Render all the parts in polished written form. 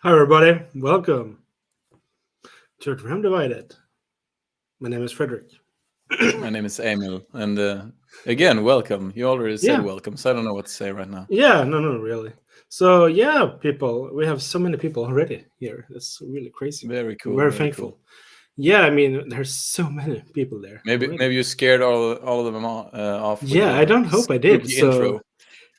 Hi, everybody. Welcome to Dram Divided. My name is Frederick. My name is Emil, and again, welcome. You already said Yeah, welcome, so I don't know what to say right now. yeah, no, really. So, yeah, people, we have so many people already here. That's really crazy. Very I'm cool, very very cool. thankful. Yeah, I mean, there's so many people there Maybe already. maybe you scared all of them off with Yeah, I your don't hope I did. spooky So, intro.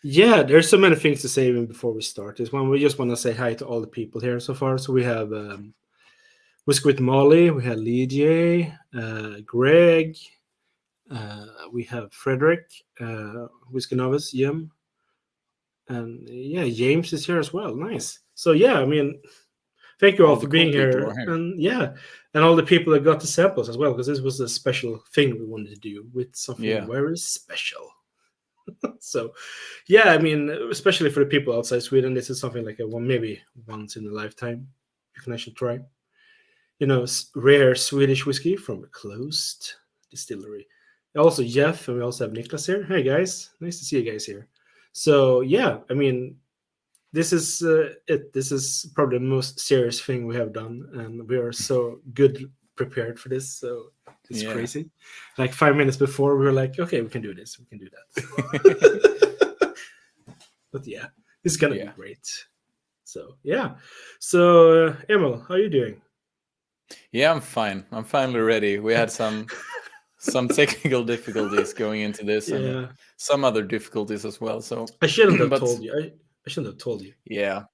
yeah, there's so many things to say even before we start. This one, we just want to say hi to all the people here so far. So, we have Whiskey with Molly, we have Lee J, Greg, we have Frederick, Whiskey Novice, Jim, and yeah, James is here as well. Nice. So yeah, I mean, thank you all All for the cool being people here, are here. and yeah, and all the people that got the samples as well, because this was a special thing we wanted to do with something Yeah, very special. So yeah, I mean, especially for the people outside Sweden, this is something like a one, maybe once in a lifetime you can actually try. Rare Swedish whiskey from a closed distillery. Also, Jeff, and we also have Niklas here. Hey, guys. Nice to see you guys here. So, yeah, I mean, this is it. This is probably the most serious thing we have done, and we are so good prepared for this. So, it's yeah. crazy. Like 5 minutes before, we were like, okay, we can do this. We can do that. But yeah, this is going to be Yeah, great. So, yeah. So, Emil, how are you doing? yeah. I'm fine. I'm finally ready. We had some technical difficulties going into this, and Yeah. some other difficulties as well. So, I shouldn't have but told you. I shouldn't have told you. yeah,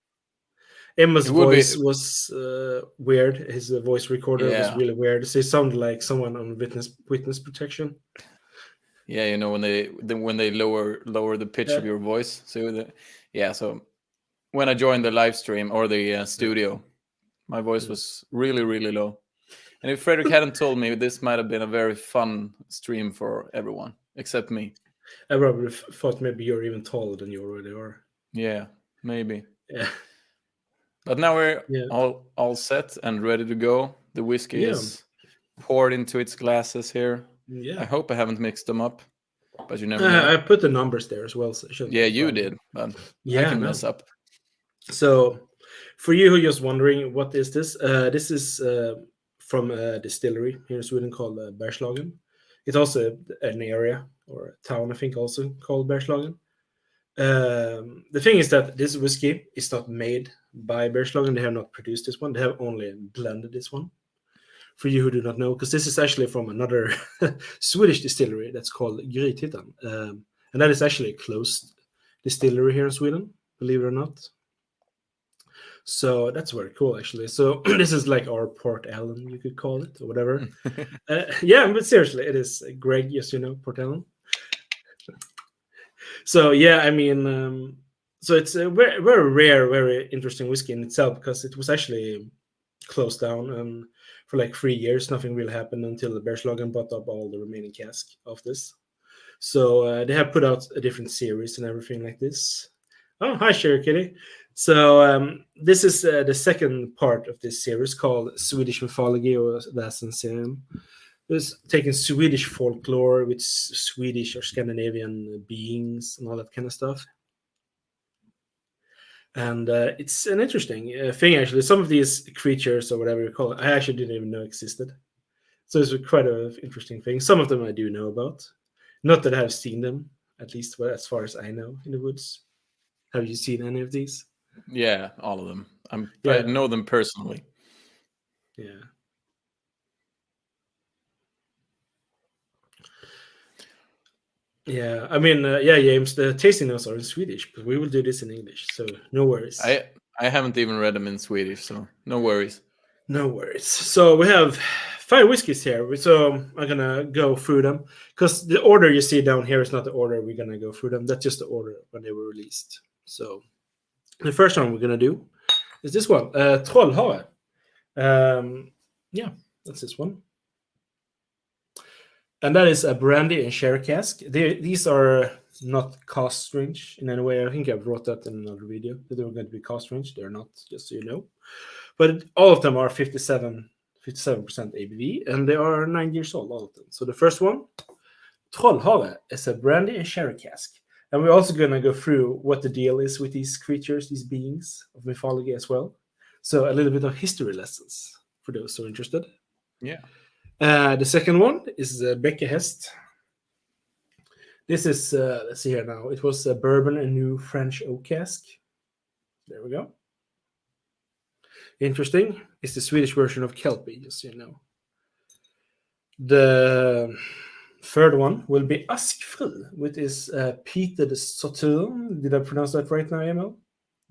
Emma's it would be. voice was weird. His voice recorder was Yeah, really weird. So he sounded like someone on witness protection. yeah. You know when they lower the pitch Yeah. of your voice. So yeah. So when I joined the live stream or the studio, my voice Mm. was really, really low. And if Frederick hadn't told me, this might have been a very fun stream for everyone except me. I probably thought maybe you're even taller than you already are. Yeah, maybe. Yeah. But now we're Yeah. all set and ready to go. The whiskey Yeah. is poured into its glasses here. I Yeah. hope I haven't mixed them up, but you never know. I put the numbers there as well, so it shouldn't Yeah, be a you problem. did, but I Yeah, can no. mess up. So, for you who are just wondering, what is this? This is from a distillery here in Sweden called Bergslagen. It's also an area or a town, I think, also called Bergslagen. The thing is that this whiskey is not made by Bergslagen. They have not produced this one. They have only blended this one. For you who do not know, because this is actually from another Swedish distillery that's called Grythyttan. And that is actually a closed distillery here in Sweden, believe it or not. So that's very cool, actually. So this is like our Port Ellen, you could call it, or whatever. Yeah, but seriously, it is Greg, yes, Port Ellen. So yeah, I mean, so it's a very, very rare, very interesting whiskey in itself because it was actually closed down, and for like 3 years, nothing really happened until the Bergslagen bought up all the remaining cask of this. So they have put out a different series and everything like this. Oh, hi, Sherry Kitty. So this is the second part of this series called Swedish Mythology or Väsenserien. It's taking Swedish folklore with Swedish or Scandinavian beings and all that kind of stuff. And it's an interesting thing, actually. Some of these creatures or whatever you call it, I actually didn't even know existed. So it's quite an interesting thing. Some of them I do know about. Not that I've seen them, at least as far as I know, in the woods. Have you seen any of these? Yeah, all of them. I Yeah, know them personally. yeah. Yeah, I mean, yeah, James, the tasting notes are in Swedish, but we will do this in English, so no worries. I haven't even read them in Swedish, so no worries. No worries. So we have 5 whiskeys here. So I'm gonna go through them because the order you see down here is not the order we're gonna go through them. That's just the order when they were released. So the first one we're gonna do is this one, Trollhare. Yeah, that's this one, and that is a brandy and sherry cask. These are not cost range in any way. I think I wrote that in another video that they were going to be cost range. They're not, just so you know. But all of them are 57% ABV, and they are 9 years old, all of them. So the first one, Trollhare, is a brandy and sherry cask. And we're also going to go through what the deal is with these creatures, these beings of mythology as well. So a little bit of history lessons for those who are interested. Yeah. The second one is Bäckahästen. This is, let's see here now. It was a bourbon and new French oak cask. There we go. Interesting. It's the Swedish version of Kelpie, just so you know. The third one will be Askfru, which is peated Sauterne. Did I pronounce that right now, Emil?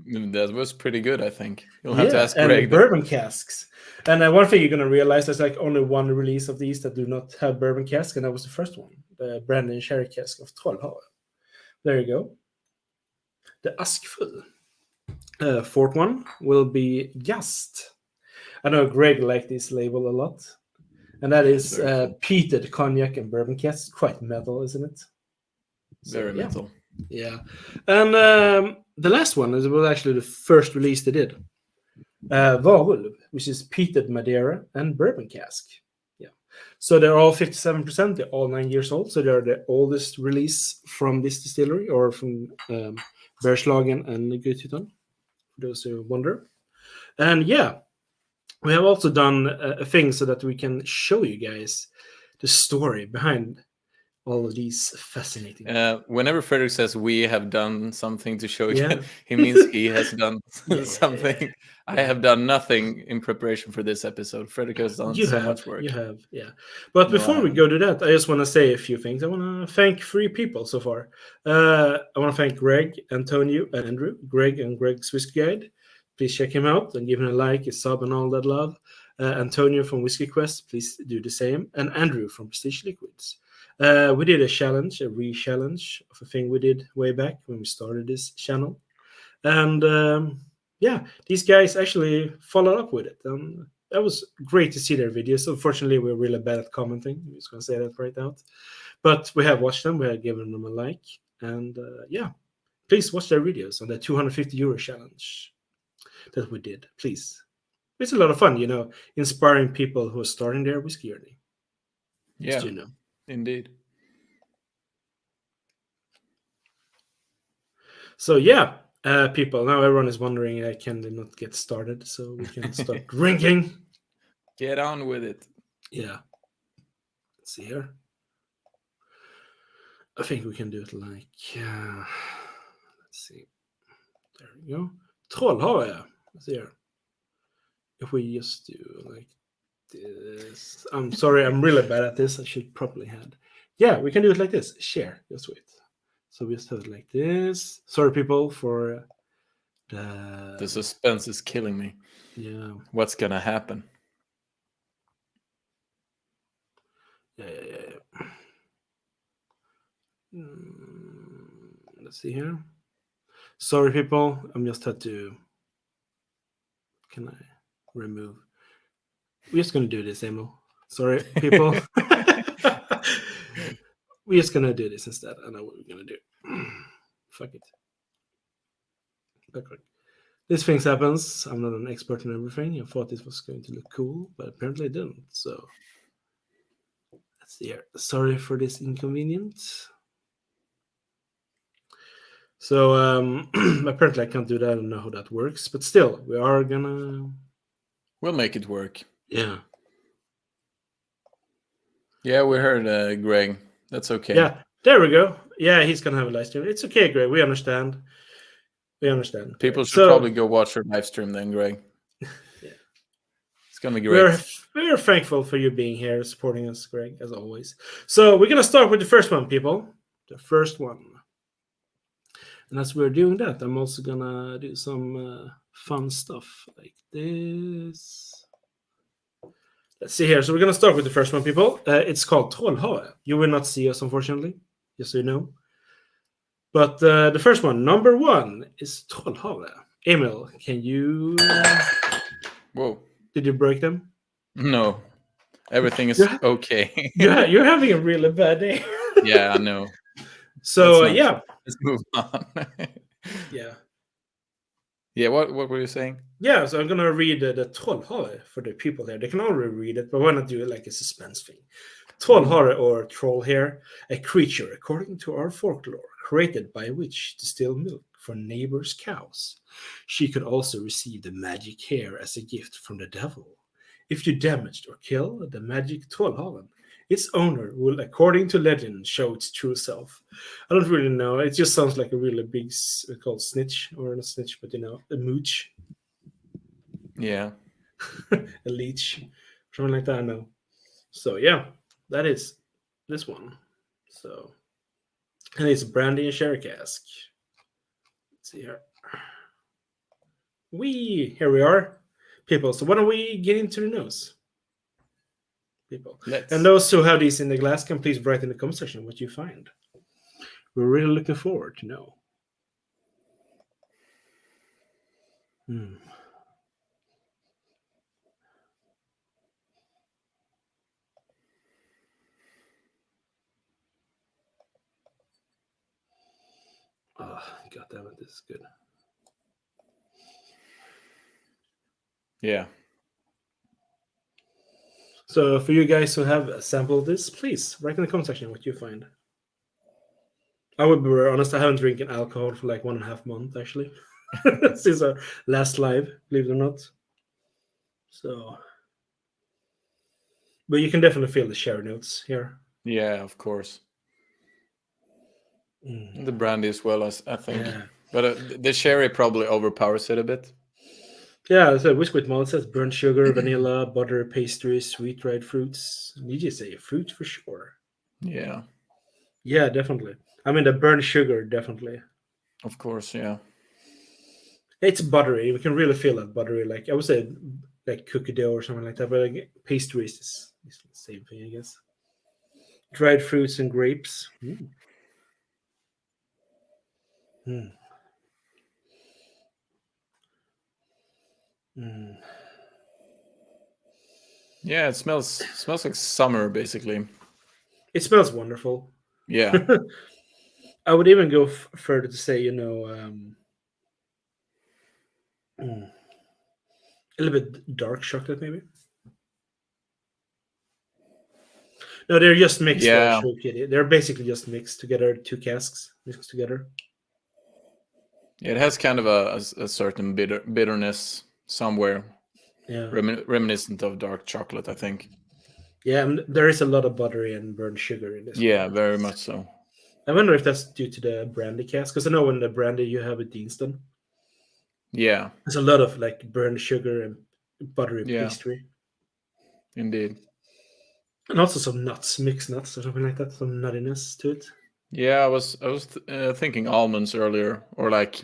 That was pretty good, I think. You'll have to ask and Greg. bourbon casks. And one thing you're going to realize, there's like only one release of these that do not have bourbon cask, and that was the first one, the brandy and sherry cask of Trollhare. There you go. The Askfru. Fourth one will be Gast. I know Greg liked this label a lot. And that is peated cognac and bourbon cask. Quite metal, isn't it? Very metal. Yeah. And the last one was actually the first release they did. Varulv, which is peated Madeira and bourbon cask. Yeah. So they're all 57%. They're all 9 years old. So they're the oldest release from this distillery, or from Bergslagen and Grythyttan, for those who wonder. And yeah, we have also done a thing so that we can show you guys the story behind all of these fascinating. Whenever Frederick says we have done something to show you, he means he has done something. Yeah. I have done nothing in preparation for this episode. Frederick has done much work. You have, yeah. But before we go to that, I just want to say a few things. I want to thank 3 people so far. I want to thank Greg, Antonio, and Andrew. Greg and Greg's Whiskey Guide. Please check him out and give him a like, a sub, and all that love. Antonio from Whiskey Quest, please do the same. And Andrew from Prestige Liquids. We did a challenge, a re-challenge of a thing we did way back when we started this channel. And these guys actually followed up with it. That was great to see their videos. Unfortunately, we're really bad at commenting. I'm just going to say that right out. But we have watched them. We have given them a like. And please watch their videos on the 250 euro challenge that we did. Please. It's a lot of fun, inspiring people who are starting their whiskey journey. Yeah. Just, Indeed. So people, now everyone is wondering, can they not get started so we can start drinking? Get on with it. Yeah. Let's see here. I think we can do it like, let's see. There we go. Trollhare. Let's see here. If we just do like this. I'm sorry, I'm really bad at this. I should probably had. Yeah, we can do it like this. Share. Just wait. So we just have it like this. Sorry, people, for the suspense is killing me. Yeah. What's gonna happen? Yeah. Let's see here. Sorry, people. I'm just had to. Can I remove? We're just gonna do this, Emil. Sorry, people. We're just gonna do this instead. I know what we're gonna do. Fuck it. Okay. These things happens. I'm not an expert in everything. I thought this was going to look cool, but apparently it didn't. So let's see here. Sorry for this inconvenience. So apparently I can't do that. I don't know how that works, but still, we are gonna. We'll make it work. Yeah. Yeah, we heard Greg. That's okay. Yeah, there we go. Yeah, he's gonna have a live stream. It's okay, Greg. We understand. People should probably go watch your live stream then, Greg. Yeah. It's gonna be great. We're thankful for you being here, supporting us, Greg, as always. So we're gonna start with the first one, people. The first one. And as we're doing that, I'm also gonna do some fun stuff like this. Let's see here. So we're gonna start with the first one, people. It's called Trollhare. You will not see us, unfortunately, just so you know. But the first one, number 1, is Trollhare. Emil, can you? Whoa! Did you break them? No, everything is okay. You're having a really bad day. Yeah, I know. So let's move on. Yeah. What were you saying? Yeah, so I'm gonna read the Trollhare for the people there. They can already read it, but why not do it like a suspense thing? Trollhare Trollhare, a creature, according to our folklore, created by a witch to steal milk for neighbors' cows. She could also receive the magic hair as a gift from the devil. If you damaged or killed the magic Trollhare, its owner will, according to legend, show its true self. I don't really know. It just sounds like a really big, called snitch, or not snitch, but a mooch, Yeah. a leech, something like that. I know. So yeah, that is this one. So, and it's brandy and sherry cask. Let's see here. Here we are, people. So why don't we get into the nose, people? And those who have these in the glass can please write in the comment section what you find. We're really looking forward to know. Oh, God damn it, this is good. Yeah. So for you guys who have sampled this, please write in the comment section what you find. I would be very honest, I haven't drinking alcohol for like 1.5 months actually. Since our last live, believe it or not. So, but you can definitely feel the sherry notes here. Yeah, of course. The brandy as well, as I think. Yeah. But the sherry probably overpowers it a bit. Yeah, so whiskey with malts says burnt sugar, vanilla, butter, pastry, sweet dried fruits. Did you say fruit for sure? Yeah. Yeah, definitely. I mean, the burnt sugar, definitely. Of course, yeah. It's buttery. We can really feel that buttery. Like I would say, like cookie dough or something like that. But like pastries is the same thing, I guess. Dried fruits and grapes. Yeah, it smells like summer, basically. It smells wonderful. Yeah. I would even go further to say, a little bit dark chocolate, maybe. No, they're just mixed. Yeah. They're basically just mixed together, 2 casks mixed together. It has kind of a certain bitterness somewhere. Yeah. Reminiscent of dark chocolate, I think. Yeah, and there is a lot of buttery and burnt sugar in this. Yeah, very much so. I wonder if that's due to the brandy cask, because I know when the brandy you have at Deanston. Yeah. There's a lot of like burnt sugar and buttery pastry. Indeed. And also some nuts, mixed nuts or something like that, some nuttiness to it. Yeah, I was thinking almonds earlier, or like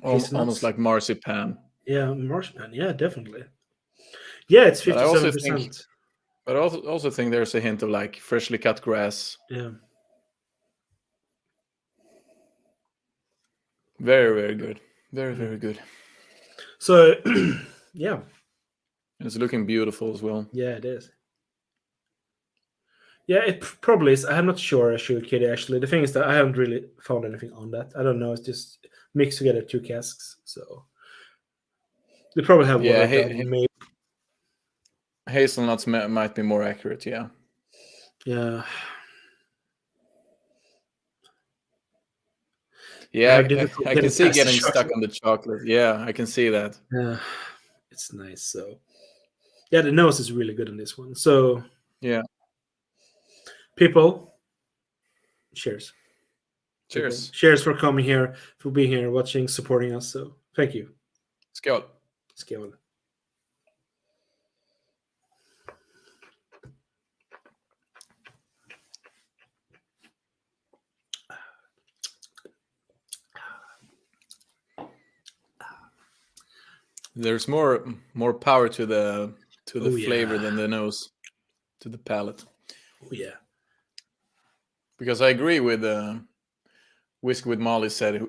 almost like marzipan. Yeah, marzipan. Yeah, definitely. Yeah, it's 57%. But I also think there's a hint of like freshly cut grass. Yeah. Very, very good. Very, very good. So, yeah. And it's looking beautiful as well. Yeah, it is. Yeah, it probably is. I'm not sure, Sugar Kitty, actually. The thing is that I haven't really found anything on that. I don't know. It's just mixed together 2 casks. So, they probably have water down, maybe. Hazelnuts might be more accurate, yeah. Yeah. Yeah, I can see getting stuck on the chocolate. Yeah, I can see that. Yeah, it's nice. So, yeah, the nose is really good on this one. So, yeah. People, cheers. Cheers. People. Cheers for coming here, for being here, watching, supporting us. So, thank you. Skål. Skål. There's more power to the flavor than the nose, to the palate. Oh yeah. Because I agree with Whiskey with Molly said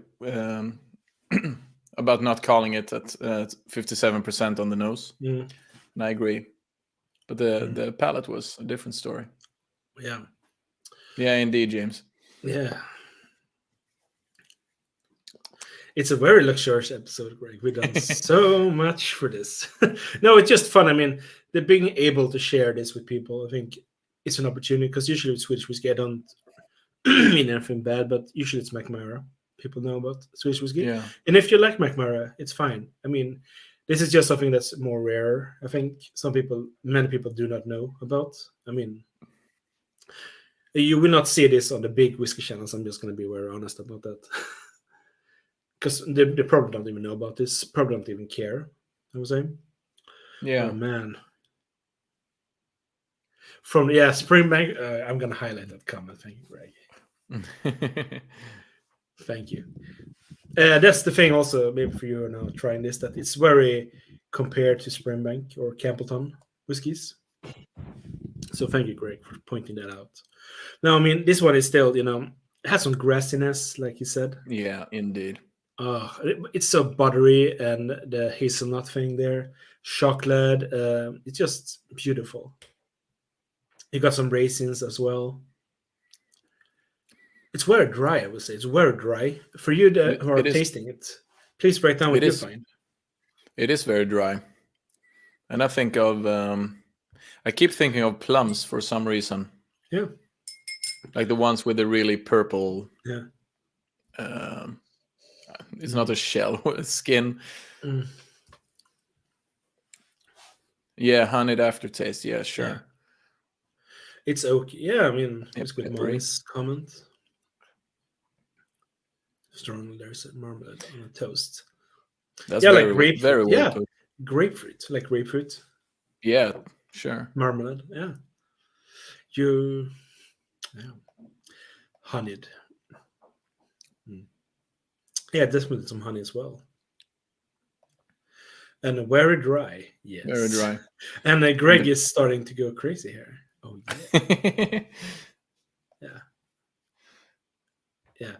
about not calling it at 57% on the nose. Mm. And I agree. But the palate was a different story. Yeah. Yeah, indeed, James. Yeah. It's a very luxurious episode, Greg. We've done so much for this. No, it's just fun. I mean, the being able to share this with people, I think it's an opportunity, because usually with Swedish whiskey, I don't mean anything bad, but usually it's McNamara. people know about Swedish whiskey. Yeah. And if you like McMurray, it's fine. I mean, this is just something that's more rare. I think many people do not know about. I mean, you will not see this on the big whiskey channels. I'm just going to be very honest about that. Because they probably don't even know about this. Probably don't even care, I would say. Yeah. Oh, man. From, Springbank, I'm going to highlight that comment. Thank you, Greg. Thank you. That's the thing also, maybe for you who are now trying this, that it's very compared to Springbank or Campbellton whiskies. So thank you, Greg, for pointing that out. Now, I mean, this one is still, it has some grassiness, like you said. Yeah, indeed. It's so buttery, and the hazelnut thing there, chocolate, it's just beautiful. You got some raisins as well. It's very dry, I would say. It's very dry. For you who are tasting it, please break down what you find. It is very dry. And I think of, I keep thinking of plums for some reason. Yeah. Like the ones with the really purple. Yeah. It's not a shell, skin. Mm. Yeah, honeyed aftertaste. Yeah, sure. Yeah. It's okay. Yeah, I mean, it's with Molly's comment. Strong, there's a marmalade on a toast. That's very, like grapefruit. Very well put. Grapefruit, like grapefruit. Yeah, sure. Marmalade, yeah. Honeyed. Yeah, definitely some honey as well. And very dry, yes. Very dry. And Greg is starting to go crazy here. Oh, yeah. Yeah,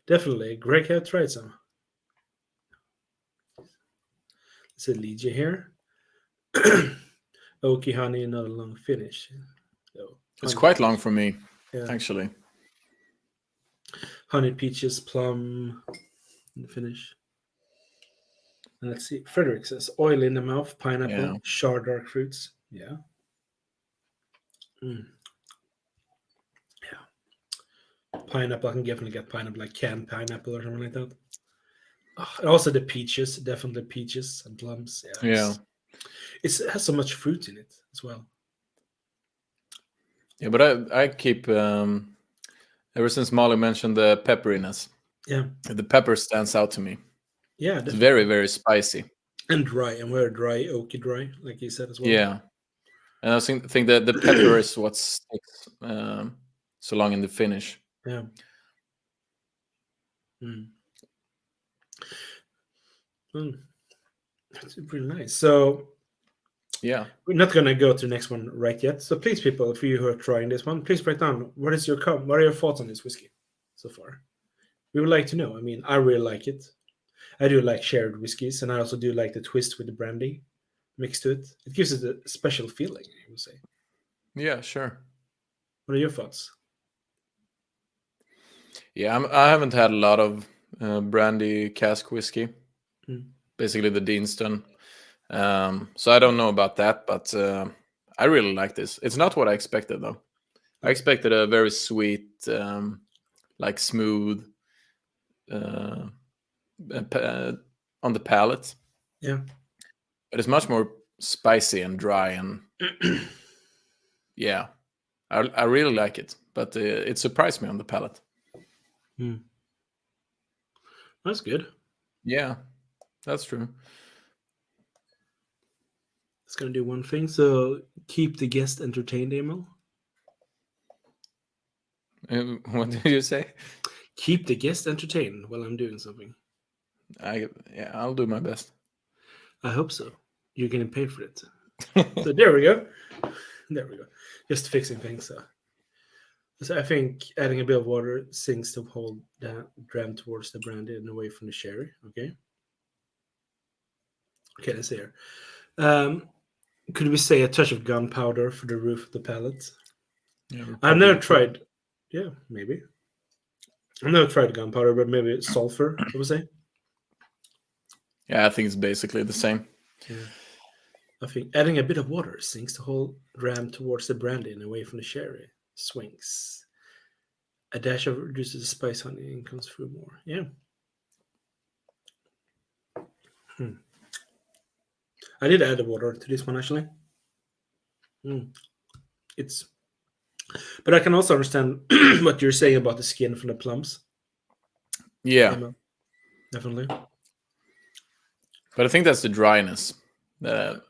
definitely. Greg had tried some. It's a Lygia here. Oaky honey, not a long finish. It's quite long for me, actually. Honey, peaches, plum in the finish. And let's see. Frederick says oil in the mouth, pineapple, char dark fruits. Yeah. Yeah. Pineapple, I can definitely get pineapple, like canned pineapple or something like that. Also the peaches, definitely peaches and plums. Yeah. It has so much fruit in it as well. Yeah, but I keep ever since Molly mentioned the pepperiness. Yeah. The pepper stands out to me. Yeah. Definitely. It's very, very spicy. And dry, and very dry, oaky dry, like you said as well. Yeah. And I think that the pepper is what sticks so long in the finish. Yeah. That's really nice. So yeah, we're not gonna go to the next one right yet. So please, people, for you who are trying this one, please write down what are your thoughts on this whiskey so far. We would like to know. I mean, I really like it. I do like shared whiskeys, and I also do like the twist with the brandy mixed to it. It gives it a special feeling, I would say. Yeah, sure. What are your thoughts? Yeah, I haven't had a lot of brandy cask whiskey. Basically the Deanston. So I don't know about that, but I really like this. It's not what I expected, though. I expected a very sweet, like smooth on the palate. Yeah. But it's much more spicy and dry, and yeah, I really like it. But it surprised me on the palate. That's good. Yeah, that's true. It's going to do one thing. So keep the guest entertained, Emil. What did you say? Keep the guest entertained while I'm doing something. I'll do my best. I hope so. You're getting paid for it. So there we go. There we go. Just fixing things. So I think adding a bit of water sinks to hold the dram towards the brandy and away from the sherry. Okay. Okay, let's see here. Could we say a touch of gunpowder for the roof of the palate? Yeah, I've never tried. Yeah, maybe. I've never tried gunpowder, but maybe sulfur, I would say. Yeah, I think it's basically the same. Yeah. I think adding a bit of water sinks the whole dram towards the brandy and away from the sherry. Swings. A dash of reduces the spice honey and comes through more. Yeah. I did add the water to this one actually. It's, but I can also understand what you're saying about the skin from the plums. Yeah. Definitely. But I think that's the dryness. That's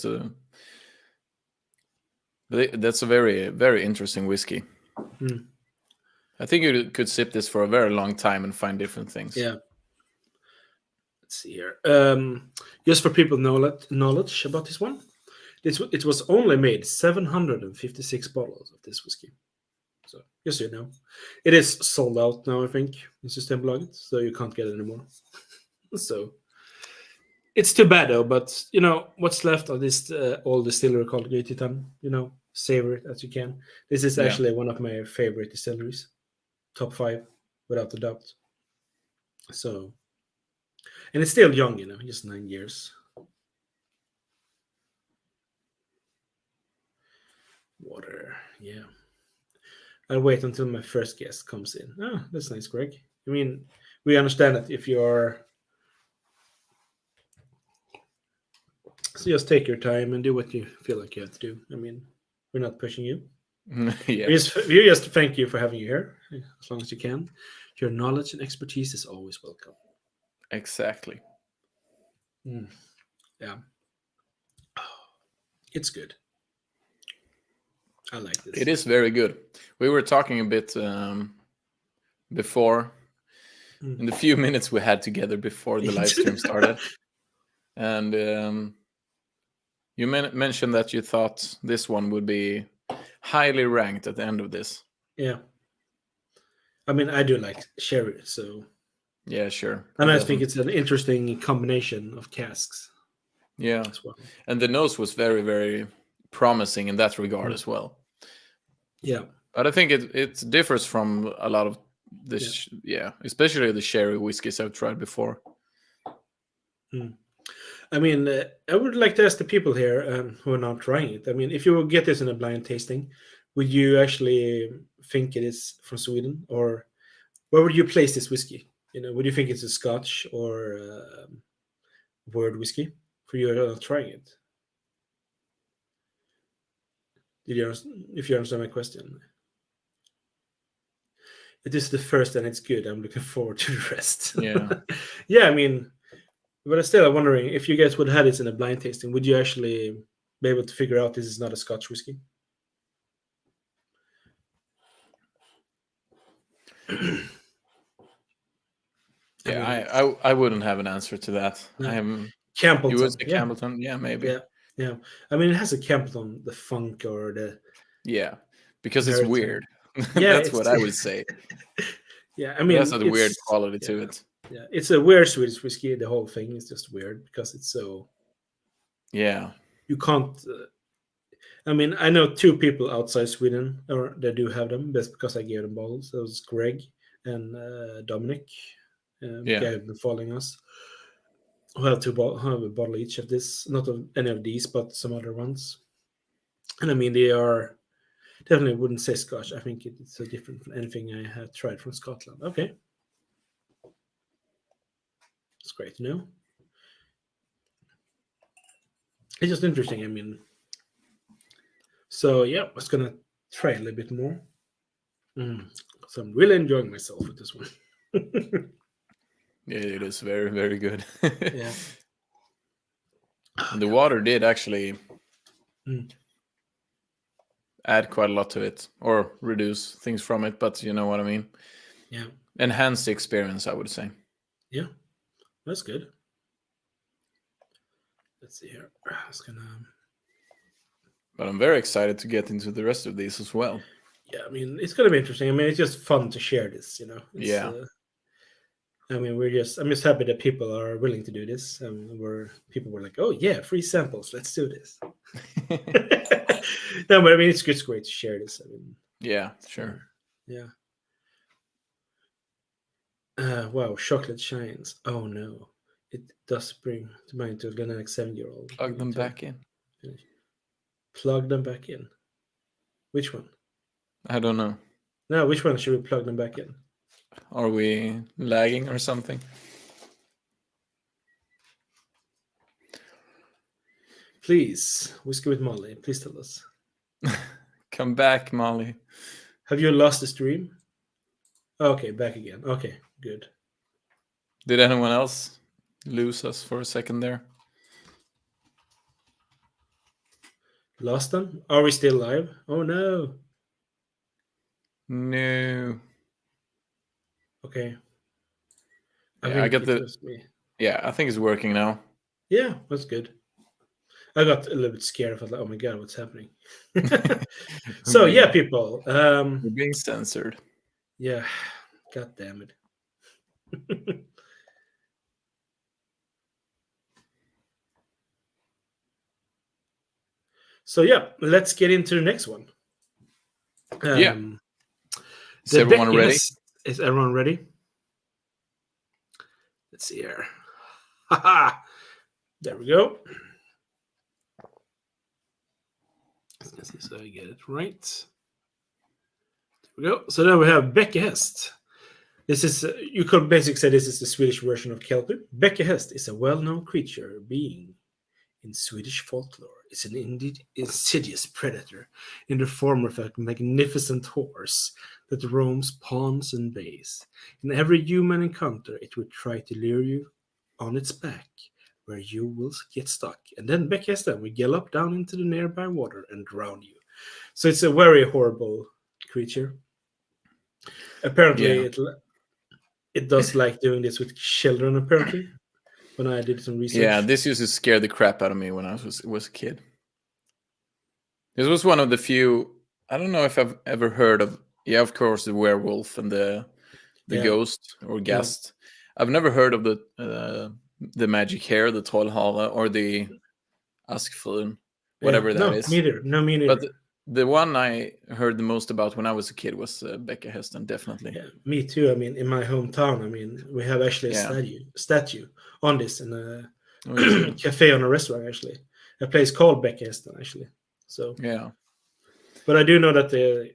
a very, very interesting whiskey. I think you could sip this for a very long time and find different things. Yeah. Let's see here. Just for people knowledge about this one, it was only made 756 bottles of this whiskey. So just so you know, it is sold out now. I think in Systembolaget, so you can't get it anymore. So it's too bad though. But you know what's left of this old distillery called Grythyttan. You know, savor it as you can. This is actually one of my favorite distilleries, top 5 without a doubt. So, and it's still young, you know, just 9 years. Water, yeah. I'll wait until my first guest comes in. Oh, that's nice, Greg. I mean, we understand that if you're... So just take your time and do what you feel like you have to do. I mean, we're not pushing you. Yeah. We just thank you for having you here, as long as you can. Your knowledge and expertise is always welcome. Exactly. Yeah. It's good. I like this. It is very good. We were talking a bit before, in the few minutes we had together before the live stream started. And you mentioned that you thought this one would be highly ranked at the end of this. Yeah. I mean, I do like sherry, so... Yeah, sure. And I think it's an interesting combination of casks. Yeah. As well. And the nose was very, very promising in that regard as well. Yeah. But I think it differs from a lot of this, especially the sherry whiskeys I've tried before. I mean, I would like to ask the people here who are not trying it. I mean, if you will get this in a blind tasting, would you actually think it is from Sweden? Or where would you place this whiskey? You know, would you think it's a Scotch or word whiskey for you not trying it? If you understand my question? It is the first and it's good. I'm looking forward to the rest. Yeah. Yeah, I mean, but still, I'm wondering if you guys would have this in a blind tasting, would you actually be able to figure out this is not a Scotch whiskey? Yeah, I wouldn't have an answer to that. No. Campbellton. You would say Campbellton? Yeah, maybe. Yeah. I mean, it has a Campbellton, the funk or the... Yeah, because it's weird. Yeah, that's what I would say. Yeah, I mean, it has a weird quality to it. Yeah, it's a weird Swedish whiskey. The whole thing is just weird because it's so... Yeah. You can't... I mean, I know 2 people outside Sweden, or they do have them. That's because I gave them bottles. That was Greg and Dominic. Guy who've been following us. Who have a bottle each of this. Not of any of these, but some other ones. And I mean, they are... Definitely wouldn't say Scotch. I think it's so different from anything I have tried from Scotland. Okay. It's great to know. It's just interesting. I mean, so yeah, I was gonna try a little bit more. So I'm really enjoying myself with this one. Yeah, it is very, very good. Yeah. And the water did actually add quite a lot to it, or reduce things from it, but you know what I mean? Yeah. Enhance the experience, I would say. Yeah. That's good. Let's see here. I was gonna... But I'm very excited to get into the rest of these as well. Yeah, I mean, it's gonna be interesting. I mean, it's just fun to share this, you know. I mean, I'm just happy that people are willing to do this. People were like, "Oh yeah, free samples. Let's do this." No, but I mean, it's great to share this. I mean, yeah, sure. Yeah. Wow, chocolate shines. Oh no, it does bring to mind to a like 7-year-old. Plug them back in. Plug them back in. Which one? I don't know. No, which one should we plug them back in? Are we lagging or something? Please, whiskey with Molly. Please tell us. Come back, Molly. Have you lost the stream? Okay, back again. Okay, good. Did anyone else lose us for a second there? Lost them? Are we still live? Oh no. No. Okay. Yeah, I got it was me. Yeah, I think it's working now. Yeah, that's good. I got a little bit scared. I thought, like, oh my god, what's happening? So yeah, people. We're being censored. Yeah, god damn it. So yeah, let's get into the next one. Yeah. Is everyone ready? Is everyone ready? Let's see here. There we go. Let's see so I get it right. There we go. So then we have Bäckahästen. This is, you could basically say this is the Swedish version of Kelpie. Bäckahästen is a well-known creature being in Swedish folklore. It's an insidious predator in the form of a magnificent horse that roams ponds and bays. In every human encounter, it will try to lure you on its back, where you will get stuck. And then Bäckahästen will gallop down into the nearby water and drown you. So it's a very horrible creature. Apparently, it does like doing this with children, apparently. When I did some research. Yeah, this used to scare the crap out of me when I was a kid. This was one of the few. I don't know if I've ever heard of. Yeah, of course, the werewolf and the ghost or Gast. Yeah. I've never heard of the magic hair, the Trollhare, or the Askfru, whatever that is. No, me neither. But the one I heard the most about when I was a kid was Bäckahästen, definitely. Yeah, me too. I mean, in my hometown, we have actually a statue on this in a cafe on a restaurant, actually. A place called Bäckahästen, actually. So yeah. But I do know that the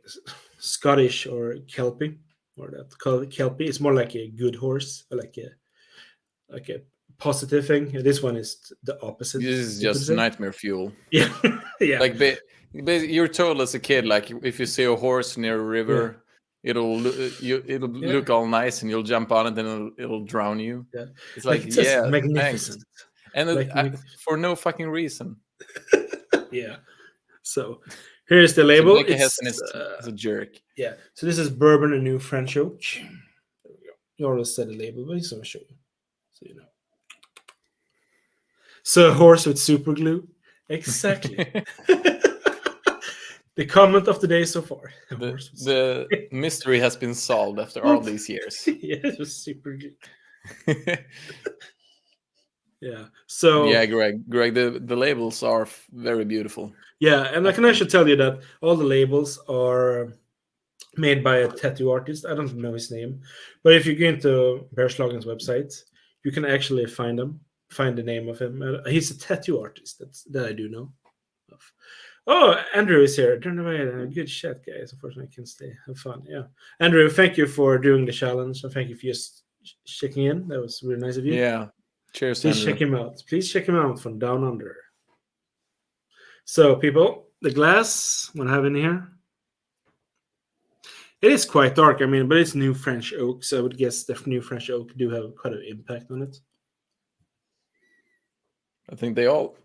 Scottish or Kelpie, or that called Kelpie, is more like a good horse, or like a positive thing. This one is the opposite. This is just nightmare fuel. Yeah, yeah. Like you're told as a kid, like if you see a horse near a river, it'll look all nice, and you'll jump on it, and it'll drown you. Yeah. It's like magnificent, thanks. And for no fucking reason. Yeah. So here's the label. So Bäckahästen is a jerk. Yeah. So this is bourbon and new French oak. There we go. You already said the label, but he's going to show you, so you know. So a horse with super glue. Exactly. The comment of the day so far. The mystery has been solved after all these years. Yeah, it was super good. Yeah. So yeah, Greg, the labels are very beautiful. Yeah, and I can actually tell you that all the labels are made by a tattoo artist. I don't know his name, but if you go into Bergslagen's website, you can actually find the name of him. He's a tattoo artist. That I do know of. Oh, Andrew is here. Turn away. Good chat, guys. Unfortunately, I can't stay. Have fun. Yeah, Andrew, thank you for doing the challenge, and thank you for just checking in. That was really nice of you. Yeah. Cheers, Please Andrew. check him out. Please check him out from down under. So, people, the glass, what I have in here, it is quite dark. I mean, but it's new French oak, so I would guess the new French oak do have quite an impact on it. I think they all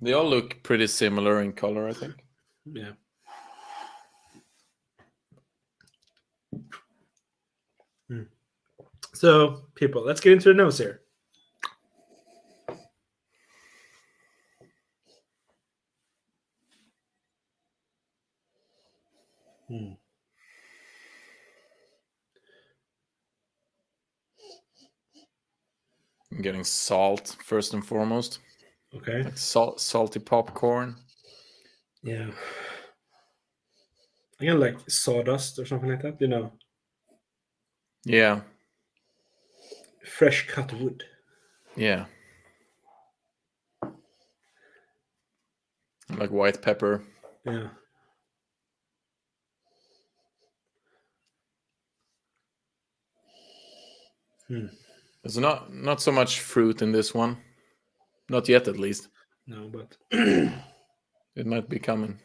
look pretty similar in color, I think. Yeah. So, people, let's get into the nose here. I'm getting salt first and foremost. Okay. Like salty popcorn. Yeah. I get like sawdust or something like that, you know. Yeah. Fresh cut wood. Yeah. Like white pepper. Yeah. There's not so much fruit in this one. Not yet, at least. No, but It might be coming.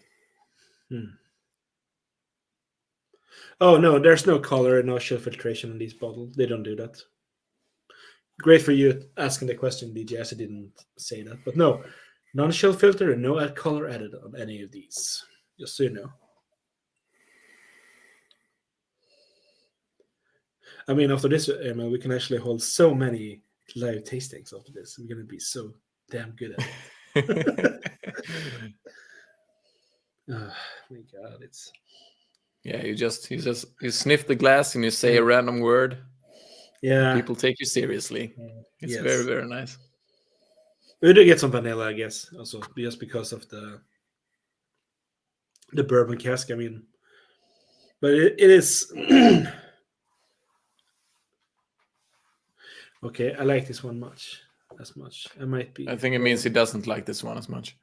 Oh no, there's no color and no chill filtration in these bottles. They don't do that. Great for you asking the question, DJ, as I didn't say that. But no, non-chill filter and no color added on any of these. Just so you know. I mean, after this, Emma, we can actually hold so many live tastings after this. We're going to be so damn good at it. Oh my God, it's... Yeah, you sniff the glass and you say a random word. Yeah. People take you seriously. It's very, very nice. We do get some vanilla, I guess, also just because of the bourbon cask. I mean, but it is okay. I like this one as much. I might be. I think it means he doesn't like this one as much.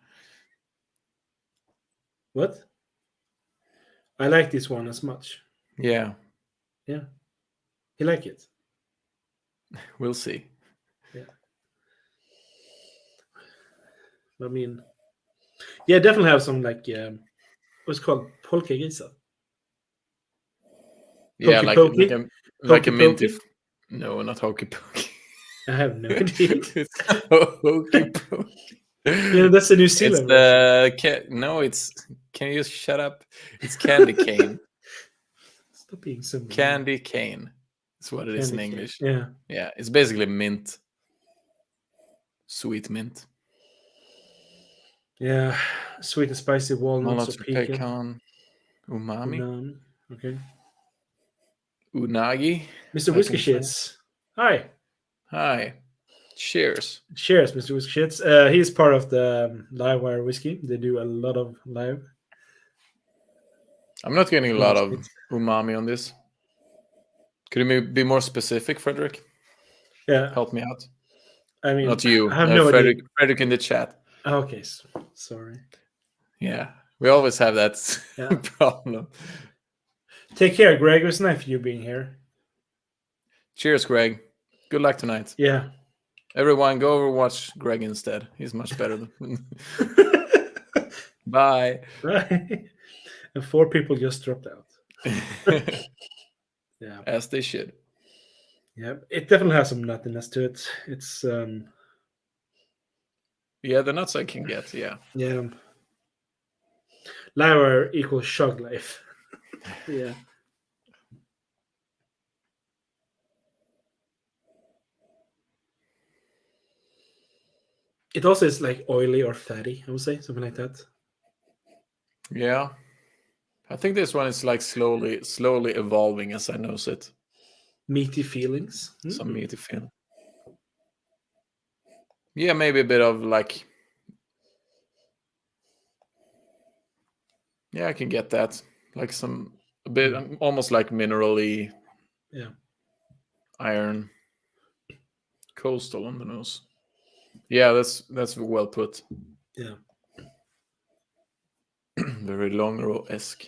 What? I like this one as much. Yeah. Yeah. You like it? We'll see. Yeah. I mean, yeah, definitely have some like what's it called polka grisar. Yeah, like a minty. No, not hokey pokey. I have no idea. It's hokey pokey. Yeah, that's the New Zealand. No, it's. Can you just shut up? It's candy cane. Stop being so mean. Candy cane. That's what it is in English. Yeah. Yeah, it's basically mint. Sweet mint. Yeah, sweet and spicy walnuts or pecan. Umami. Okay. Unagi. Mr. Whiskey Shits. Hi. Hi. Cheers. Cheers, Mr. Whiskey Shits. He's part of the Livewire Whiskey. They do a lot of live. I'm not getting a lot of umami on this. Could you be more specific, Frederick? Yeah. Help me out. I mean, not you. I have no Frederick, idea. Frederick in the chat. Okay, sorry. Yeah, we always have that problem. Take care, Greg. It was nice for you being here. Cheers, Greg. Good luck tonight. Yeah. Everyone, go over watch Greg instead. He's much better than... Bye. Bye. And 4 people just dropped out. Yeah. As they should. Yeah, it definitely has some nuttiness to it. It's yeah, the nuts I can get, yeah. Yeah. Livewire equals Shug Life. Yeah. It also is like oily or fatty, I would say, something like that. Yeah. I think this one is like slowly evolving as I nose it. Meaty feelings. Some meaty feeling. Yeah, maybe a bit of like... Yeah, I can get that. Like a bit, almost like mineral-y. Yeah. Iron. Coastal on the nose. Yeah, that's well put. Yeah. Very long row-esque.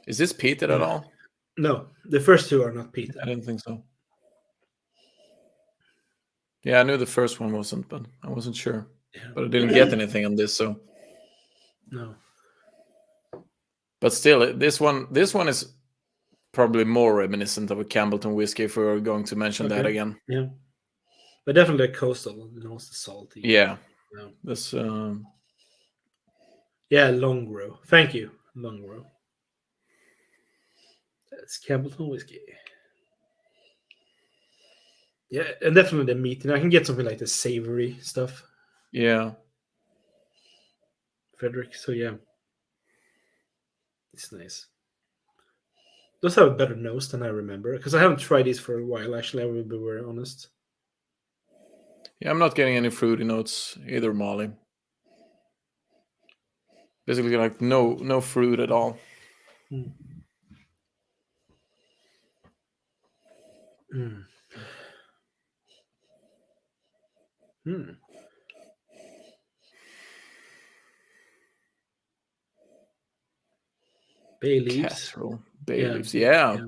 Is this peated at all? No, the first 2 are not peated. I didn't think so. Yeah, I knew the first one wasn't, but I wasn't sure. Yeah. But I didn't get anything on this, so. No. But still, this one is probably more reminiscent of a Campbellton whiskey if we were going to mention that again. Yeah. But definitely a coastal, and also salty. Yeah. Yeah. This yeah, long row. Thank you. Long row. That's Campbellton whiskey. Yeah, and definitely the meat. And I can get something like the savory stuff. Yeah. Frederick. So yeah. It's nice. Does have a better nose than I remember. Because I haven't tried these for a while, actually, I will be very honest. Yeah, I'm not getting any fruity notes either, Molly. Basically, like no fruit at all. Bay leaves. Casserole. Bay leaves. Yeah.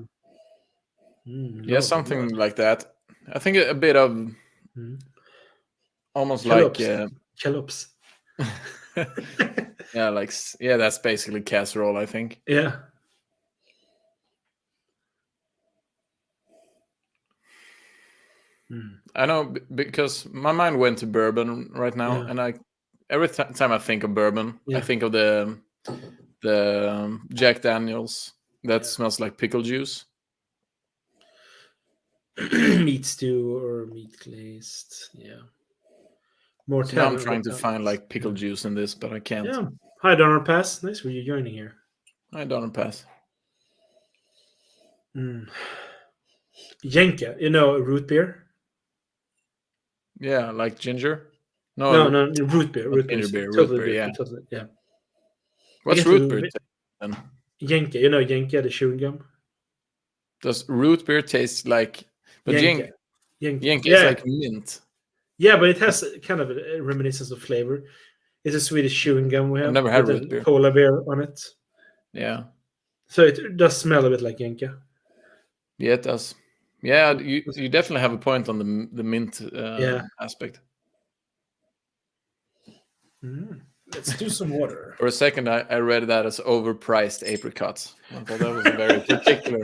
Yeah, something like that. I think a bit of almost Scallops. like Scallops. Yeah, that's basically casserole, I think. Yeah. I know because my mind went to bourbon right now, Yeah. and every time I think of bourbon, I Yeah. think of the Jack Daniels that Yeah. smells like pickle juice. Meat stew or meat glazed. Yeah. More So now I'm tavern. trying to find like pickle juice in this, but I can't. Yeah. Hi, Donner Pass. Nice for you joining here. I don't pass. Jenka, root beer. Yeah, like ginger. No, root beer. Root beer. Ginger beer, root Totally beer. Yeah. different. Totally, yeah. What's root beer then? Jenka, Jenka, the chewing gum. Does root beer taste like? But Jenka. Jenka is like mint. Yeah, but it has kind of a reminiscence of flavor. It's a Swedish chewing gum we have. I've never had with root beer. Polar bear on it. Yeah. So it does smell a bit like Jenka. Yeah, it does. Yeah, you definitely have a point on the mint aspect. Let's do some water. For a second, I read that as overpriced apricots. I thought that was very particular.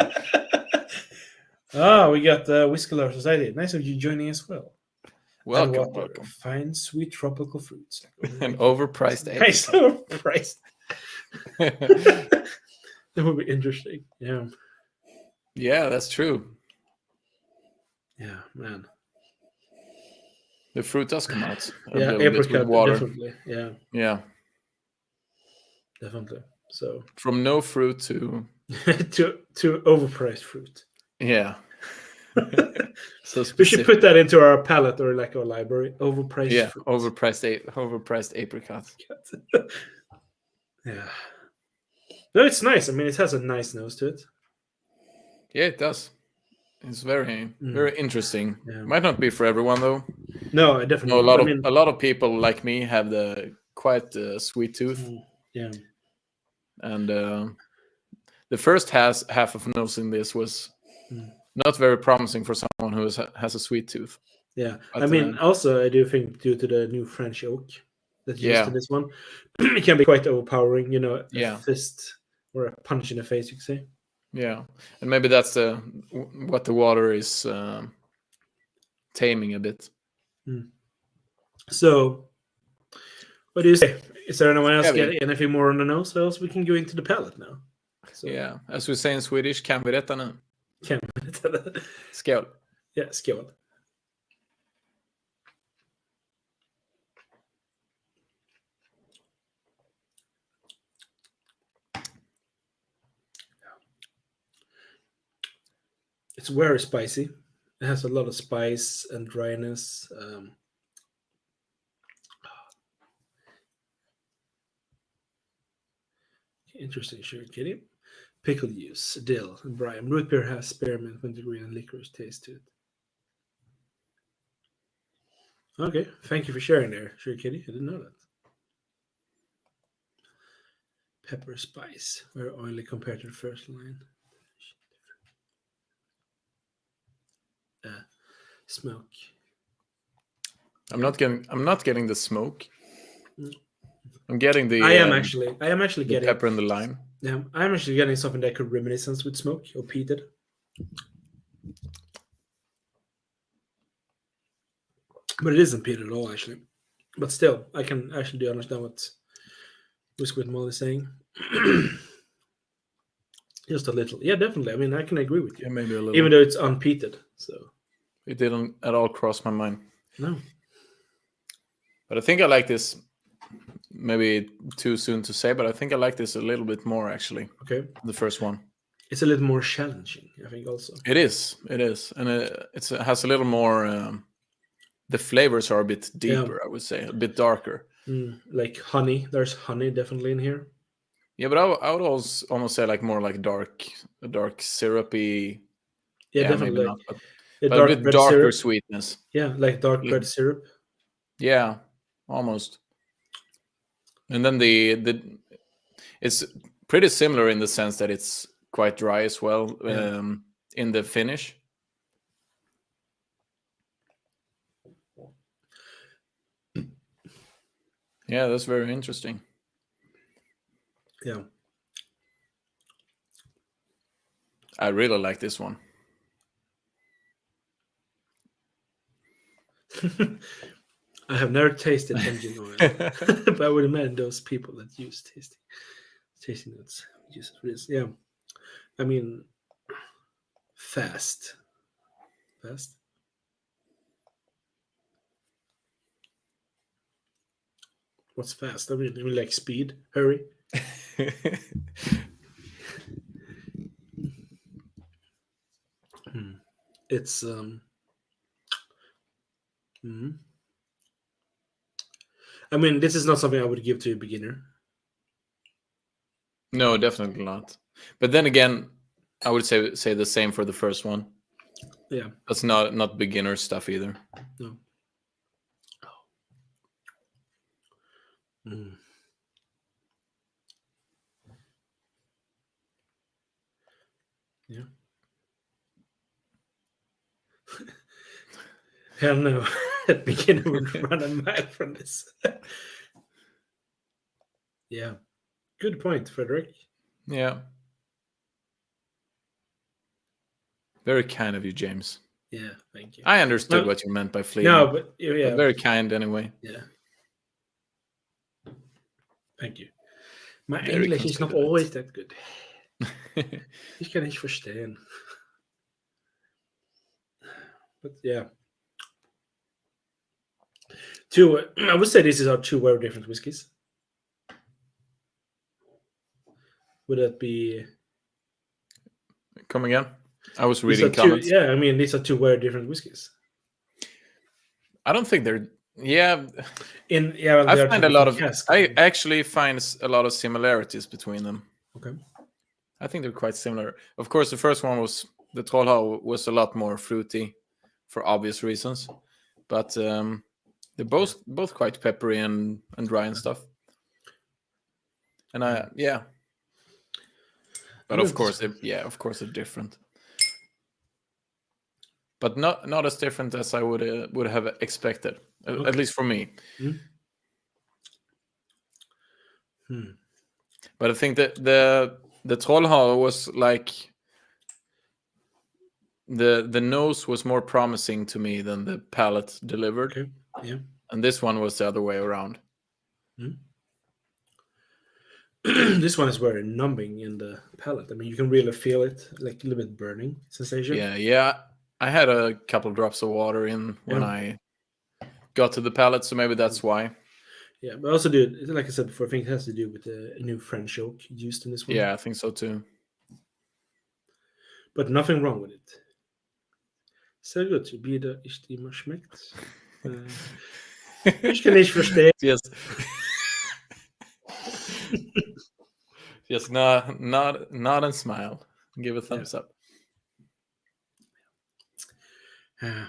We got the Whiskey Lover Society. Nice of you joining as well. Welcome. Fine, sweet tropical fruits. An overpriced Nice, apricot. overpriced. That would be interesting. Yeah. Yeah, that's true. Yeah, man. The fruit does come out. Yeah, apricot, definitely. Yeah. Yeah. Definitely. So from no fruit to to overpriced fruit. Yeah. So we should put that into our palette or like our library. Overpriced. Yeah, fruit. overpriced apricots. Yeah. No, it's nice. I mean, it has a nice nose to it. Yeah, it does. It's very interesting. Yeah. Might not be for everyone though. No, definitely. A lot of people like me have quite sweet tooth. Yeah. And the first half of nosing this was not very promising for someone who has a sweet tooth. Yeah, but, I mean, also I do think due to the new French oak that's used in this one, it can be quite overpowering. A fist or a punch in the face, you could say. Yeah, and maybe that's what the water is taming a bit. So, what do you say? Is there anyone else getting anything more on the nose? Or else we can go into the palate now. So. Yeah, as we say in Swedish, kan vi detta nu? Kan vi detta? Skål. Yeah, skål. It's very spicy. It has a lot of spice and dryness. Interesting, sure, kitty. Pickle juice, dill, and brine. Root beer has spearmint, wintergreen, and licorice taste to it. Okay, thank you for sharing there, sure, kitty. I didn't know that. Pepper spice, very oily compared to the first line. Smoke. I'm not getting the smoke. I'm getting the. I am actually getting pepper and the lime. Yeah, I'm actually getting something that could reminiscence with smoke or peated. But it isn't peated at all, actually. But still, I can actually do understand what Whiskey with Molly is saying. Just a little. Yeah, definitely. I mean, I can agree with you. Yeah, maybe a little. Even though it's unpeated. So it didn't at all cross my mind. No. But I think I like this. Maybe too soon to say, but I think I like this a little bit more, actually. Okay. The first one. It's a little more challenging, I think, also. It is. And it has a little more... the flavors are a bit deeper, I would say. A bit darker. Like honey. There's honey definitely in here. Yeah, but I would almost say like more like dark syrupy. Yeah, definitely. Not, but a bit darker syrup. Sweetness. Yeah, like dark bread syrup. Yeah, almost. And then it's pretty similar in the sense that it's quite dry as well in the finish. Yeah, that's very interesting. Yeah. I really like this one. I have never tasted engine oil, but I would imagine those people that use tasting notes use it for this. Yeah, I mean, fast. What's fast? I mean like speed, hurry. It's I mean, this is not something I would give to a beginner. No, definitely not. But then again, I would say the same for the first one. Yeah, That's not beginner stuff either. no. Yeah. Hell no. A beginner would run a mile from this. Yeah. Good point, Frederick. Yeah. Very kind of you, James. Yeah, thank you. I understood what you meant by fleeting. No, but yeah. But very kind anyway. Yeah. Thank you. My Very English is not considerate. always that good. Ich kann nicht verstehen. But yeah. I would say this is our two very different whiskies. Would that be? Come again? I was reading comments. Yeah, I mean, these are two very different whiskies. I don't think they're. Yeah. I find a lot of. I actually find a lot of similarities between them. Okay. I think they're quite similar. Of course, the first one was the Trollhare was a lot more fruity, for obvious reasons, but they're both quite peppery and dry and stuff. And but of course, they're different. But not as different as I would have expected, at least for me. But I think that the Trollhare was like the nose was more promising to me than the palate delivered. Okay. Yeah. And this one was the other way around. This one is very numbing in the palate. I mean, you can really feel it, like a little bit burning sensation. Yeah. I had a couple drops of water in when I got to the palate, so maybe that's why. Yeah, but also, dude, like I said before, I think it has to do with the new French oak used in this one. Yeah, I think so too. But nothing wrong with it. Sehr gut, wie der ist immer schmeckt. Ich kann nicht verstehen. Just nod and smile. Give a thumbs up. Yeah.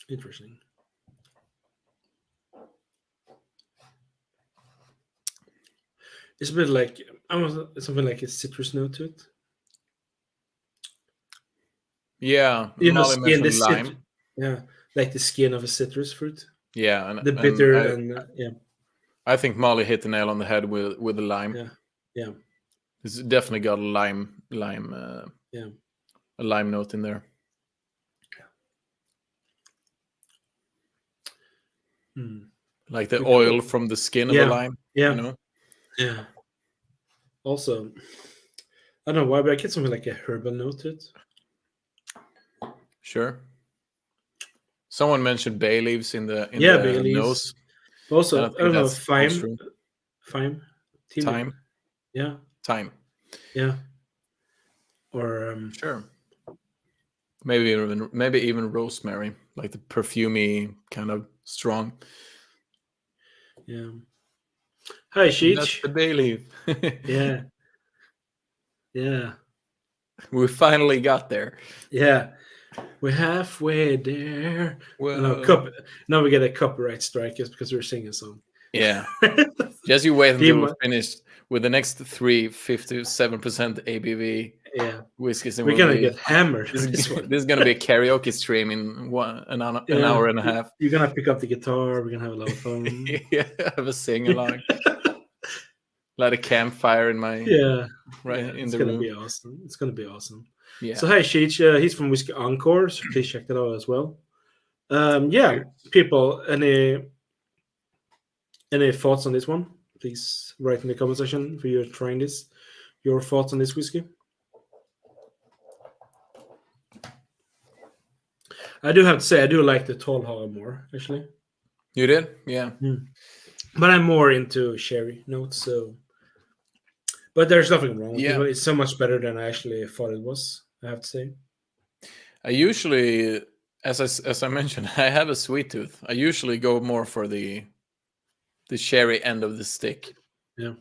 Interesting. It's a bit like something like a citrus note to it. Yeah, lime. Yeah, like the skin of a citrus fruit. Yeah, and the bitter I think Molly hit the nail on the head with the lime. Yeah. It's definitely got a lime note in there. Like the oil from the skin of the lime. Yeah. You know? Yeah. Also, I don't know why, but I get something like a herbal note to it. Sure. Someone mentioned bay leaves in the bay leaves. nose. Also, I don't know, thyme. Thyme. Yeah. Thyme. Yeah. Or sure. Maybe even rosemary, like the perfumey kind of strong. Yeah. Hi, Sheech. That's the bay leaf. Yeah. Yeah. We finally got there. Yeah. We're halfway there. Well, now we get a copyright strike just because we're singing a song. Yeah. Just you wait until we're finished with the next 57% ABV Yeah. Whiskies, and We're gonna get hammered. This, This one. this is gonna be a karaoke stream in an hour and a half. You're gonna pick up the guitar. We're gonna have a lot of fun. Yeah, have a sing along. Light a campfire in my in it's the gonna room. be awesome. It's gonna be awesome. Yeah. So hey, Cheech, he's from Whiskey Encore, so please check that out as well. People, any thoughts on this one? Please write in the comment section for you trying this. Your thoughts on this whiskey? I do have to say I do like the Trollhare more, actually. You did? Yeah. But I'm more into sherry notes, so. But there's nothing wrong with it. It's so much better than I actually thought it was, I have to say. I usually, as I mentioned, I have a sweet tooth. I usually go more for the sherry end of the stick. Yeah.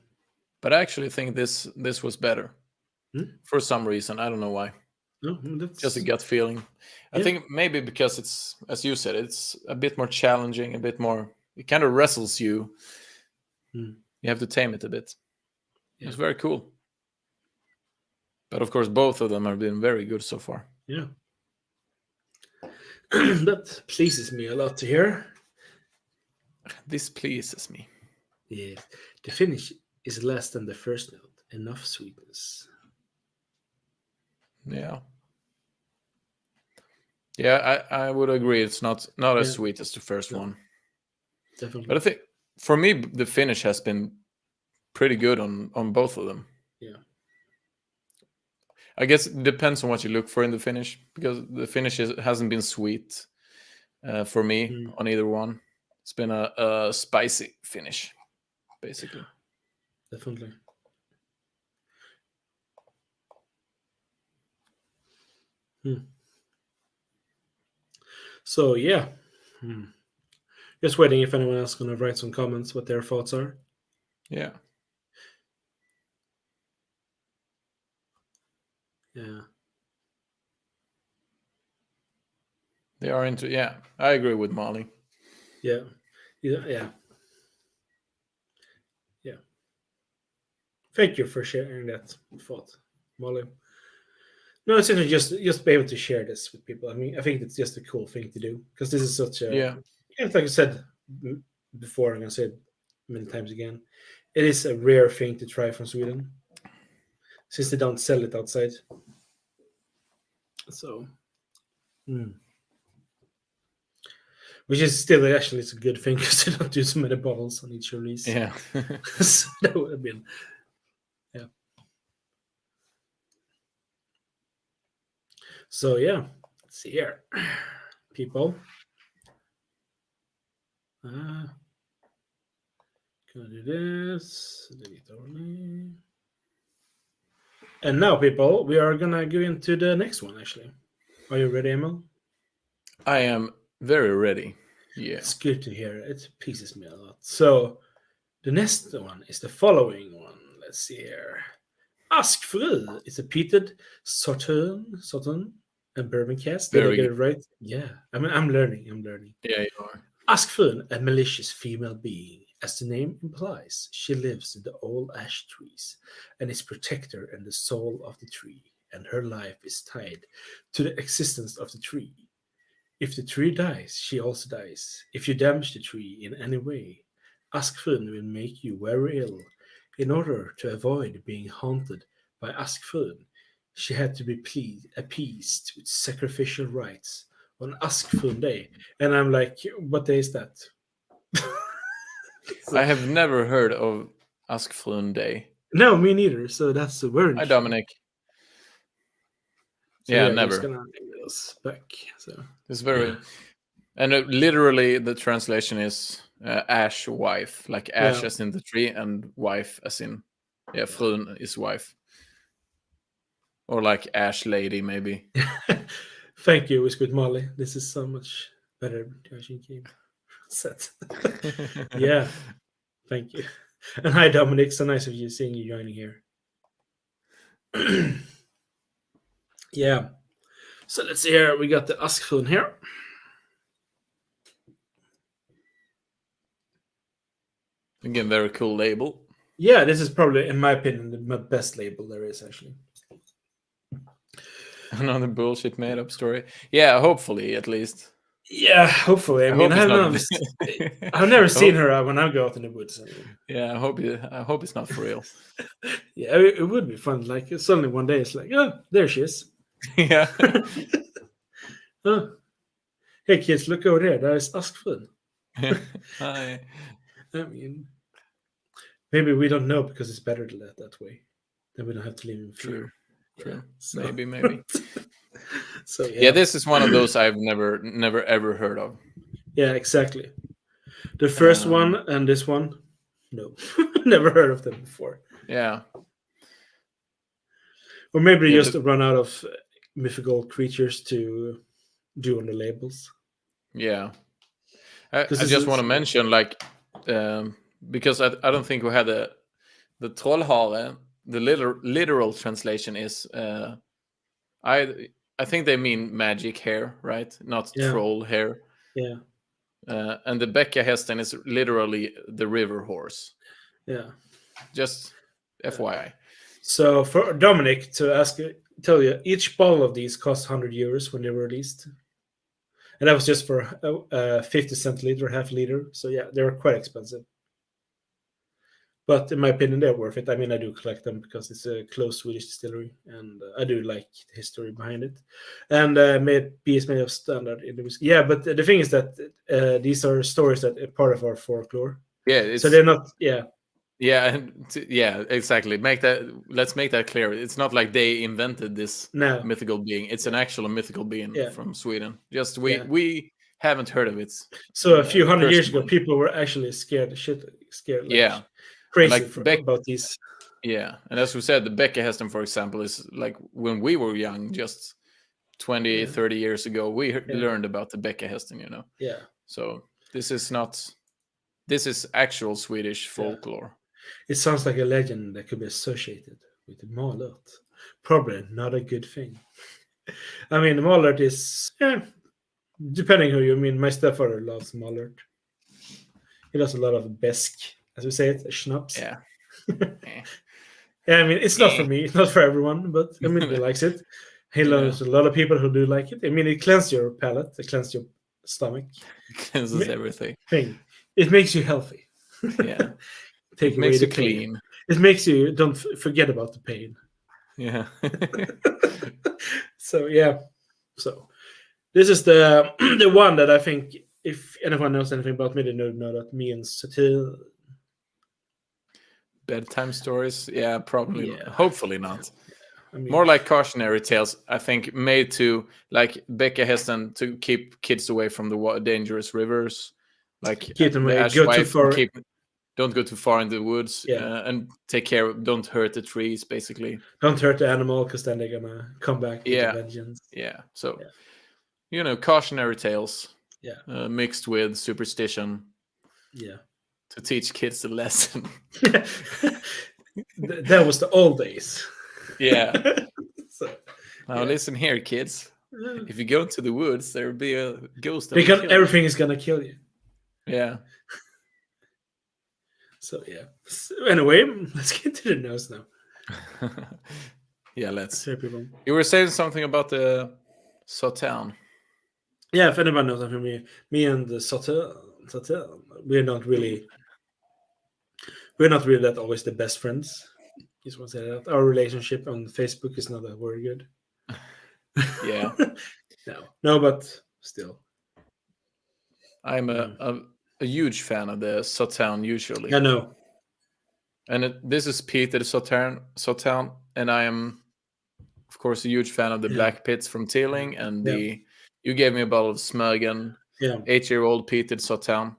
But I actually think this was better. For some reason. I don't know why. No, that's just a gut feeling. I think maybe because it's, as you said, it's a bit more challenging, a bit more, it kind of wrestles you. You have to tame it a bit. It's very cool. But of course, both of them have been very good so far. Yeah. That pleases me a lot to hear. This pleases me. Yeah. The finish is less than the first note. Enough sweetness. Yeah. Yeah, I would agree. It's not as sweet as the first one. Definitely. But I think for me, the finish has been pretty good on both of them. Yeah. I guess it depends on what you look for in the finish, because the finish hasn't been sweet for me on either one. It's been a spicy finish, basically. Definitely. So yeah, just waiting if anyone else is going to write some comments what their thoughts are. Yeah. Yeah. They are into. Yeah, I agree with Molly. Yeah. Thank you for sharing that thought, Molly. No, it's just be able to share this with people. I mean, I think it's just a cool thing to do, because this is such a like I said before, I'm gonna say it many times again. It is a rare thing to try from Sweden, since they don't sell it outside. So, which is still actually it's a good thing, because they don't do so many bottles on each release. Yeah. So that would have been, So yeah, let's see here, people. Gonna do this. Delete only. And now, people, we are gonna go into the next one. Actually, are you ready, Emil? I am very ready. Yeah, it's good to hear. It pleases me a lot. So, the next one is the following one. Let's see here. Askfru is a peated Sautern and bourbon cask. Did I get it right? Yeah. I mean, I'm learning. Yeah, you are. Askfru, a malicious female being. As the name implies, she lives in the old ash trees and is protector and the soul of the tree, and her life is tied to the existence of the tree. If the tree dies, she also dies. If you damage the tree in any way, Askfru will make you very ill. In order to avoid being haunted by Askfru, she had to be appeased with sacrificial rites on Askfru Day. And I'm like, what day is that? I have never heard of Askfru Day. No, me neither. So that's the word. Hi, Dominic. So yeah, never. Just gonna bring this back. So it's very, and literally the translation is ash wife, like ash as in the tree, and wife as in frun is wife, or like ash lady maybe. Thank you, Whiskey with Molly. This is so much better version game set. Yeah, thank you. And hi, Dominic. So nice of you seeing you joining here. Yeah. So let's see here. We got the Askfru here. Again, very cool label. Yeah, this is probably, in my opinion, the best label there is, actually. Another bullshit made up story. Yeah, hopefully at least. Yeah, hopefully. I mean, hope it's not. I've never I seen hope- her when I go out in the woods. I mean. Yeah, I hope it's not for real. Yeah, it would be fun. Like suddenly one day it's like, oh, there she is. Yeah. Oh, hey kids, look over there. That is Askfru. Hi. I mean, maybe we don't know because it's better to let that way. Then we don't have to live in fear. True. Yeah, so. Maybe. So Yeah, this is one of those I've never ever heard of. Yeah, exactly. The first one and this one, no, never heard of them before. Yeah. Or maybe they just run out of mythical creatures to do on the labels. Yeah. I just want to mention, like, because I don't think we had the Trollhare. The literal translation is I think they mean magic hair, right? Not troll hair. Yeah. And the Bäckahästen is literally the river horse. Yeah. Just FYI. So for Dominic to tell you, each bottle of these cost 100 euros when they were released. And that was just for 50 centiliter, half liter. So yeah, they were quite expensive. But in my opinion, they're worth it. I mean, I do collect them because it's a close Swedish distillery, and I do like the history behind it. And beer is made of standard in the whiskey. Yeah, but the thing is that these are stories that are part of our folklore. Yeah, so they're not. Yeah. Yeah, yeah, exactly. Let's make that clear. It's not like they invented this mythical being. It's an actual mythical being from Sweden. Just we haven't heard of it. So a few hundred years ago, people were actually scared. Like, crazy about these. Yeah, and as we said, the Bäckahästen, for example, is like when we were young, just 20, 30 years ago, we learned about the Bäckahästen, you know. Yeah. So this is actual Swedish folklore. It sounds like a legend that could be associated with the malört. Probably not a good thing. I mean, the malört is, depending who you mean. My stepfather loves malört. He loves a lot of besk, as we say it, schnapps. Yeah. Yeah, I mean, it's not for me. It's not for everyone, but I mean, he likes it. He loves a lot of people who do like it. I mean, it cleanses your palate. It cleanses your stomach. It cleanses everything. It makes you healthy. Yeah. It makes you clean. It makes you don't forget about the pain. Yeah. So this is the one that I think, if anyone knows anything about me, they know that me and Satir. Bedtime stories? Yeah, probably. Yeah. Hopefully not. I mean, more like cautionary tales, I think, made to like Bäckahästen to keep kids away from the dangerous rivers. Like keep them away. Go too far. Don't go too far in the woods, and take care. Don't hurt the trees, basically. Don't hurt the animal, because then they're gonna come back with a vengeance. Yeah. So, cautionary tales. Yeah. Mixed with superstition. Yeah. To teach kids a lesson. That was the old days. Yeah. Listen here, kids. If you go into the woods, there'll be a ghost. Everything is gonna kill you. Yeah. So anyway, let's get to the nose now. Yeah, let's. You were saying something about the Sautern. Yeah, if anyone knows something, me and the Sautern, we're not really that always the best friends. Just want to say that our relationship on Facebook is not that very good. Yeah. No, but still. I'm a huge fan of the Sautern usually. I know. And this is Peter Sautern, and I am, of course, a huge fan of the Black Pits from Teeling, and you gave me a bottle of Smögen, 8-year-old Peter Sautern.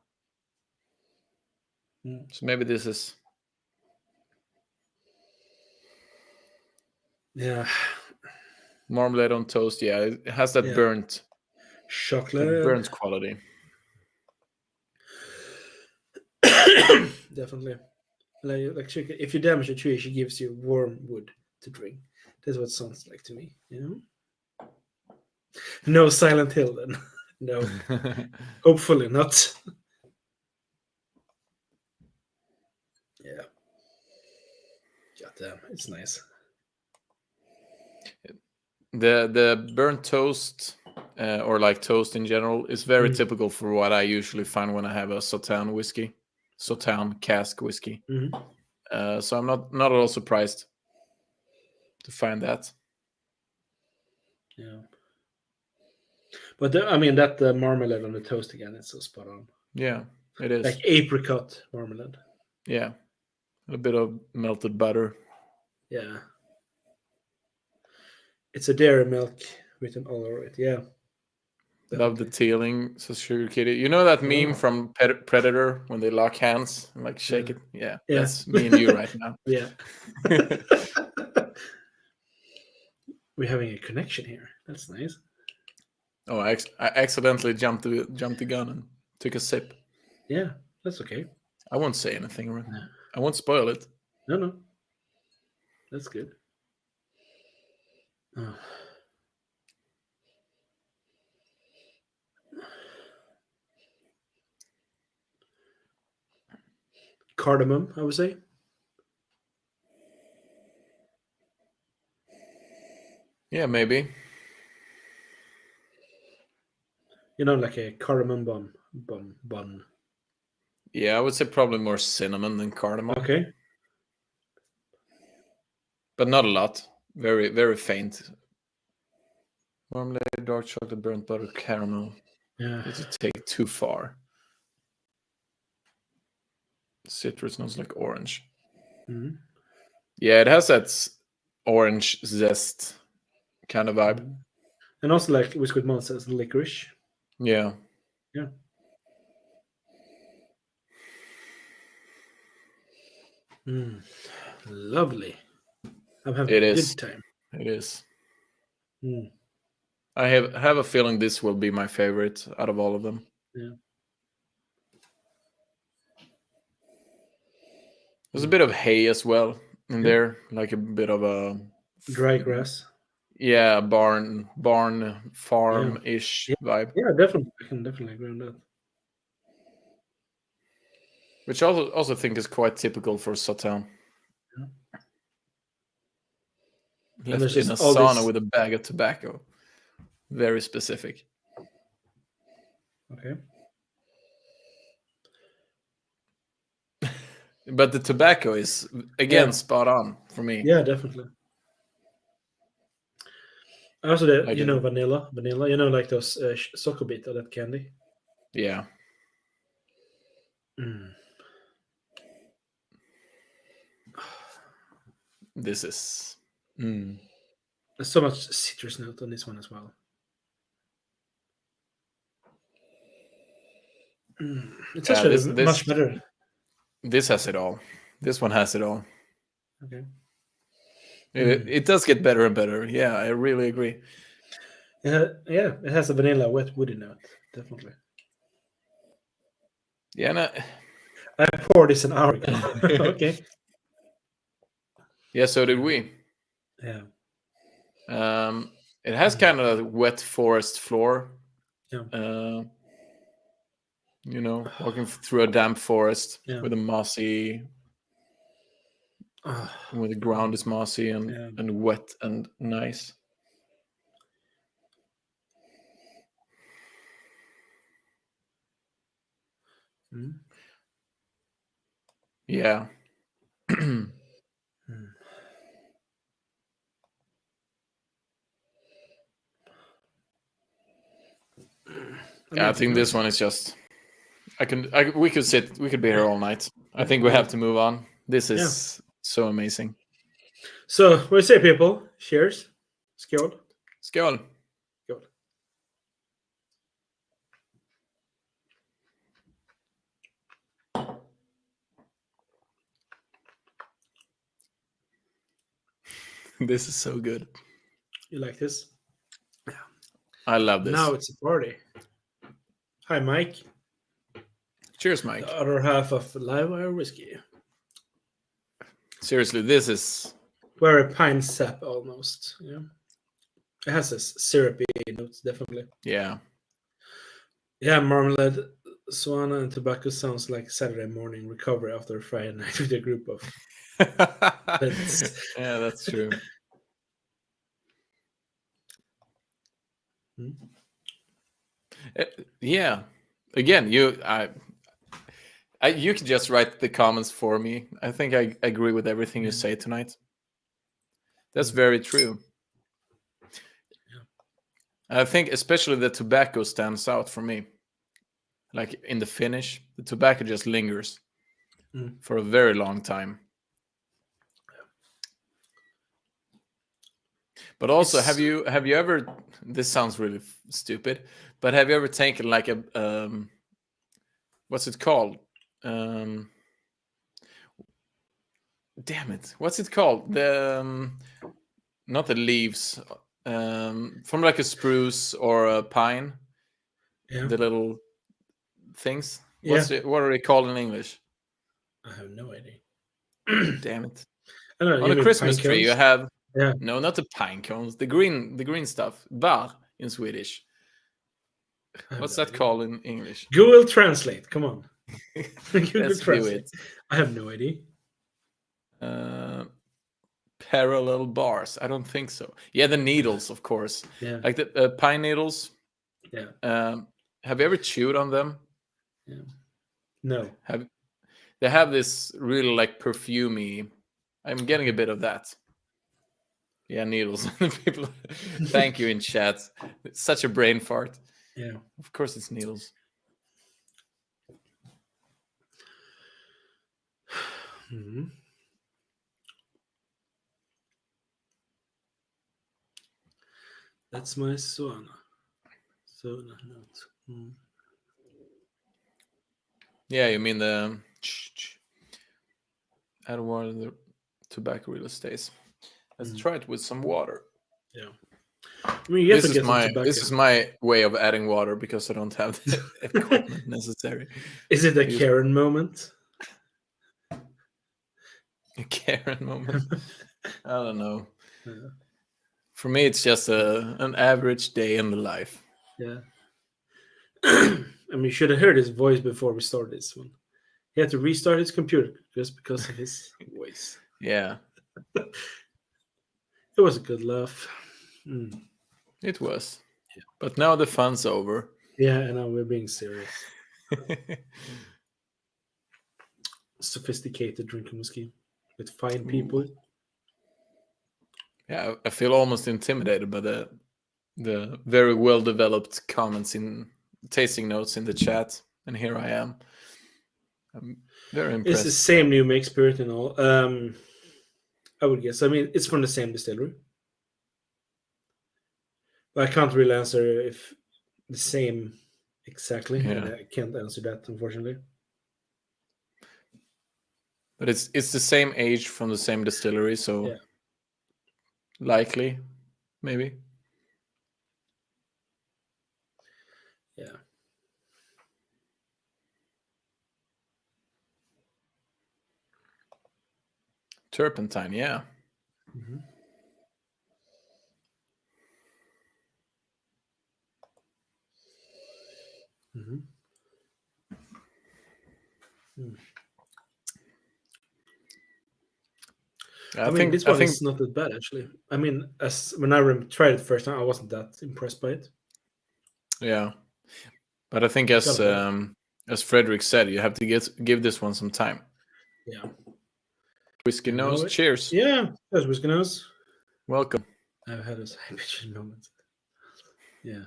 So maybe this is. Yeah. Marmalade on toast. Yeah, it has that burnt chocolate, burnt quality. Definitely. Like if you damage a tree, she gives you warm wood to drink. That's what it sounds like to me. No Silent Hill then. No. Hopefully not. Yeah. God damn, it's nice. The burnt toast, or like toast in general, is very typical for what I usually find when I have a Sauternes cask whiskey. So I'm not at all surprised to find that. Yeah. But that marmalade on the toast again, it's so spot on. Yeah, it is. Like apricot marmalade. Yeah. A bit of melted butter. Yeah. It's a dairy milk written all over it. Yeah. Love the tealing, says Sugar Kitty. You know that meme from Predator when they lock hands and like shake it? Yeah, that's me and you right now. Yeah. We're having a connection here. That's nice. Oh, I accidentally jumped the gun and took a sip. Yeah, that's okay. I won't say anything. Right? No. I won't spoil it. No. That's good. Oh. Cardamom, I would say. Yeah, maybe. Like a cardamom bun. Yeah, I would say probably more cinnamon than cardamom. Okay. But not a lot. Very, very faint. Marmalade, dark chocolate, burnt butter, caramel. Yeah. Did you take too far? Citrus notes like orange. Mm-hmm. Yeah, it has that orange zest kind of vibe. Mm-hmm. And also like whiskey with malts as licorice. Yeah. Yeah. Lovely. I'm having a good time. It is. Mm. I have a feeling this will be my favorite out of all of them. Yeah. There's a bit of hay as well in there, like a bit of a dry grass. Yeah, barn farm-ish vibe. Yeah, definitely. I can definitely agree on that. Which I also think is quite typical for Sauternes. Yeah. Left in a sauna with a bag of tobacco. Very specific. Okay. But the tobacco is, again, spot on for me. Yeah, definitely. Also, vanilla. Like those sockerbit or that candy. Yeah. This is. There's so much citrus note on this one as well. It's actually much better. This has it all. This one has it all. Okay. It does get better and better. Yeah, I really agree. It has a vanilla wet woody note, definitely. Yeah, no. I poured this an hour ago. Okay. Yeah, so did we. Yeah. It has kind of a wet forest floor. Yeah. Walking through a damp forest with a mossy, where the ground is mossy and wet and nice. Yeah. I think this one is just. We could be here all night. I think we have to move on. This is so amazing. So, what do you say, people? Cheers. Skål. Skål. Skål. This is so good. You like this? Yeah. I love this. Now it's a party. Hi, Mike. Cheers, Mike. The other half of Livewire Whiskey. Seriously, this is... Very pine sap almost. Yeah. It has this syrupy notes, definitely. Yeah. Yeah, marmalade, sauna, and tobacco sounds like Saturday morning recovery after a Friday night with a group of... Yeah, that's true. Yeah. Again, you can just write the comments for me. I think I agree with everything you say tonight. That's very true. I think especially the tobacco stands out for me. Like in the finish, the tobacco just lingers for a very long time. But also, have you ever? This sounds really stupid, but have you ever taken like a what's it called? Damn it! What's it called? The not the leaves from like a spruce or a pine. Yeah. The little things. Yeah. What are they called in English? I have no idea. Damn it! I don't know, On a Christmas tree, you have Yeah. no, not the pine cones, the green stuff. Bar in Swedish. What's that called in English? Google Translate. Come on. Google Let's Translate. do it. I have no idea. Parallel bars. I don't think so. Yeah, the needles, of course. Yeah. Like the pine needles. Yeah. Have you ever chewed on them? Yeah. No. They have this really like perfumey. I'm getting a bit of that. Yeah, needles. People, thank you in chat. It's such a brain fart. Yeah. Of course, it's needles. That's my sauna. Sauna note. Yeah, you mean the add water, the tobacco really stays. Let's try it with some water. Yeah. I mean, you have This to is get some tobacco. this is my way of adding water because I don't have the equipment necessary. Is it a Karen moment? A Karen moment? I don't know. Yeah. For me, it's just an average day in the life. Yeah. I mean, you should have heard his voice before we started this one. He had to restart his computer just because of his voice. Yeah. It was a good laugh. It was. Yeah. But now the fun's over. Yeah, and now we're being serious. Sophisticated drinking whiskey with fine people. Yeah, I feel almost intimidated by the very well developed comments in tasting notes in the chat, and here I am. I'm very impressed. It's the same new make spirit and all. I would guess. I mean, it's from the same distillery. But I can't really answer if the same exactly. Yeah. I can't answer that, unfortunately. But it's the same age from the same distillery, so likely, maybe. Yeah. Turpentine, yeah. Mm-hmm. Mm-hmm. I mean, this one is not that bad, actually. I mean, when I tried it first time, I wasn't that impressed by it. Yeah, but I think as Frederick said, you have to give this one some time. Yeah. Whiskey nose, cheers. Yeah, there's whiskey nose. Welcome. I've had those high-pitched moments. Yeah.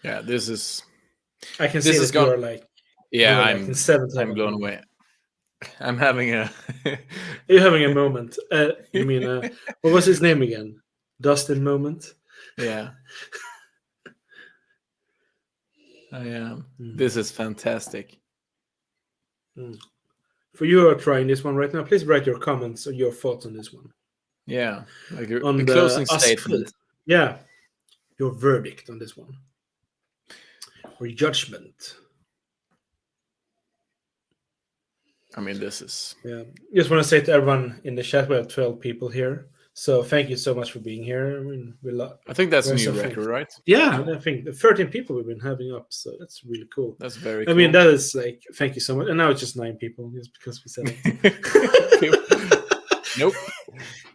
Yeah, this is. I can see that you're like. Yeah, I'm blown away. I'm having a. You're having a moment. You mean what was his name again? Dustin moment. Yeah. I am. This is fantastic. For you who are trying this one right now, please write your comments or your thoughts on this one. Yeah, like on the closing statement. Yeah, your verdict on this one. Or judgment. I mean, this is... Yeah. Just want to say to everyone in the chat, we have 12 people here. So thank you so much for being here. I mean, I think that's a we're new so record, thankful. right? Yeah, I think the 13 people we've been having up, so that's really cool. That's very I cool. mean, that is like, thank you so much. And now it's just 9 people, just because we said it. Nope.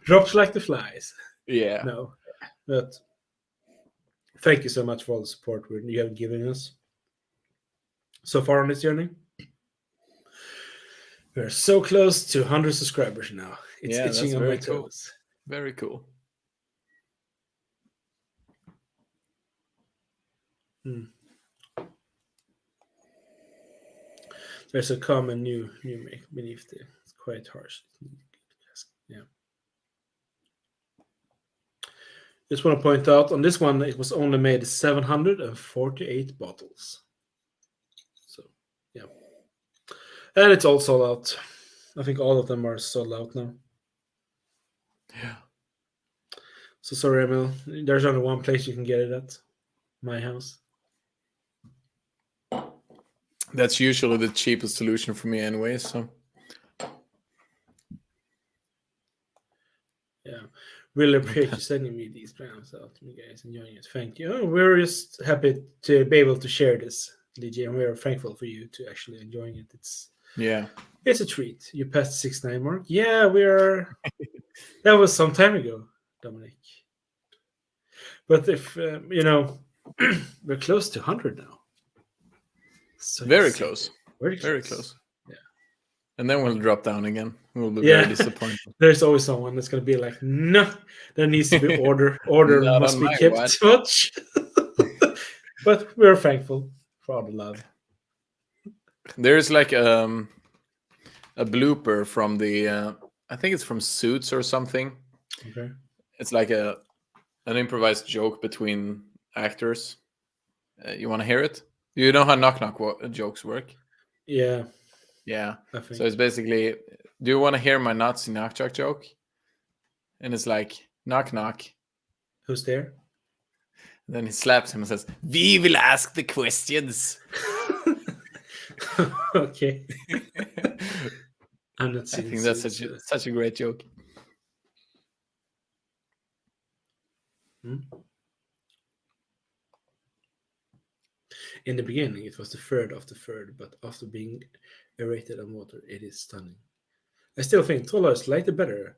Drops like the flies. Yeah. No, but thank you so much for all the support you have given us so far on this journey. We're so close to 100 subscribers now. It's itching on my toes. Cool. Very cool. There's a common new make beneath it. It's quite harsh. Yeah. Just want to point out on this one, it was only made 748 bottles. So, yeah. And it's all sold out. I think all of them are sold out now. Yeah. So sorry, Emil. There's only one place you can get it at. My house. That's usually the cheapest solution for me anyway, so. Yeah. Really appreciate you sending me these plans out to me, guys, enjoying it. Thank you. We're just happy to be able to share this, DJ, and we're thankful for you to actually enjoying it. It's a treat. You passed the 6-9 mark. Yeah, we're. That was some time ago, Dominic. But if we're close to 100 now. So very close. Very close. Yeah. And then we'll drop down again. We'll be very disappointed. There's always someone that's going to be like, no, there needs to be order. Order must be kept much. But we're thankful for all the love. There's like a blooper from the, I think it's from Suits or something. Okay. It's like an improvised joke between actors. You want to hear it? You know how knock-knock jokes work? Yeah. Yeah. So it's basically, do you want to hear my Nazi knock-knock joke? And it's like, knock-knock. Who's there? And then he slaps him and says, "We will ask the questions." Okay. I'm not I think that's such a great joke. In the beginning, it was the third of the third, but after being aerated on water, it is stunning. I still think Trollhare is slightly better.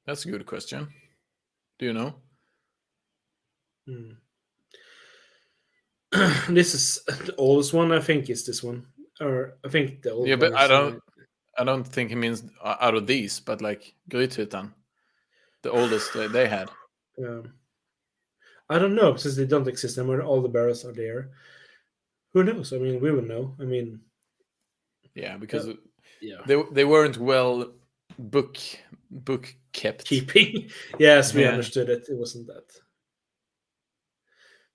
That's a good question. Do you know? This is the oldest one. I think is this one, or I think the oldest. Yeah, but I don't think he means out of these, but like Grythyttan, the oldest they had. I don't know, since they don't exist anymore. All the barrels are there. Who knows? I mean, we will know. I mean, yeah, because they weren't well book kept. Keeping. Yes, we understood it. It wasn't that.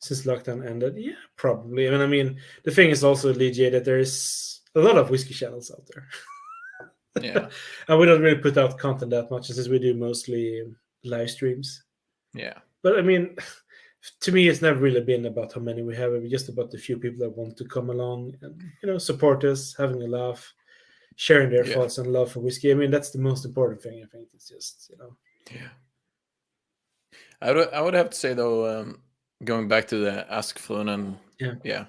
Since lockdown ended, yeah, probably. I mean, the thing is also, DJ, that there is a lot of whiskey channels out there. Yeah. And we don't really put out content that much, since we do mostly live streams. Yeah. But I mean, to me, it's never really been about how many we have. It's just about the few people that want to come along and, support us, having a laugh, sharing their thoughts and love for whiskey. I mean, that's the most important thing, I think. It's just, Yeah. I would have to say, though, going back to the Askfru and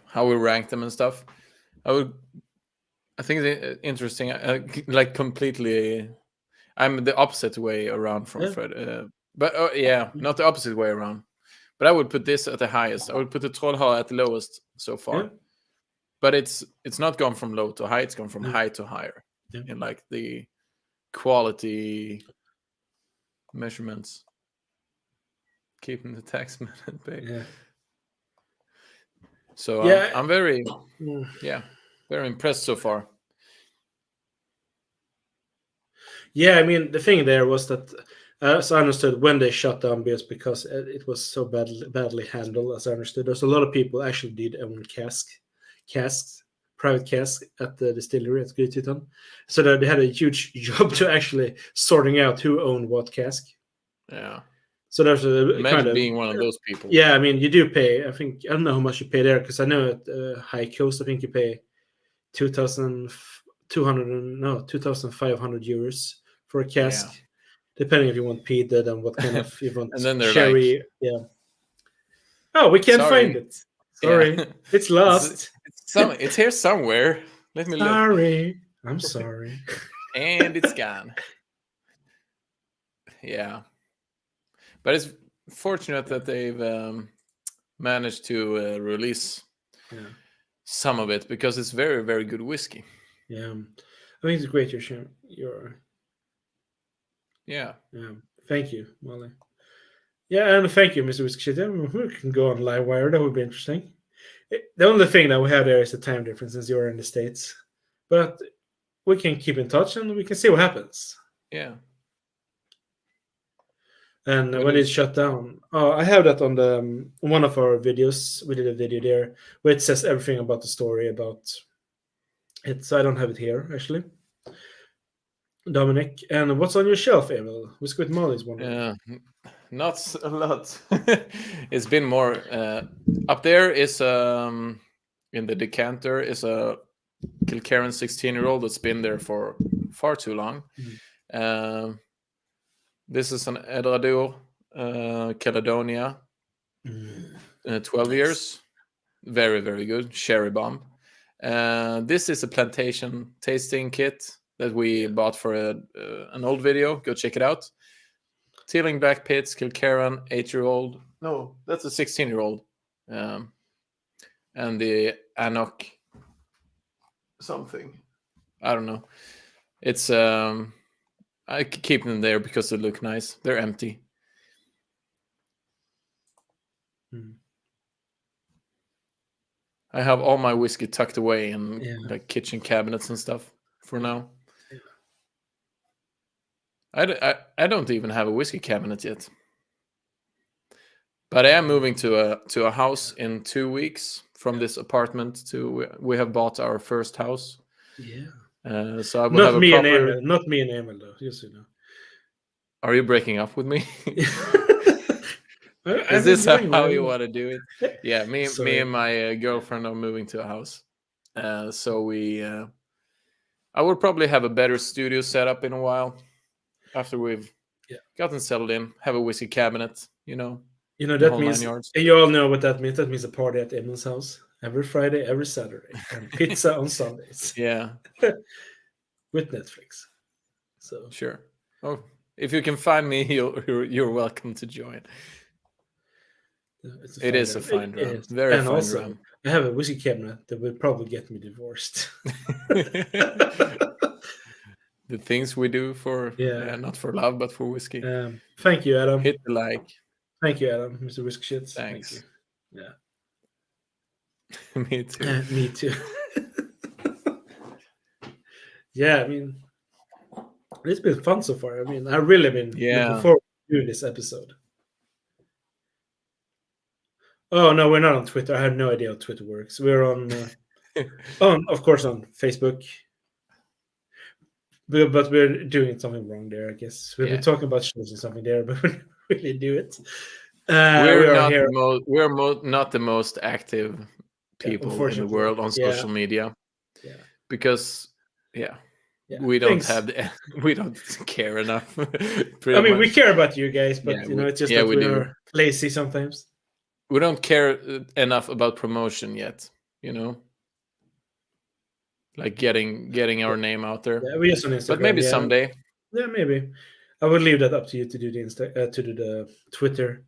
how we rank them and stuff, I think it's interesting. Like completely, I'm the opposite way around from Fred. But not the opposite way around. But I would put this at the highest. I would put the Trollhare at the lowest so far. Yeah. But it's not gone from low to high. It's gone from high to higher in like the quality measurements. Keeping the taxman at bay. Yeah. So I'm very, very impressed so far. Yeah, I mean, the thing there was that, as I understood, when they shut down beers, because it was so badly handled, as I understood, there's a lot of people actually did own casks, private casks at the distillery at Grythyttan. So that they had a huge job to actually sorting out who owned what cask. Yeah. So there's imagine being one of those people. Yeah, I mean, you do pay. I don't know how much you pay there, because I know at High Coast, I think you pay 2,000 2,500 euros for a cask, depending if you want peated and what kind of you want And then they're sherry. like, Yeah. Oh, we can't Sorry. find it. Sorry, Yeah. it's lost. It's here somewhere. Let me look. Sorry, I'm sorry. And it's gone. Yeah, but it's fortunate that they've managed to release some of it, because it's very, very good whiskey. Yeah, I think it's great you're sharing. Yeah. Thank you, Molly. Yeah, and thank you, Mr. Whiskey. We can go on Livewire. That would be interesting. The only thing that we have there is the time difference, since you're in the States. But we can keep in touch and we can see what happens. Yeah. And when it's shut down, I have that on the one of our videos. We did a video there where it says everything about the story about it. So I don't have it here, actually. Dominic, and what's on your shelf, Emil? Whiskey with Molly's one. Not a lot. It's been more. Up there is in the decanter is a Kilkerran 16-year-old that's been there for far too long. This is an Edradour Caledonia, 12 years. Very, very good. Sherry bomb. This is a plantation tasting kit that we bought for an old video. Go check it out. Teeling Black Pits, Kilkerran, 8-year-old. No, that's a 16-year-old. And the Anok something. I don't know. It's I keep them there because they look nice. They're empty. I have all my whiskey tucked away in like kitchen cabinets and stuff for now. I don't even have a whiskey cabinet yet. But I am moving to a house in 2 weeks from this apartment to we have bought our first house. Yeah. So I will not have me a and proper... Emil. Not me and Emil, though. Just so you know. Are you breaking up with me? Is this how you want to do it? Yeah, me and my girlfriend are moving to a house. So we... I will probably have a better studio setup in a while. After we've gotten settled in, have a whiskey cabinet, you know that means, you all know what that means. That means a party at Emil's house every Friday, every Saturday, and pizza on Sundays. Yeah, with Netflix. So sure. Oh, if you can find me, you're welcome to join. It is a fine drum. Very and fine also, drum. I have a whiskey cabinet that will probably get me divorced. The things we do for not for love but for whiskey. Thank you, Adam. Hit the like. Thank you, Adam, Mr. Whiskey Shits. Thanks. Thank you. Me too. Me too. Yeah, I mean, it's been fun so far. I mean, I've really been looking forward to doing this episode. Oh no, we're not on Twitter. I have no idea how Twitter works. We're on, of course, on Facebook. But we're doing something wrong there, I guess. We've been talking about shows and something there, but we don't really do it. We're not the most active people in the world on social media. Yeah. Because we don't we don't care enough. I mean, we care about you guys, but it's just that we're lazy sometimes. We don't care enough about promotion yet, like getting our name out there. Yeah, we're just on Instagram. But maybe someday. Yeah, maybe. I would leave that up to you to do the Twitter.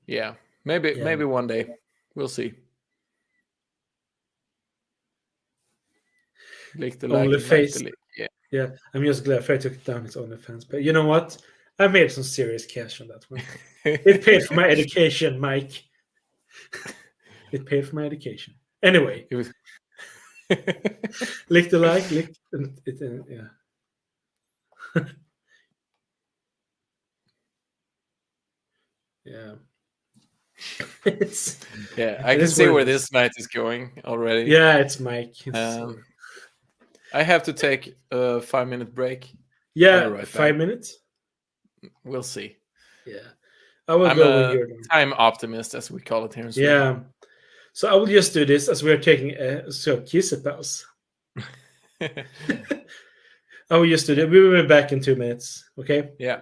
Yeah, maybe one day. We'll see. Like the OnlyFans. Yeah, I'm just glad Faye took it down his OnlyFans. But you know what? I made some serious cash on that one. It paid for my education, Mike. It paid for my education. Anyway. Lick the like, lick it, yeah. Yeah. I can see where this night is going already. Yeah, it's Mike. I have to take a 5-minute break. Yeah, 5 minutes? We'll see. Yeah. I will I'm go a time optimist, as we call it here in Sweden. Yeah. So I will just do this as we're taking a kissepause. Oh, we just did it. We will be back in 2 minutes. Okay. Yeah.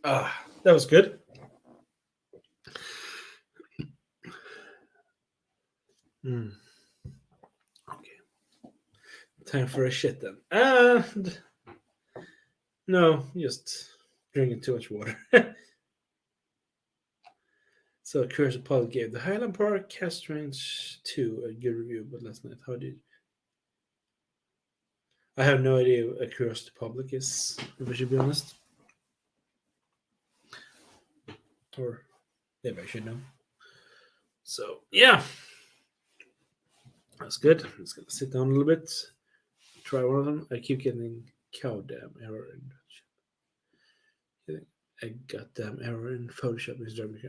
Ah, that was good. Okay. Time for a shit then. And no, just drinking too much water. So Curious Paul gave the Highland Park Cast Range 2 a good review, but last night, how did I have no idea what a Curious Public is, if I should be honest. Or maybe I should know. So yeah. That's good. I'm just gonna sit down a little bit. Try one of them. I keep getting cow damn error in a goddamn error in Photoshop.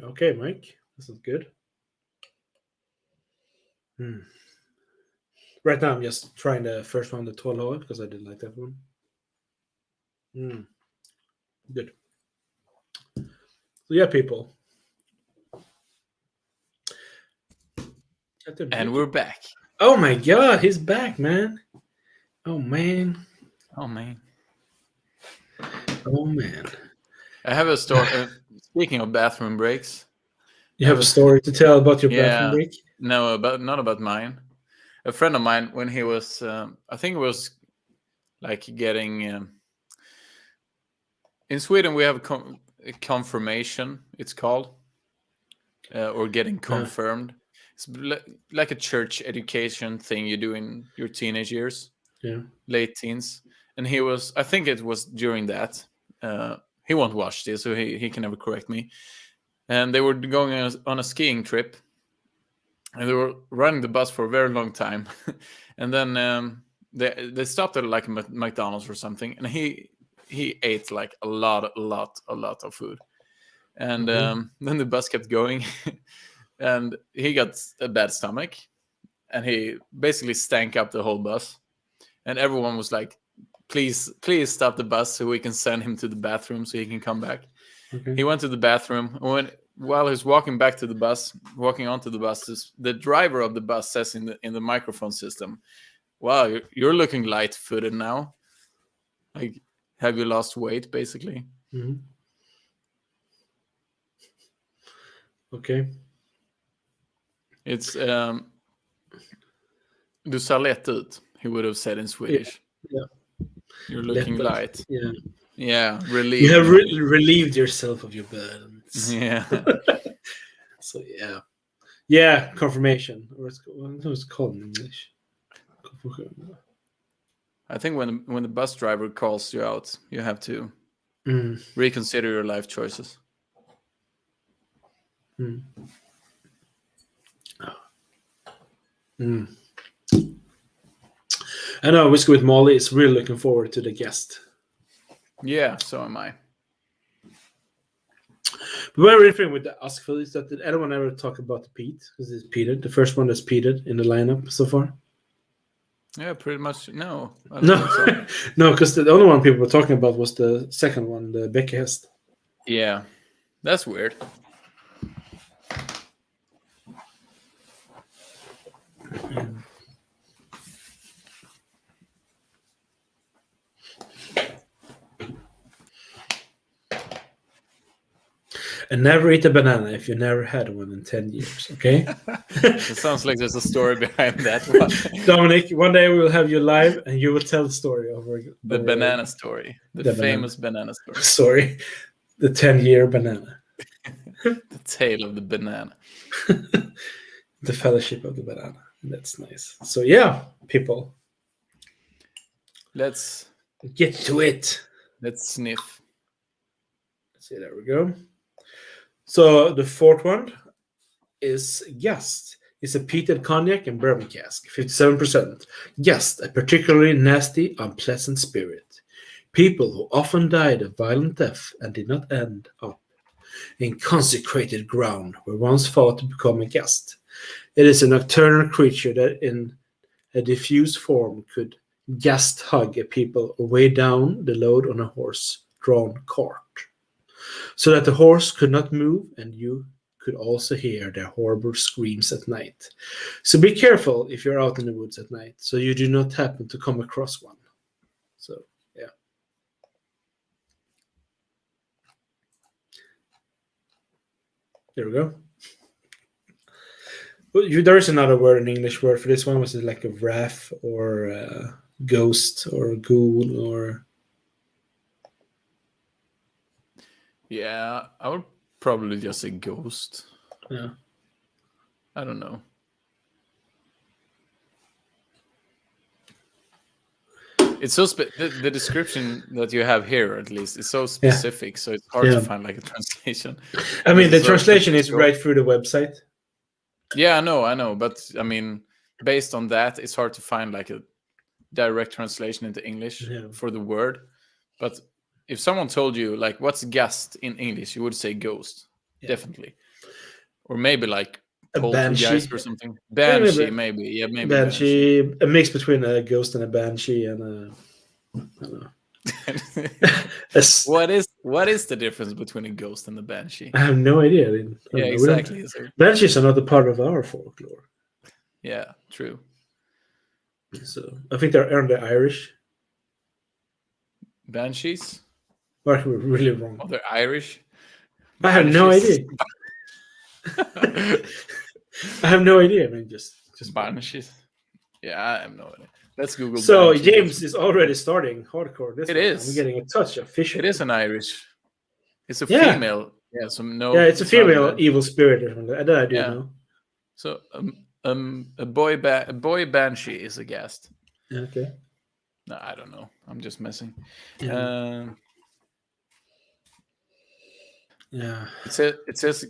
Okay, Mike. This is good. Right now I'm just trying the first one, the Trollhare, because I did like that one. Good. So yeah, people. And we're back. Oh my god, he's back, man. Oh man. Oh man. Oh man. I have a story. Speaking of bathroom breaks, You have a story to tell about your bathroom break? No, not about mine. A friend of mine, when he was, I think it was like getting. In Sweden, we have confirmation. It's called, or getting confirmed. It's like a church education thing you do in your teenage years, late teens. And he was, I think it was during that. He won't watch this, so he can never correct me. And they were going on a skiing trip, and they were riding the bus for a very long time. And then they stopped at like McDonald's or something, and he ate like a lot of food. And then the bus kept going, and he got a bad stomach, and he basically stank up the whole bus. And everyone was like, please stop the bus so we can send him to the bathroom so he can come back. He went to the bathroom. While he was walking onto the bus, the driver of the bus says in the microphone system, "Wow, you're looking light-footed now. Like, have you lost weight, basically?" Okay. It's du ser lätt ut, he would have said in Swedish. Yeah. You're looking light. Yeah. Yeah, relieved. You have relieved yourself of your burdens. Yeah. So yeah, confirmation. Or what's it called in English? I think when the bus driver calls you out, you have to reconsider your life choices. I know Whiskey with Molly is really looking forward to the Guest. Yeah, so am I. But what I really think with the Askfru is that did anyone ever talk about the peat? Because it's peated. The first one that's peated in the lineup so far. Yeah, pretty much. No, I don't No, think so. no, because the only one people were talking about was the second one, the Bäckahästen. Yeah, that's weird. And never eat a banana if you never had one in 10 years, okay? It sounds like there's a story behind that one. Dominic, one day we will have you live and you will tell the story over The banana story. The famous banana story. Sorry, the 10-year banana. The tale of the banana. The fellowship of the banana. That's nice. So yeah, people. Let's get to it. Let's sniff. Let's see, there we go. So the fourth one is Gast. It's a peated cognac and bourbon cask, 57%. Gast, a particularly nasty, unpleasant spirit. People who often died a violent death and did not end up in consecrated ground were once thought to become a Gast. It is a nocturnal creature that in a diffuse form could Gast hug a people or weigh down the load on a horse-drawn cart, so that the horse could not move and you could also hear their horrible screams at night. So be careful if you're out in the woods at night, so you do not happen to come across one. So, yeah. There we go. There is another word, an English word for this one. Was it like a wrath or a ghost or a ghoul or... Yeah, I would probably just say ghost. Yeah. I don't know. It's so the description that you have here, at least, is so specific, so it's hard to find like a translation. I mean, the translation is right through the website. Yeah, I know, but I mean, based on that, it's hard to find like a direct translation into English for the word. But if someone told you like what's gust in English, you would say ghost, definitely, or maybe like poltergeist or something. Banshee, maybe. Yeah, maybe banshee. A mix between a ghost and a banshee, and a... I don't know. What is the difference between a ghost and a banshee? I have no idea. Yeah, exactly. Banshees are not a part of our folklore. Yeah, true. So I think aren't they Irish? Banshees? Or we're really wrong. Oh, they're Irish? I have no idea. I have no idea. I mean, just banshees. Yeah, I have no idea. Let's Google. So James is already starting hardcore. It is. I'm getting a touch of fish. It is an Irish. It's a female. Yeah. So no. Yeah, it's a female evil spirit or something. That I do know. So a boy banshee is a guest. Okay. No, I don't know. I'm just messing. Yeah. It says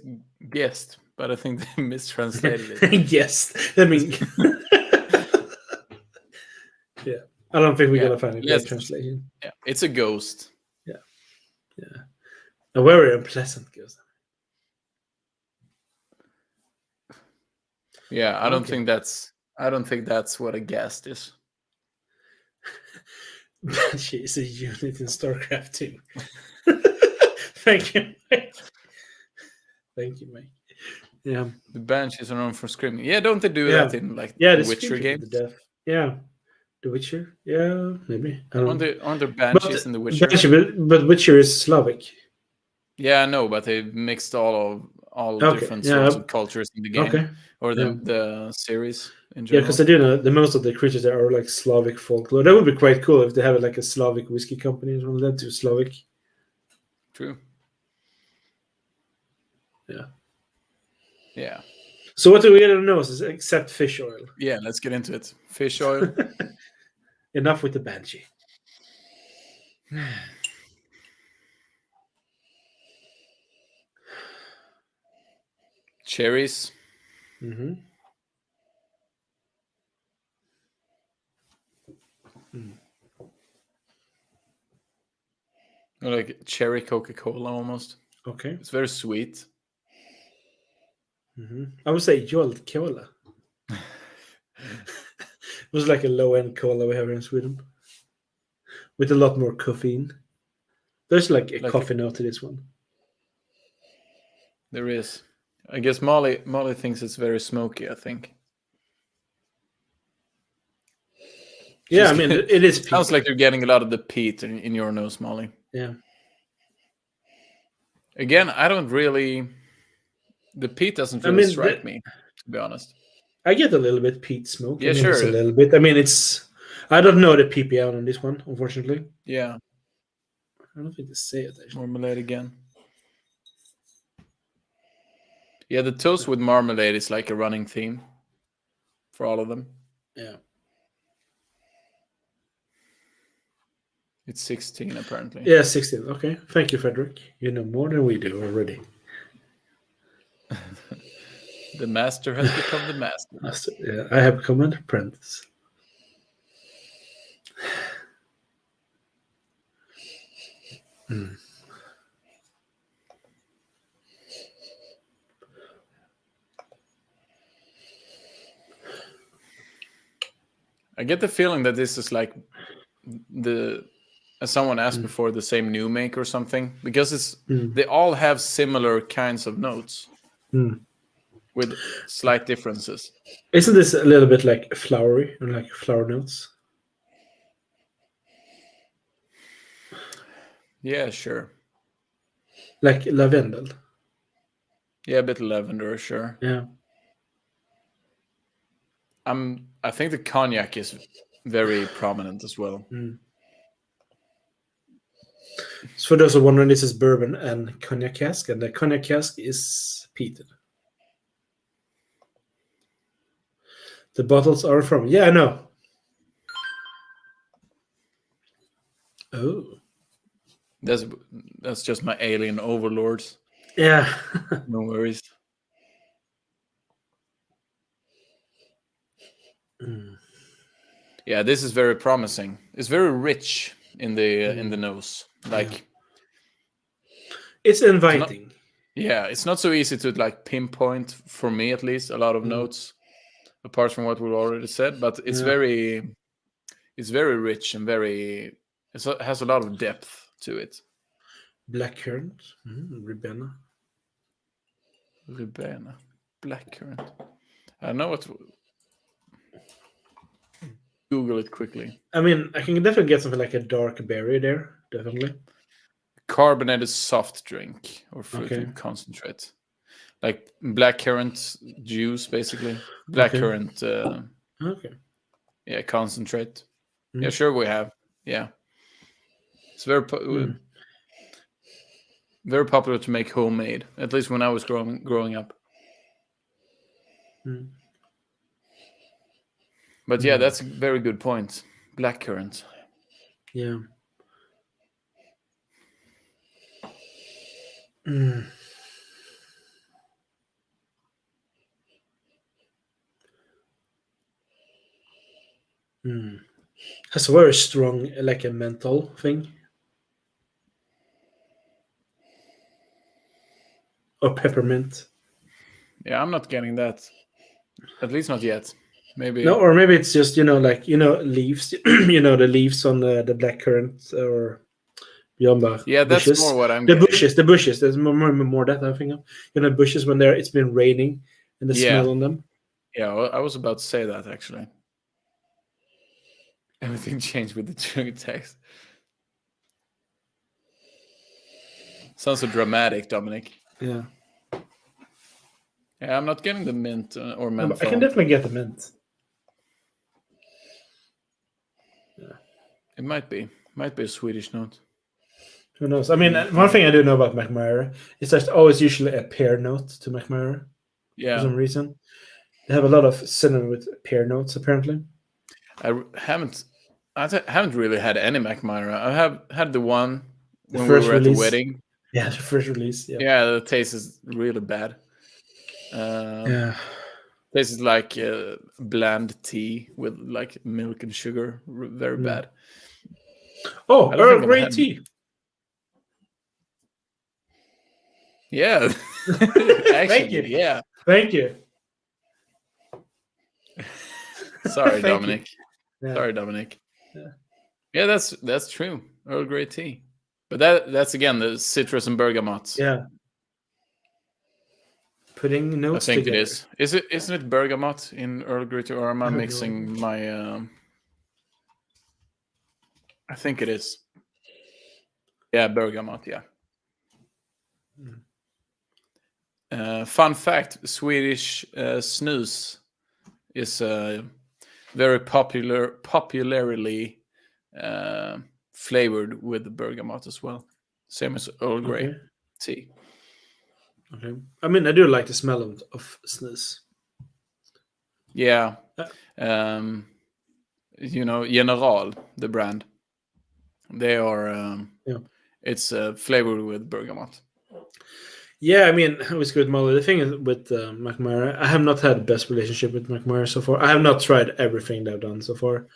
guest, but I think they mistranslated it. Guest. I mean. Yeah. I don't think we're gonna find a good translation. Yeah, it's a ghost. Yeah. A very unpleasant ghost. Yeah, I don't think that's what a guest is. Banshee is a unit in StarCraft too. Thank you, Mike. Thank you, Mike. Yeah. The banshees are known for screaming. Yeah, don't they do that in like the Witcher games? Yeah. The Witcher? Yeah, maybe. Aren't there banshees in the Witcher? But Witcher is Slavic. Yeah, I know, but they mixed all different sorts of cultures in the game, or the series in general. Yeah, because I do know the most of the creatures there are like Slavic folklore. That would be quite cool if they have like a Slavic whiskey company and all that to Slavic. True. Yeah. Yeah. So what do we don't know except fish oil? Yeah, let's get into it. Fish oil. Enough with the banshee. Cherries. Mm-hmm. Like cherry Coca-Cola almost. Okay. It's very sweet. I would say Jolt Cola. It was like a low-end cola we have in Sweden. With a lot more caffeine. There's like a coffee note to this one. There is. I guess Molly thinks it's very smoky, I think. Yeah, I mean, it is peat. Sounds like you're getting a lot of the peat in your nose, Molly. Yeah. Again, I don't really... The peat doesn't really strike me, to be honest. I get a little bit peat smoke. Yeah, I mean, sure. It's a little bit. I mean, it's... I don't know the PPL on this one, unfortunately. Yeah. I don't think they say it, actually. Marmalade again. Yeah, the toast with marmalade is like a running theme for all of them. Yeah. It's 16, apparently. Yeah, 16. Okay. Thank you, Frederick. You know more than we do already. The master has become the master. Yeah, I have become an apprentice. I get the feeling that this is like as someone asked before, the same new make or something, because they all have similar kinds of notes with slight differences. Isn't this a little bit like flowery and like flower notes? Yeah, sure. Like lavendel. Yeah, a bit lavender, sure. Yeah. I think the cognac is very prominent as well. So for those who are wondering, this is bourbon and cognac cask, and the cognac cask is peated. The bottles are from... Yeah, I know. Oh. That's just my alien overlords. Yeah. No worries. Yeah, this is very promising. It's very rich in the nose. Like it's inviting. It's not so easy to like pinpoint, for me at least, a lot of notes apart from what we've already said, but it's very rich and it has a lot of depth to it. Blackcurrant, Ribena. Blackcurrant. I know what. Google it quickly. I mean, I can definitely get something like a dark berry there, definitely. Carbonated soft drink or fruit concentrate. Like blackcurrant juice, basically. Blackcurrant. Yeah, concentrate. Yeah, sure we have. Yeah. It's very very popular to make homemade, at least when I was growing up. But yeah, that's a very good point. Blackcurrant. Yeah. Has a very strong, like a menthol thing. Or peppermint. Yeah, I'm not getting that. At least not yet. Maybe. No, or maybe it's just, leaves. The leaves on the blackcurrant or björnbär. Yeah, that's bushes. more what I'm the getting. The bushes. There's more that I think of. Bushes when it's been raining and the smell on them. Yeah, I was about to say that actually. Everything changed with the sugar text. Sounds so dramatic, Dominic. Yeah. Yeah, I'm not getting the mint or menthol. I can definitely get the mint. Yeah. It might be a Swedish note. Who knows? I mean, one thing I do know about McMyra is there's always usually a pear note to McMyra. Yeah. For some reason. They have a lot of cinnamon with pear notes, apparently. I haven't really had any McMyra. I have had the one when we were at the wedding. Yeah, the first release. Yeah. Yeah, the taste is really bad. Tastes like bland tea with like milk and sugar. Very bad. Oh, Earl Grey tea. Yeah. Thank Actually, you. yeah. Thank you. Sorry, Thank you. Dominic. Yeah. Sorry, Dominic. Yeah. Yeah, that's true. Earl Grey tea. But that's again the citrus and bergamot. Yeah. Putting I notes think together. it is. Isn't it bergamot in Earl Grey tea, or am I mixing my? I think it is. Yeah, bergamot. Yeah. Fun fact: Swedish snus is very popularly flavored with bergamot as well. Same as Earl Grey tea. Okay. I mean, I do like the smell of snus. Yeah. General, the brand. They are. It's flavored with bergamot. Yeah, I mean, whiskey with Molly. The thing is with McMara, I have not had the best relationship with McMara so far. I have not tried everything they've done so far.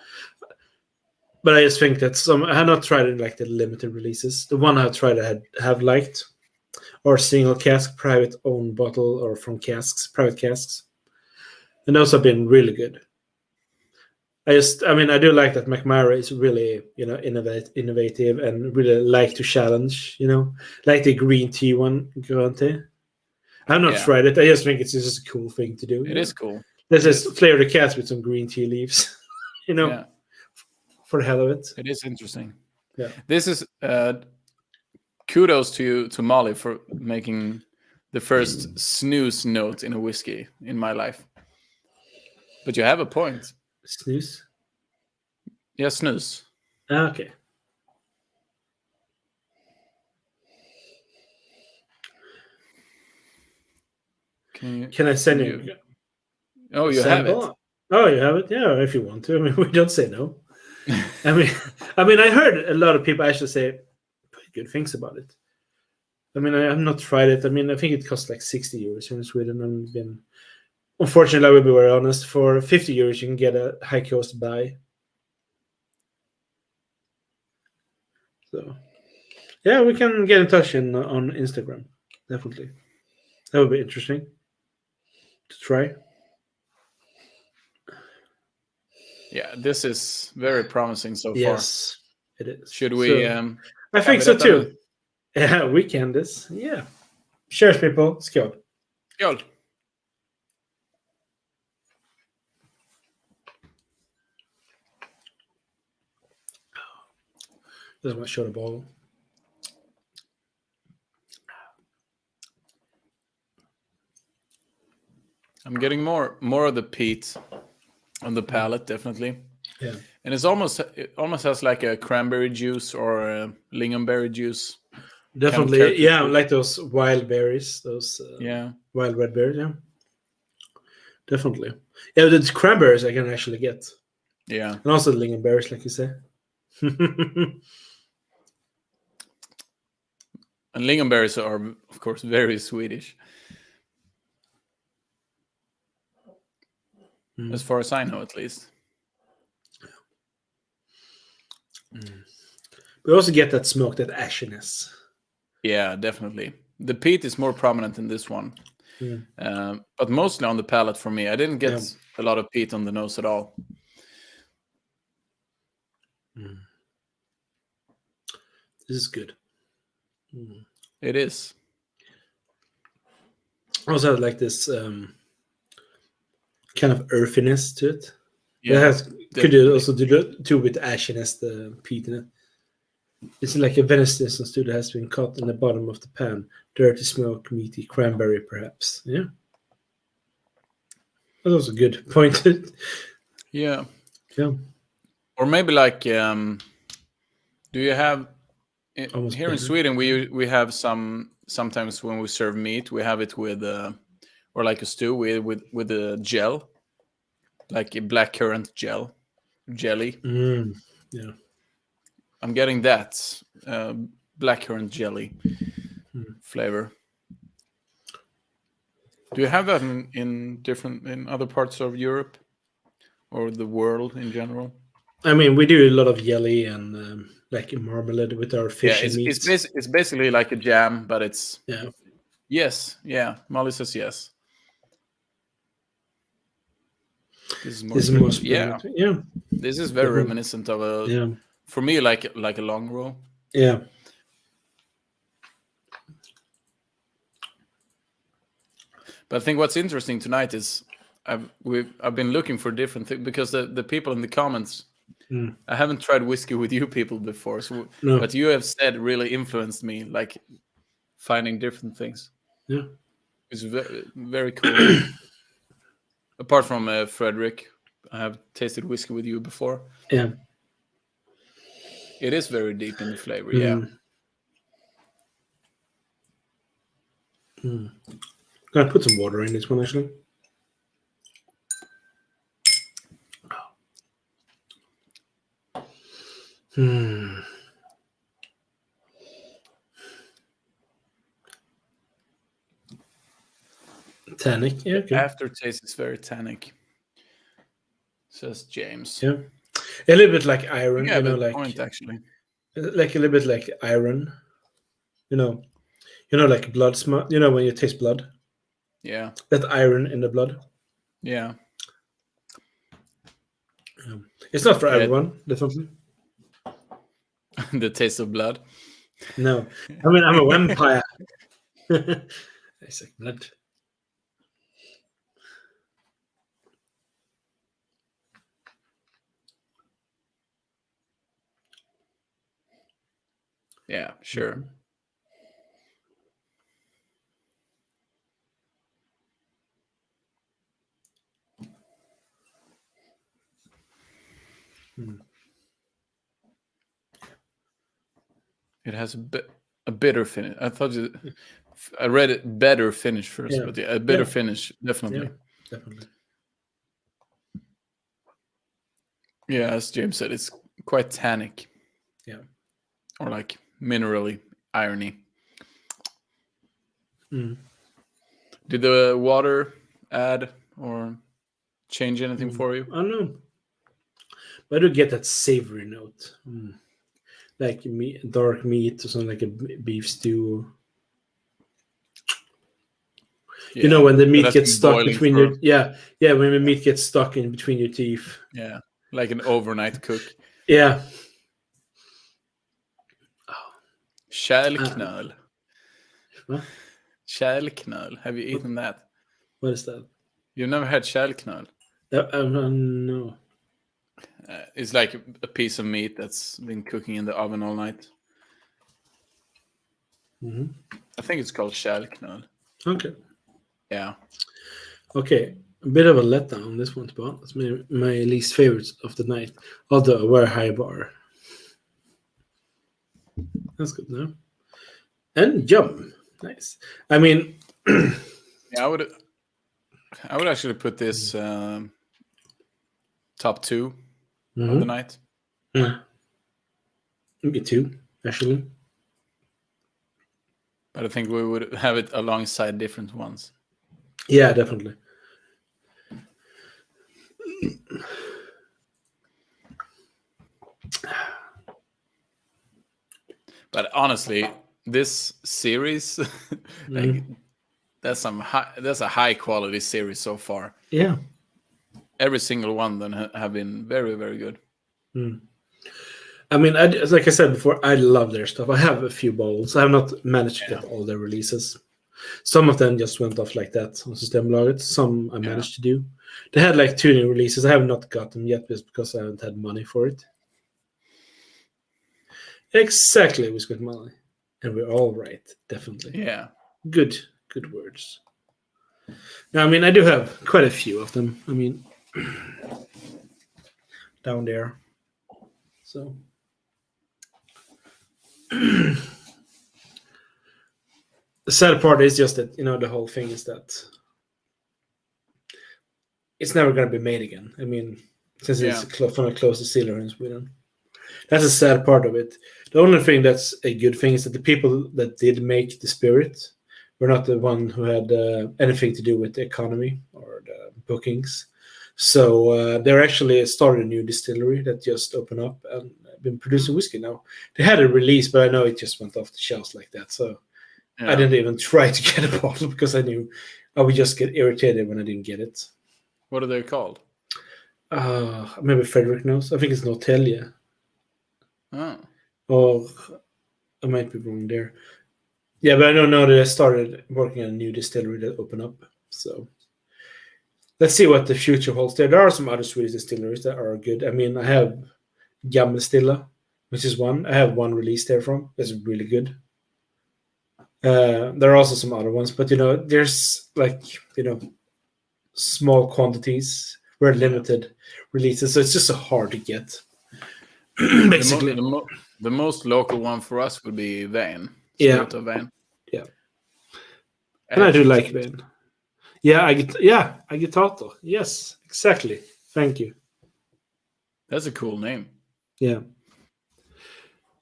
But I just think that I have not tried it like the limited releases. The one I've tried I have liked, or single cask, private owned bottle, or from casks, private casks. And those have been really good. I do like that McMara is really, innovative and really like to challenge, like the green tea one, Grante. I've not tried it. I just think it's just a cool thing to do. It is cool. Let's just flavor the cats with some green tea leaves, Yeah. for the hell of it. It is interesting. Yeah. This is kudos to Molly for making the first snooze note in a whiskey in my life. But you have a point. Snooze? Yeah, snooze. Okay. Can I send you? Oh, you have it. Oh, you have it. Yeah, if you want to. I mean, we don't say no. I mean, I heard a lot of people actually say pretty good things about it. I mean, I have not tried it. I mean, I think it costs like 60 euros here in Sweden. And unfortunately, I will be very honest. For 50 euros, you can get a high cost buy. So, yeah, we can get in touch on Instagram. Definitely, that would be interesting to try. Yeah, this is very promising so far. Yes, it is. Should we? I think so too. Yeah, we can this. Yeah. Cheers, people. Skål. Skål. Just want to show the bottle. I'm getting more of the peat on the palate, definitely. Yeah. And it almost has like a cranberry juice or a lingonberry juice. Definitely, kind of yeah, like those wild berries, those wild red berries, yeah. Definitely. Yeah, the cranberries I can actually get. Yeah. And also the lingonberries, like you say. And lingonberries are, of course, very Swedish. As far as I know, at least. We also get that smoke, that ashiness. Yeah, definitely. The peat is more prominent in this one. But mostly on the palate for me. I didn't get a lot of peat on the nose at all. This is good. It is. I also have like this kind of earthiness to it. Yeah, could you also do with ashiness, the peat in it. It's like a venison stew that has been cut in the bottom of the pan. Dirty smoke, meaty cranberry, perhaps. Yeah. That was a good point. Yeah. Yeah. Or maybe like, do you have here in Sweden? We have sometimes when we serve meat, we have it with or like a stew with a gel, like a blackcurrant jelly. Yeah. I'm getting that blackcurrant jelly flavor. Do you have that in other parts of Europe or the world in general? I mean, we do a lot of jelly and like marmalade with our fish and meat. It's basically like a jam, but it's Yes, yeah. Molly says yes. This is more This is more yeah. spearmint. Yeah. This is very Definitely. reminiscent of a, Yeah. for me, like a long row. Yeah. But I think what's interesting tonight is I've been looking for different things because the people in the comments, I haven't tried whiskey with you people before, so No. but you have said really influenced me, like finding different things. Yeah. It's very, very cool. Apart from Frederick, I have tasted whiskey with you before. Yeah. It is very deep in the flavor, yeah. Gonna put some water in this one actually. Tannic, yeah, okay. Aftertaste is very tannic, says James. Yeah, a little bit like iron, Yeah, you know, but like point actually. like a little bit like iron, you know, like blood smell. You know, when you taste blood, Yeah, that iron in the blood. yeah. It's not for everyone, definitely. The taste of blood. No, I mean I'm a vampire. It's like blood. Yeah, sure. It has a bitter finish. I read it better finish first, Yeah. but yeah, a bitter Yeah. finish, definitely. Yeah, definitely. Yeah, as James said, it's quite tannic. Yeah. Or like minerally, irony. Did the water add or change anything for you? I don't know. But I do get that savory note. Like dark meat or something like a beef stew. Yeah, you know, when the that meat has gets been stuck boiling between for- your when the meat gets stuck in between your teeth. Yeah, like an overnight cook. Yeah. Kärlknöl. What? Kärlknöl. Have you eaten that? What is that? You've never had kärlknöl? No. It's like a piece of meat that's been cooking in the oven all night. I think it's called kärlknöl. Okay. Yeah. Okay. A bit of a letdown this one, but it's my least favorite of the night. Although a very high bar. That's good now. And yum. Nice. I mean Yeah, I would actually put this top 2 of the night. Maybe 2, actually. But I think we would have it alongside different ones. Yeah, definitely. But honestly, this series, like that's a high quality series so far. Yeah. Every single one of them have been very, very good. I mean, like I said before, I love their stuff. I have a few bottles. I have not managed to get all their releases. Some of them just went off like that on Systembolaget. Some I managed to do. They had like 2 new releases. I have not got them yet just because I haven't had money for it. Exactly, we got money. And we're all right, definitely. Yeah. Good words. Now, I mean, I do have quite a few of them. I mean, down there. So... The sad part is just that, the whole thing is that it's never going to be made again. I mean, since it's from a close distillery in Sweden. That's a sad part of it. The only thing that's a good thing is that the people that did make the spirit were not the one who had anything to do with the economy or the bookings. So they're actually started a new distillery that just opened up and been producing whiskey now. They had a release, but I know it just went off the shelves like that. So I didn't even try to get a bottle because I knew I would just get irritated when I didn't get it. What are they called? Maybe Frederick knows. I think it's Norrtälje. Oh. Or I might be wrong there. Yeah, but I don't know that I started working on a new distillery that opened up. So let's see what the future holds there. There are some other Swedish distilleries that are good. I mean, I have Gammelstilla, which is one. I have one release there from. That's really good. There are also some other ones, but there's small quantities, very limited releases, so it's just so hard to get. Basically, the most local one for us would be Van. Yeah. Van. Yeah. And I do like Van. Yeah, Agitator. Yes, exactly. Thank you. That's a cool name. Yeah.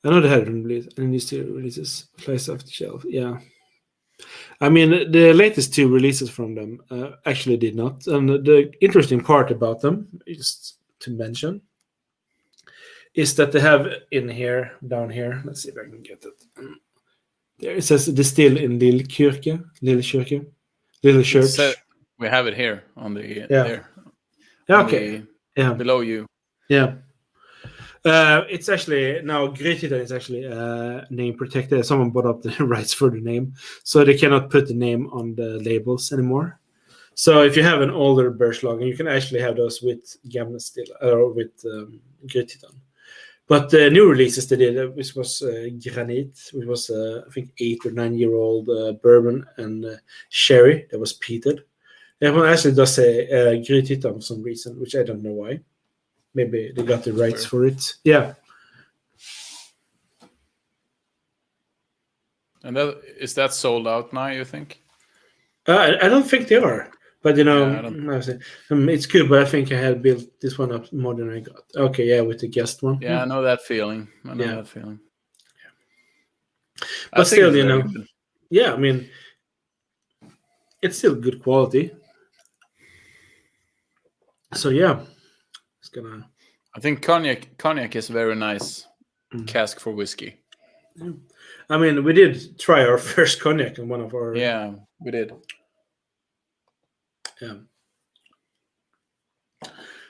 I know they had releases. Flies off the shelf. Yeah. I mean, the latest 2 releases from them actually did not. And the interesting part about them, just to mention, is that they have down here, let's see if I can get it. There it says distill in Lille Church. We have it here on the Yeah, okay. Below you. Yeah. It's actually now Grythyttan is actually name protected. Someone bought up the rights for the name, so they cannot put the name on the labels anymore. So if you have an older Bergslagen, you can actually have those with Gammelstilla or with Grythyttan. But the new releases they did, which was Granit, which was I think 8 or 9 year old bourbon and sherry that was peated. Everyone actually does say Grythyttan for some reason, which I don't know why. Maybe they got the rights for it. Yeah. And is that sold out now, you think? I don't think they are. But, it's good, but I think I had built this one up more than I got. Okay, yeah, with the Guest one. Yeah, I know that feeling. Yeah. But still, yeah, I mean, it's still good quality. So, yeah. I think cognac is very nice cask for whiskey. Yeah. I mean, we did try our first cognac in one of our... Yeah, we did. Yeah.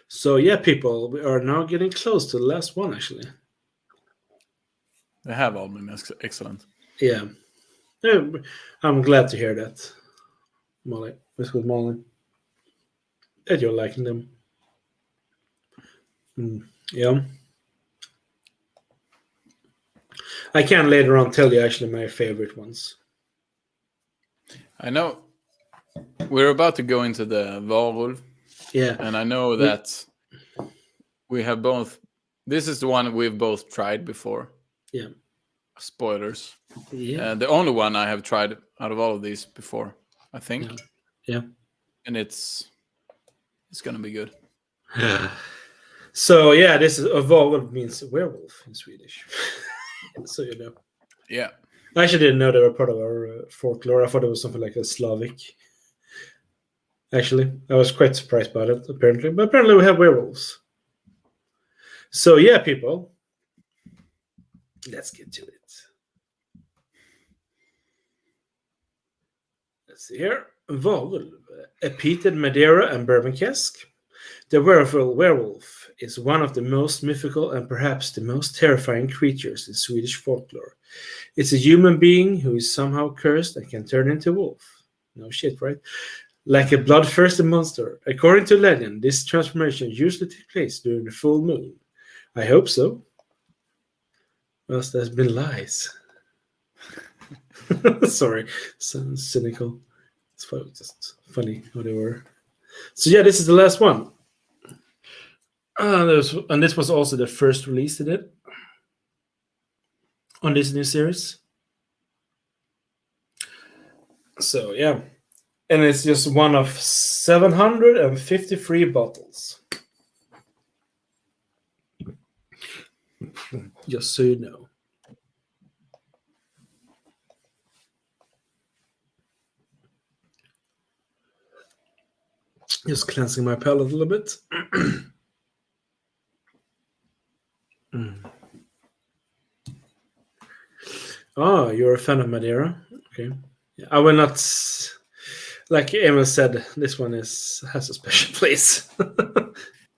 So, yeah, people, we are now getting close to the last one, actually. They have all been excellent. Yeah. I'm glad to hear that, Molly. With Molly. That you're liking them. Yeah. I can later on tell you actually my favorite ones. I know we're about to go into the Varulv. Yeah. And I know that we have both. This is the one we've both tried before. Yeah. Spoilers. Yeah. The only one I have tried out of all of these before, I think. Yeah. And it's going to be good. So, yeah, this is a Varulv means werewolf in Swedish. So, you know. Yeah. I actually didn't know they were part of our folklore. I thought it was something like a Slavic. Actually, I was quite surprised about it, apparently. But apparently we have werewolves. So, yeah, people. Let's get to it. Let's see here. Varulv, a peated Madeira and bourbon cask. The werewolf is one of the most mythical and perhaps the most terrifying creatures in Swedish folklore. It's a human being who is somehow cursed and can turn into a wolf. No shit, right? Like a bloodthirsty monster. According to legend, this transformation usually takes place during the full moon. I hope so. Else there's been lies. Sorry, sounds cynical. It's just funny how they were. So yeah, this is the last one. And this was also the first release they did on this new series. So yeah, and it's just one of 753 bottles. Just so you know. Just cleansing my palate a little bit. Oh, you're a fan of Madeira? Okay. I will not. Like Emil said, this one has a special place.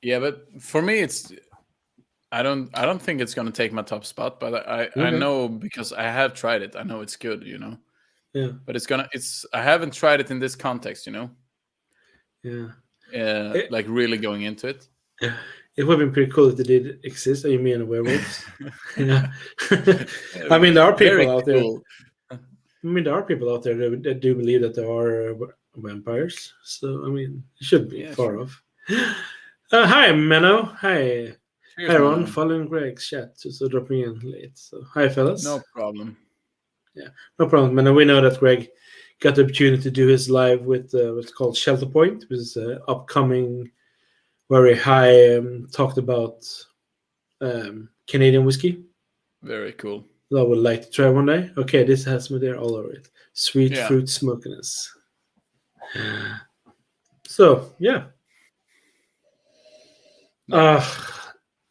Yeah, but for me, I don't think it's gonna take my top spot, but I know because I have tried it. I know it's good, Yeah. But I haven't tried it in this context, Yeah. Like really going into it. Yeah. It would have been pretty cool if they did exist. You mean werewolves? Yeah. I mean, there are people out there. I mean, there are people out there that do believe that there are vampires. So, I mean, it shouldn't be far off. Hi, Menno. Hi. Cheers, Hi, Ron. Menno. Following Greg's chat. So dropping in late. So, hi, fellas. No problem. Yeah, no problem. And we know that Greg got the opportunity to do his live with what's called Shelter Point, which is upcoming, very high, talked about Canadian whiskey. Very cool. I would like to try one day. Okay, this has me there all over it. Sweet fruit smokiness. So, yeah.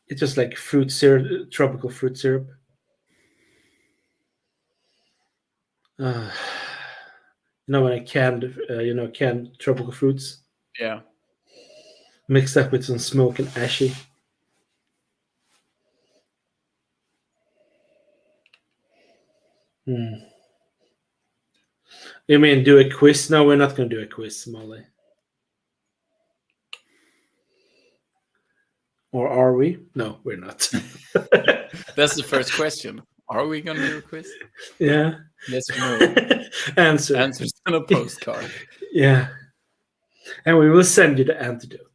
It's just like fruit syrup, tropical fruit syrup. When I canned, canned tropical fruits. Yeah. Mixed up with some smoke and ashy. You mean do a quiz? No, we're not going to do a quiz, Molly. Or are we? No, we're not. That's the first question. Are we going to do a quiz? Yeah. Yes or no? Answers on a postcard. Yeah. And we will send you the antidote.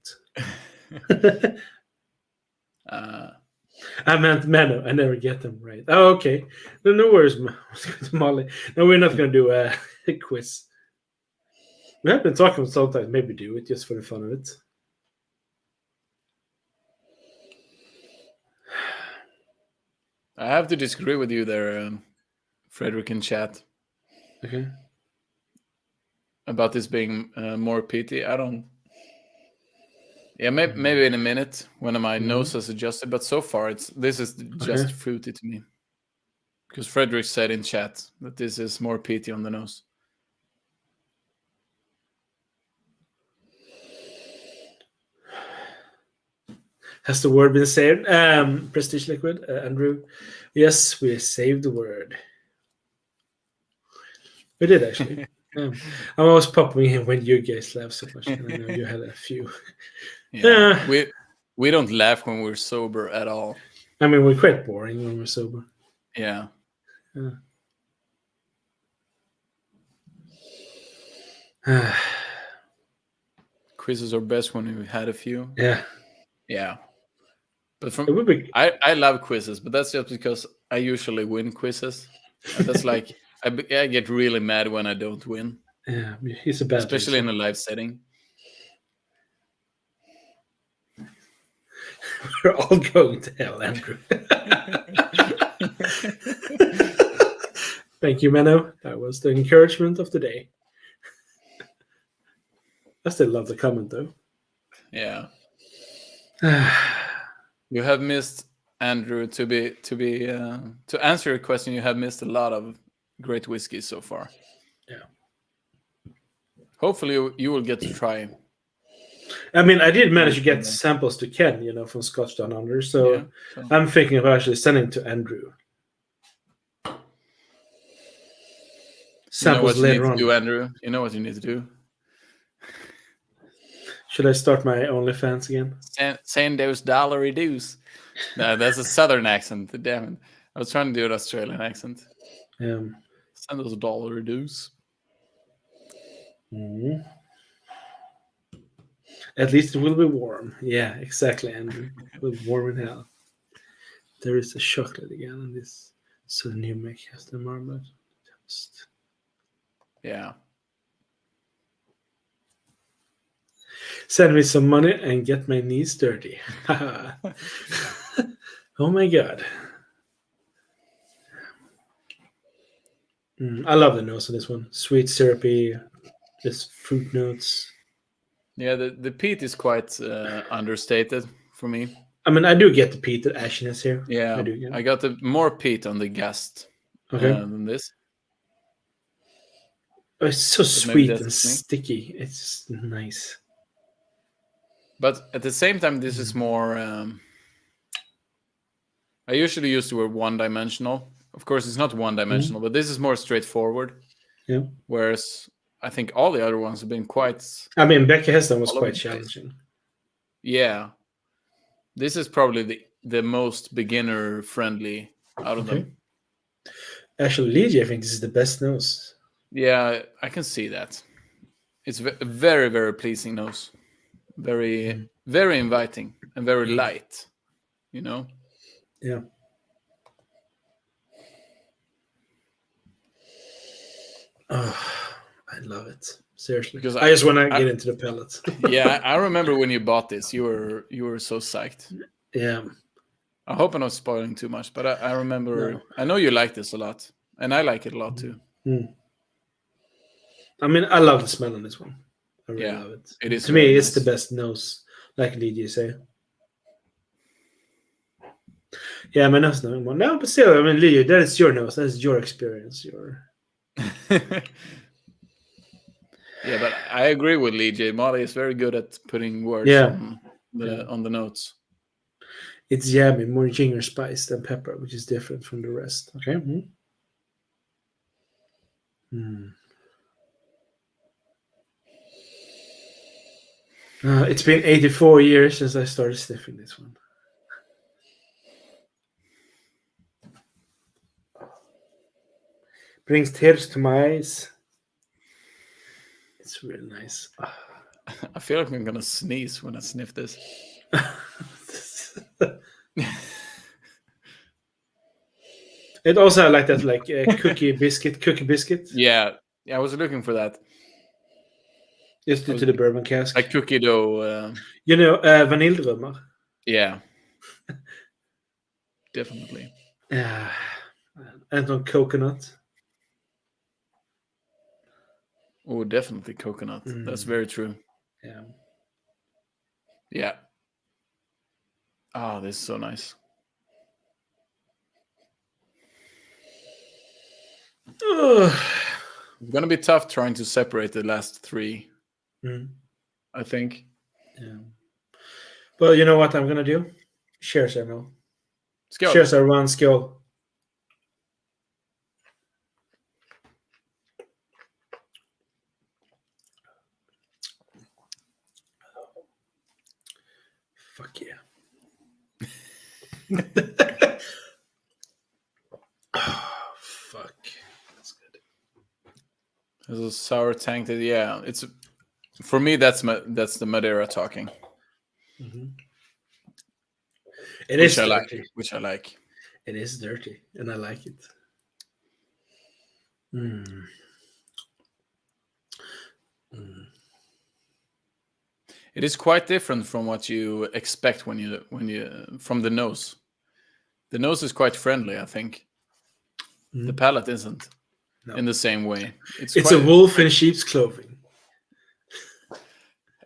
I meant Menno. I never get them right. Oh, okay. No worries, Molly. No, we're not going to do a quiz. We have been talking sometimes. Maybe do it just for the fun of it. I have to disagree with you there, Frederick in chat. Okay. About this being more peaty. I don't. Yeah, maybe in a minute when my nose has adjusted, but so far this is just fruity to me. Because Frederick said in chat that this is more peaty on the nose. Has the word been saved? Prestige Liquid, Andrew. Yes, we saved the word. We did actually. I'm always popping in when you guys laugh so much. And I know you had a few. Yeah, we don't laugh when we're sober at all. I mean, we're quite boring when we're sober. Yeah. Quizzes are best when we've had a few. Yeah. Yeah. But I love quizzes, but that's just because I usually win quizzes. And that's like I get really mad when I don't win. Yeah, he's a bad especially in a live setting. We're all going to hell, Andrew. Thank you, Menno. That was the encouragement of the day. I still love the comment, though. Yeah. You have missed, Andrew, to answer your question. You have missed a lot of great whiskeys so far. Yeah. Hopefully, you will get to try. I mean, I did manage to get samples to Ken, from Scotch Down Under. So I'm thinking of actually sending to Andrew. Samples later on. Andrew? You know what you need to do? Should I start my OnlyFans again? Send those dollary dues. No, that's a southern accent. Damn it. I was trying to do an Australian accent. Send those dollary dues. Mm-hmm. At least it will be warm. Yeah, exactly, Andrew. It will be warm in hell. There is a chocolate again in this. So new Bäckahästen marmalade toast. Yeah. Send me some money and get my knees dirty. Oh my god. I love the nose of this one. Sweet, syrupy, just fruit notes. Yeah, the peat is quite understated for me. I mean, I do get the peat, the ashiness here. Yeah, I got the more peat on the Gast than this. Oh, it's so But maybe sweet that's and just me. sticky. It's just nice. But at the same time, this is more. I usually use the word one-dimensional. Of course, it's not one-dimensional, but this is more straightforward. Yeah. Whereas I think all the other ones have been quite. I mean, Bäckahästen was all over quite the place. challenging. Yeah, this is probably the most beginner-friendly out of them. Actually, Lydia, I think this is the best nose. Yeah, I can see that. It's a very, very pleasing nose. Very, very inviting and very light. You know? Yeah. Oh, I love it. Seriously. Because I just want to get into the palate. Yeah, I remember when you bought this, you were so psyched. Yeah. I hope I'm not spoiling too much, but I remember. No. I know you like this a lot, and I like it a lot too. I mean, I love the smell on this one. I really love it. It is to me, nice. it's the best nose, like Lydia say. Yeah, my nose no more. No, but still, I mean, Lydia, that is your nose. That is your experience. Yeah, but I agree with Lydia. Molly is very good at putting words on the notes. It's yummy, more ginger spice than pepper, which is different from the rest. Okay. It's been 84 years since I started sniffing this one. Brings tears to my eyes. It's really nice. I feel like I'm gonna sneeze when I sniff this. It also had like that, like cookie biscuit. Yeah, I was looking for that. Just due to the bourbon cask. Like cookie dough. Vaniljdrömmar. Yeah. Definitely. Yeah. And on coconut. Oh, definitely coconut. That's very true. Yeah. Yeah. Oh, this is so nice. It's gonna be tough trying to separate the last three. I think. Yeah. Well, you know what I'm gonna do? Cheers, Emil. Skål. Cheers, everyone. Skål. Fuck yeah. Oh, fuck. That's good. There's a sour tank that, yeah, it's for me that's the Madeira talking. It is dirty. Which I like. It is dirty, and I like it. It is quite different from what you expect when you from the nose. The nose is quite friendly, I think. The palate isn't in the same way. It's a wolf in sheep's clothing.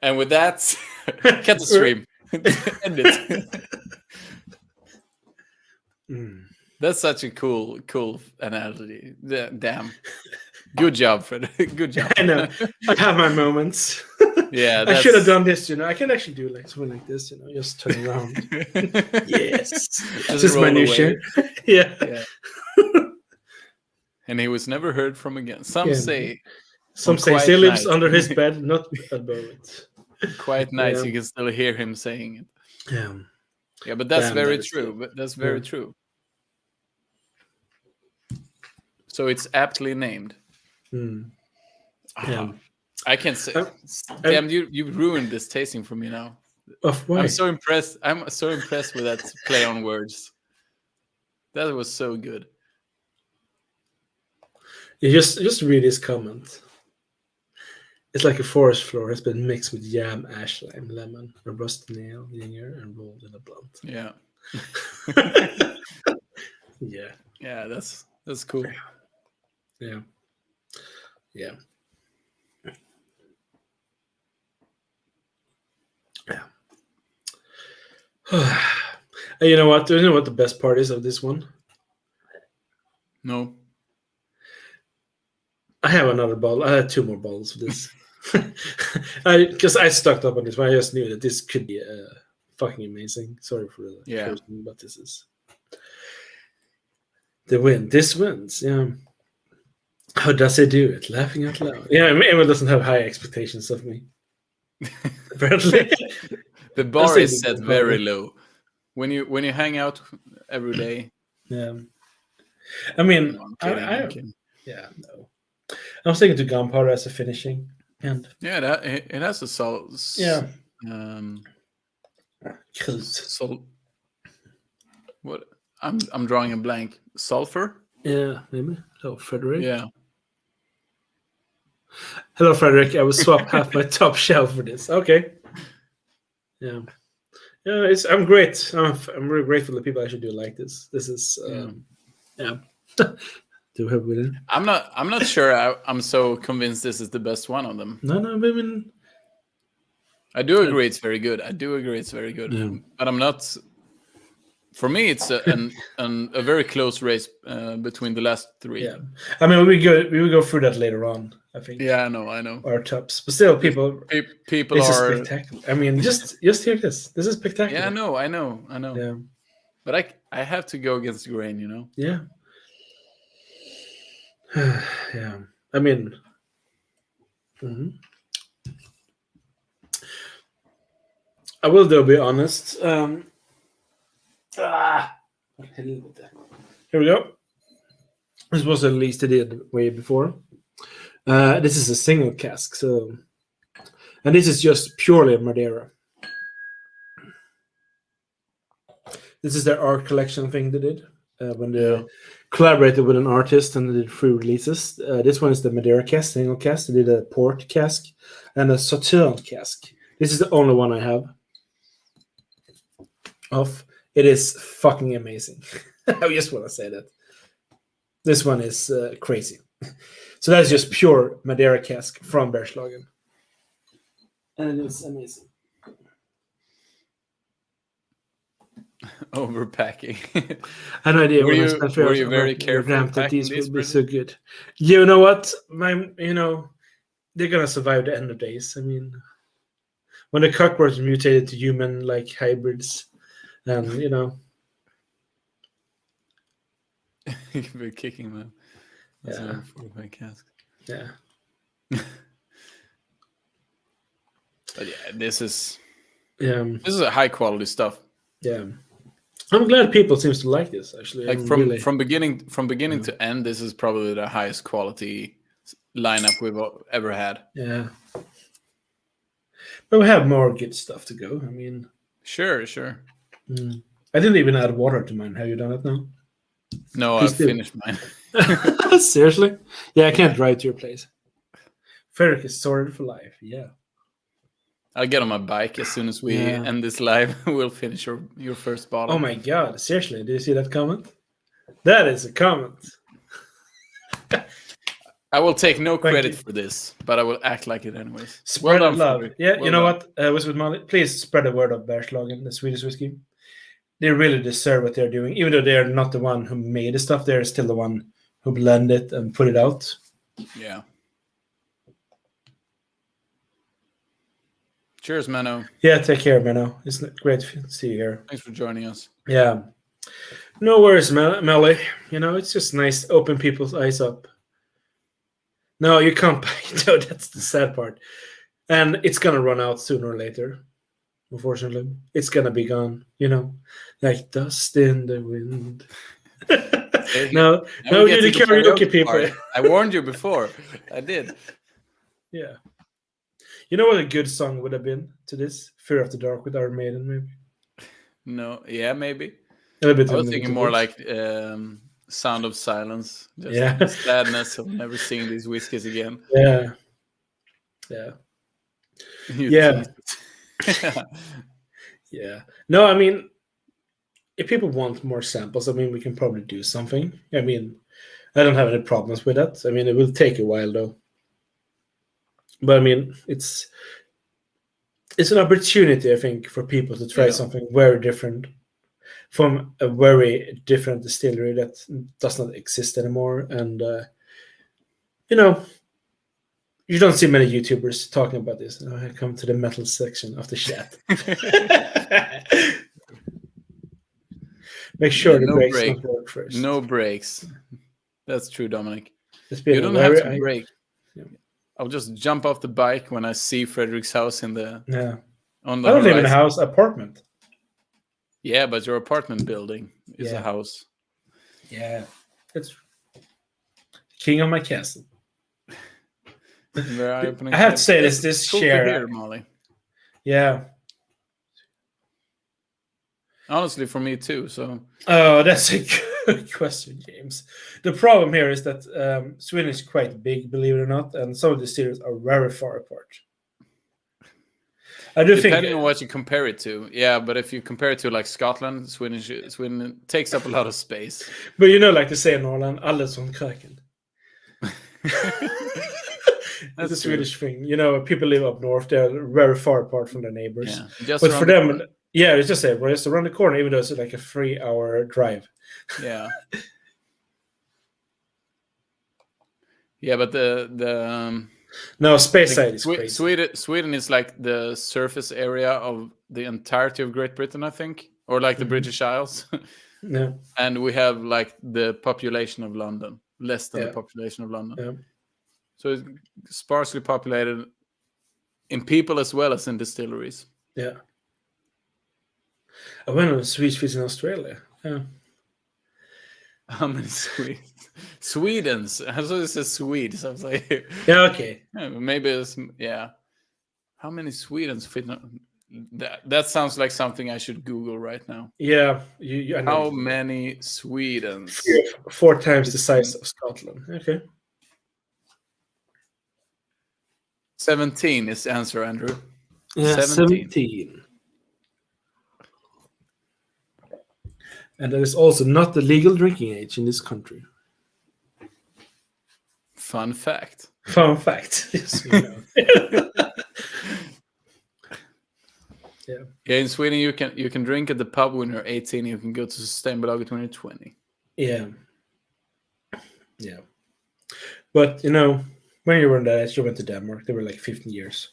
And with that, cut the stream. End it. That's such a cool analogy. Damn. Good job, Fred. Good job. I know. I have my moments. Yeah, I should have done this. I can actually do like something like this. Just turn around. Yes, this is my new shirt. Yeah. And he was never heard from again. Some say he lives under his bed, not above it. Quite nice. You can still hear him saying it. Yeah, but that's very true. But that's very true. So it's aptly named. I can say, damn, you ruined this tasting for me now. Why? I'm so impressed. I'm so impressed with that play on words. That was so good. You just read his comment. It's like a forest floor has been mixed with yam, ash, lime, lemon, a rusty nail, ginger, and rolled in a blunt. Yeah. Yeah. Yeah, that's cool. Yeah. Yeah. Yeah. And you know what? Do you know what the best part is of this one? No. I have another bottle. I had 2 more bottles of this. Because I stocked up on this one. I just knew that this could be fucking amazing. Sorry for the cursing, but this is the win. This wins. Yeah. How does he do it? Laughing out loud. Yeah, Emil doesn't have high expectations of me. Apparently, the bar is set very low. When you hang out every day. Yeah. I mean, I'm kidding. Yeah, no. I was thinking to gunpowder as a finishing. And yeah, it has a salt. Yeah. What? I'm drawing a blank. Sulfur? Yeah, maybe. Hello, Frederick. Yeah. Hello, Frederick. I will swap half my top shelf for this. Okay. Yeah. Yeah, I'm great. I'm really grateful that people actually do like this. This is yeah. Do have with it. I'm not sure. I'm so convinced this is the best one of them. No, I mean, I do agree it's very good. Yeah. But I'm not. For me, it's a very close race between the last 3. Yeah, I mean, we will go through that later on. I think. Yeah, I know. Our tops, but still, people this are is spectacular. I mean, just hear this. This is spectacular. Yeah, I know. Yeah, but I have to go against the grain, you know. Yeah. Yeah. I mean. I will though be honest. Here we go. This was at least I did way before. This is a single cask, and this is just purely Madeira. This is their art collection thing they did when they collaborated with an artist and they did 3 releases. This one is the Madeira cask, single cask. They did a port cask and a Sauterne cask. This is the only one I have of. It is fucking amazing. I just want to say that. This one is crazy. So that's just pure Madeira cask from Bergslagen. And it is amazing. Overpacking. I had no idea. Were you very careful that these would be so good? You know what? They're gonna survive the end of days. I mean, when the cockroach mutated to human like hybrids, and you've been kicking them. Yeah. Cask. Yeah. But yeah, this is a high quality stuff. Yeah. I'm glad people seems to like this actually. Like from beginning to end, this is probably the highest quality lineup we've ever had. Yeah. But we have more good stuff to go. I mean, sure. I didn't even add water to mine. Have you done it now? No, I've finished mine. Seriously? Yeah, I can't drive to your place. Frederick is sorted for life. Yeah. I'll get on my bike as soon as we end this live. We'll finish your first bottle. Oh my god! Seriously, do you see that comment? That is a comment. I will take no credit for this, but I will act like it anyways. Spread love. Frederick. Yeah, you know what? With Molly, please spread the word of Bergslagen, the Swedish whiskey. They really deserve what they're doing, even though they're not the one who made the stuff. They're still the one who blended it and put it out. Yeah. Cheers, Menno. Yeah, take care, Menno. It's great to see you here. Thanks for joining us. Yeah. No worries, Melly. It's just nice to open people's eyes up. No, you can't buy it. No, that's the sad part. And it's going to run out sooner or later. Unfortunately. It's going to be gone, like dust in the wind. No, you're the karaoke people. I warned you before. I did. Yeah. You know what a good song would have been to this? Fear of the Dark with Iron Maiden, maybe? No, yeah, maybe. A little bit. I was thinking more like Sound of Silence. Just the sadness of never seeing these whiskeys again. Yeah. Yeah. Yeah. No, I mean, if people want more samples, I mean, we can probably do something. I mean, I don't have any problems with that. I mean, it will take a while, though. But I mean, it's an opportunity, I think, for people to try something very different from a very different distillery that does not exist anymore. And you know, you don't see many YouTubers talking about this. I come to the metal section of the chat. Make sure the brakes don't work first. No brakes. That's true, Dominic. You don't have to brake. Yeah. I'll just jump off the bike when I see Frederick's house on the I don't live in a house, apartment. Yeah, but your apartment building is a house. Yeah, it's king of my castle. I have to say this share here, Molly. Yeah. Honestly, for me too. So. Oh, that's a good question, James. The problem here is that Sweden is quite big, believe it or not, and some of the series are very far apart. I do Depending on what you compare it to, yeah. But if you compare it to like Scotland, Sweden takes up a lot of space. But like they say in Norrland, alles som kraken. That's a Swedish thing. People live up north; they're very far apart from their neighbors. Yeah, but for them, it's just just around the corner, even though it's like a 3-hour drive. Yeah. Yeah, but the no, space side is crazy. Sweden is like the surface area of the entirety of Great Britain, I think, or like the British Isles. Yeah. And we have like the population of London, less than the population of London. Yeah. So it's sparsely populated in people as well as in distilleries. Yeah. I went on a Swedish visit in Australia. Yeah. How many Swedens? I thought it says Swedes. I was like, yeah, okay. Maybe it's, How many Swedens fit? That sounds like something I should Google right now. Yeah. How many Swedens? 4 times the size of Scotland. Okay. 17 is the answer, Andrew. Yeah, 17. And that is also not the legal drinking age in this country. Fun fact. Yes, Yeah, in Sweden you can drink at the pub when you're 18. You can go to Systembolaget when you're 20. Yeah. But when you were in that age, you went to Denmark. They were like 15 years.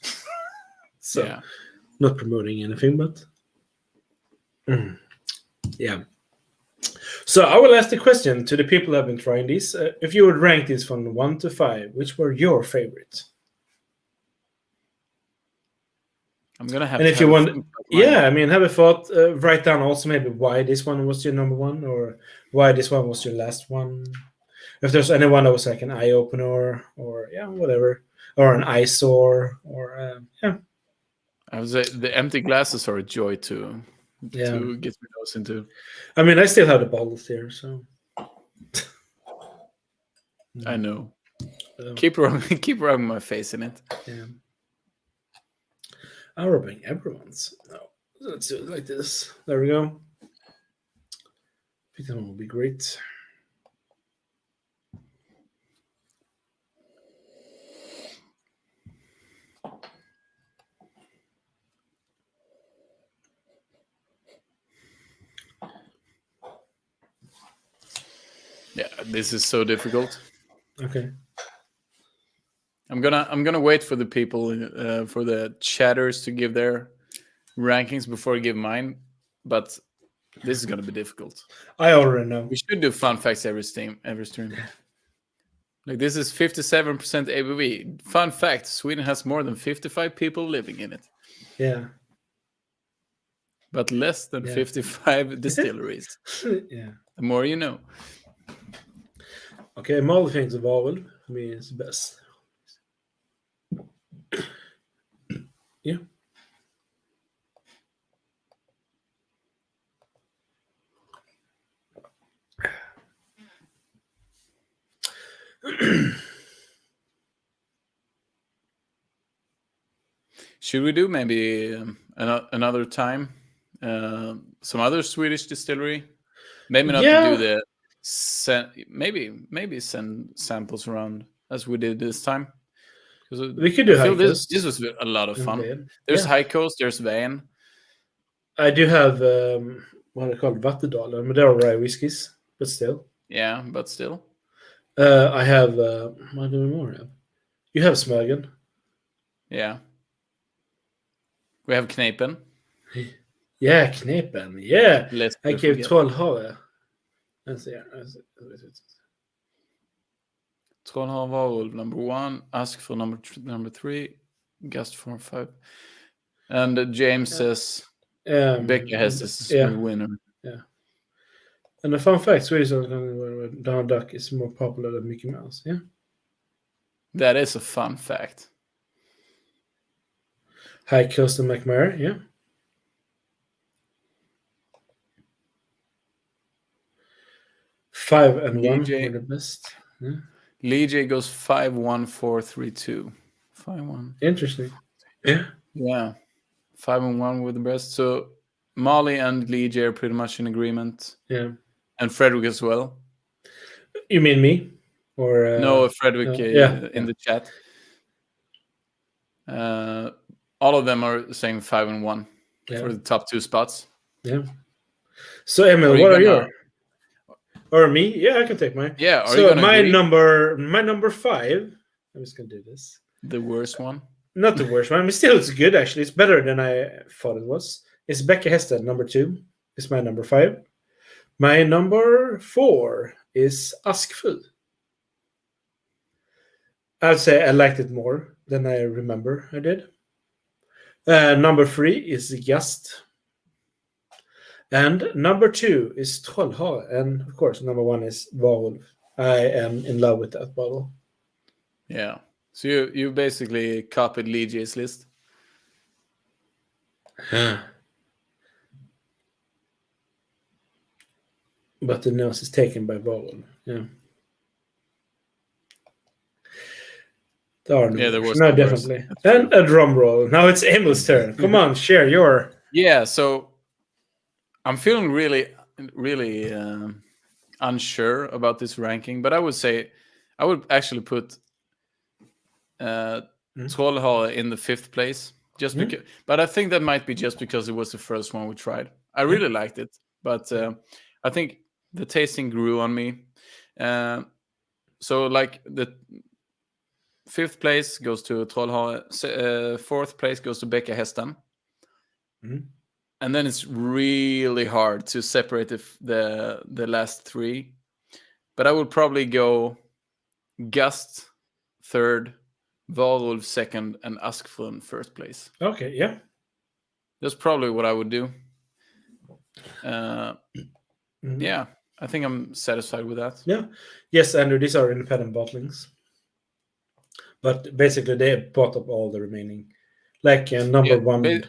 So, not promoting anything, but yeah. So I will ask the question to the people who have been trying these. If you would rank this from 1 to 5, which were your favorite? I'm gonna have. And if you want, have a thought. Write down also maybe why this one was your number one, or why this one was your last one. If there's anyone that was like an eye opener, or whatever, or an eyesore, or I would say the empty glasses are a joy to get me those into. I mean, I still have the bottles here, so I know. Keep rubbing my face in it. Yeah. I'm rubbing everyone's. No, let's do it like this. There we go. I think that one will be great. Yeah, this is so difficult. Okay. I'm gonna wait for the people for the chatters to give their rankings before I give mine, but this is gonna be difficult. I already know. We should do fun facts every stream. Like this is 57% ABV. Fun fact: Sweden has more than 55 people living in it. Yeah. But less than 55 distilleries. Yeah. The more you know. Okay, Molly thinks of Varulv. I mean, it's the best. Yeah. Should we do maybe another time some other Swedish distillery? Maybe not to do the maybe send samples around as we did this time. We could do this was a lot of fun. There's High Coast, there's Van. I do have what are called Vattedalen, but they're rye whiskies, but still. Yeah, but still. I have. What do we more have? You have Smögen. Yeah. We have Knepen. Yeah, Knepen. Yeah, Let's I not gave forget. Trollhare. Trollhare Varulv number 1, Askfru number 3, Gast 4 and 5. And James says Bäckahästen is the winner. Yeah. And a fun fact, Swedish Donald Duck is more popular than Mickey Mouse. Yeah. That is a fun fact. Hi, Kirsten McMurray. Yeah. Five and one were the best. Yeah. Lee J goes 5-1-4-3-2. 5-1. Interesting. Yeah. Yeah. 5-1 with the best. So Molly and Lee J are pretty much in agreement. Yeah. And Frederick as well. You mean me? Or no, Frederick in the chat. All of them are saying 5-1 for the top 2 spots. Yeah. So Emil, what are your? Or me? Yeah, I can take mine. Yeah. So my number 5. I'm just gonna do this. The worst one? Not the worst one. I mean, still it's good actually. It's better than I thought it was. It's Bäckahästen, number 2. It's my number 5. My number 4 is Askfru. I'd say I liked it more than I remember I did. Number 3 is Gast. And number 2 is Trollhare. And of course, number 1 is Varulv. I am in love with that bottle. Yeah. So you basically copied Lee J's list. But the nose is taken by Varulv. Yeah. There was no, definitely. And a drum roll. Now it's Emil's turn. Come on, share your. Yeah, so I'm feeling really, really unsure about this ranking, but I would actually put Trollhare in the 5th place, just because. But I think that might be just because it was the first one we tried. I really liked it, but I think the tasting grew on me. So like the 5th place goes to Trollhare, 4th place goes to Bäckahästen. And then it's really hard to separate the last 3. But I would probably go Gast 3rd, Varulv 2nd, and Askfru in 1st place. Okay, yeah. That's probably what I would do. Yeah, I think I'm satisfied with that. Yeah. Yes, Andrew, these are independent bottlings. But basically, they bought up all the remaining. Like number 1.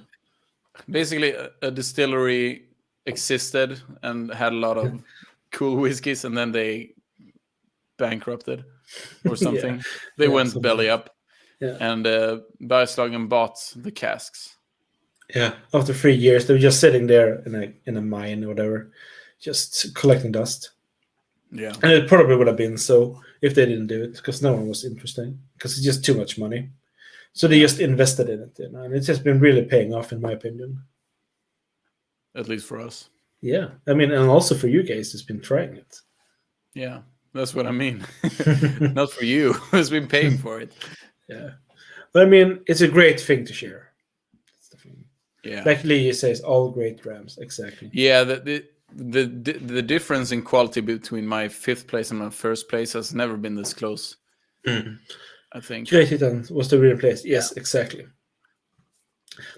Basically, a distillery existed and had a lot of cool whiskeys, and then they bankrupted or something. They went belly up. Yeah. And Bergslagen bought the casks. Yeah, after 3 years, they were just sitting there in a mine or whatever, just collecting dust. Yeah. And it probably would have been so if they didn't do it, because no one was interested, because it's just too much money. So they just invested in it, and it's just been really paying off, in my opinion. At least for us. Yeah, I mean, and also for you guys who's been trying it. Yeah, that's what I mean. Not for you who's been paying for it. Yeah, but I mean, it's a great thing to share. That's the thing. Yeah, like Lee says, all great drams, exactly. Yeah, the difference in quality between my 5th place and my 1st place has never been this close. I think Great Titan was the real place. Yes, exactly.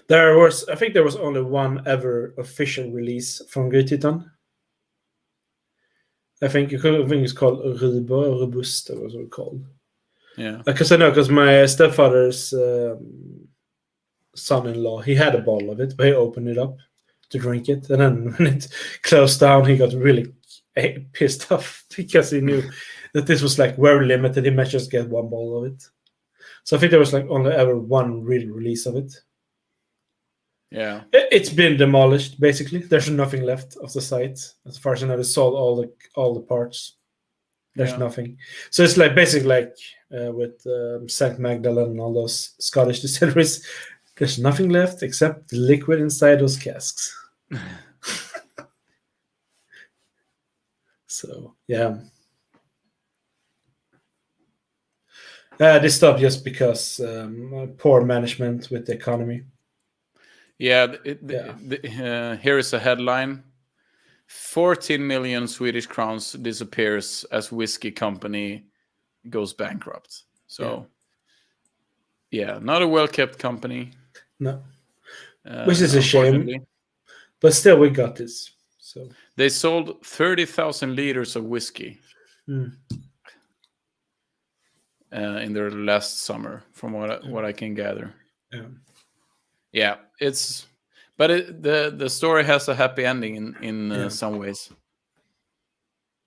I think there was only one ever official release from Great Titan. I think it's called Ruba or Robusta, was what it's called. Yeah. Because my stepfather's son-in-law, he had a bottle of it, but he opened it up to drink it, and then when it closed down, he got really pissed off because he knew that this was like very limited. He might just get one bottle of it. So I think there was like only ever one real release of it. Yeah, it's been demolished basically. There's nothing left of the site as far as I know. They sold all the parts. There's nothing. So it's like basically like with St. Magdalene and all those Scottish distilleries. There's nothing left except the liquid inside those casks. So yeah. They stopped just because poor management with the economy. Yeah, here is a headline: 14 million Swedish crowns disappears as whiskey company goes bankrupt. So, yeah, not a well-kept company. No, which is a shame. But still, we got this. So they sold 30,000 liters of whiskey in their last summer, from what I can gather. Yeah, it's. But the story has a happy ending in some ways.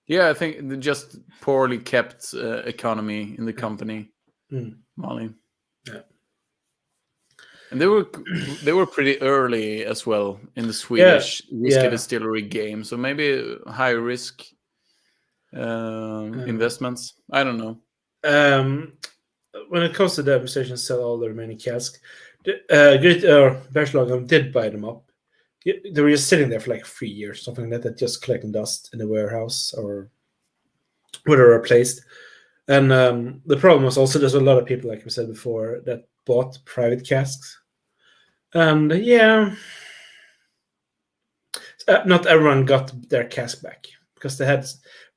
Yeah, I think the just poorly kept economy in the company, Molly. Yeah, and they were pretty early as well in the Swedish whiskey distillery game, so maybe high risk investments. I don't know. When it comes to the administration, sell all the remaining cask. Bergslagen did buy them up. They were just sitting there for like 3 years, something like that, just collecting dust in the warehouse or where they were placed. And the problem was also there's a lot of people, like we said before, that bought private casks. And not everyone got their cask back because they had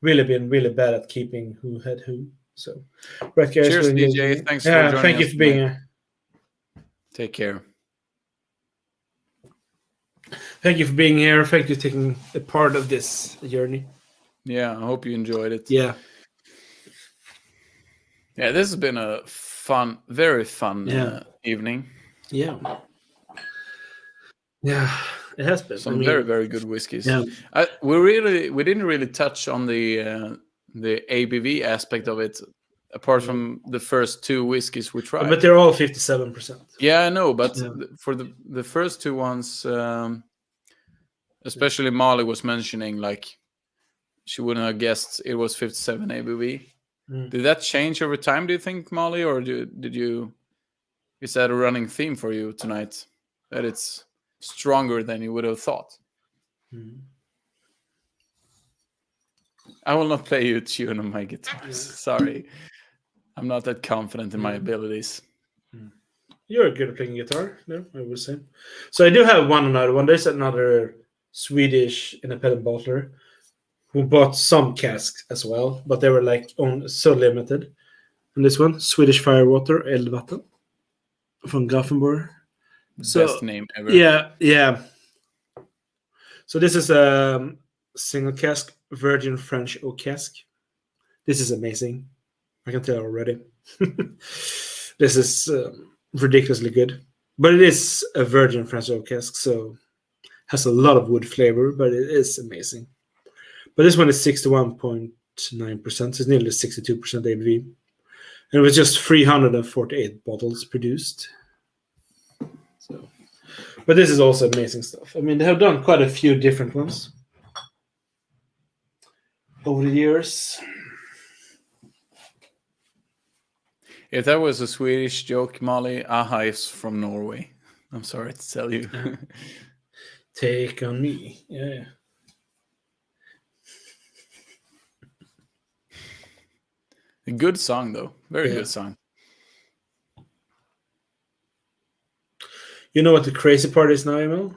really been really bad at keeping who had who. So, right, guys. Cheers, DJ. Thanks for joining us. Thank you for being here. Take care. Thank you for being here. Thank you for taking a part of this journey. Yeah, I hope you enjoyed it. Yeah. Yeah, this has been a fun, very fun evening. Yeah. Yeah, it has been. Some very, very good whiskeys. Yeah. We didn't really touch on the ABV aspect of it, apart from the first two whiskeys we tried. But they're all 57%. Yeah, I know. But for the first two ones, especially Molly was mentioning, like she wouldn't have guessed it was 57 ABV. Did that change over time, do you think, Molly, or is that a running theme for you tonight, that it's stronger than you would have thought? I will not play you a tune on my guitar. Sorry. I'm not that confident in my abilities. You're good at playing guitar, no, I would say. So I do have another one. There's another Swedish independent bottler who bought some casks as well, but they were like so limited. And this one, Swedish Firewater Eldvatten from Gothenburg. Best name ever. Yeah. So this is a single cask, virgin French oak cask. This is amazing. I can tell already. This is ridiculously good. But it is a virgin French oak cask, so has a lot of wood flavor, but it is amazing. But this one is 61.9%, so it's nearly 62% ABV. And it was just 348 bottles produced. So, but this is also amazing stuff. I mean, they have done quite a few different ones over the years. If that was a Swedish joke, Molly, Aha is from Norway. I'm sorry to tell you. Take on me. Yeah. A good song, though. Very good song. You know what the crazy part is now, Emil?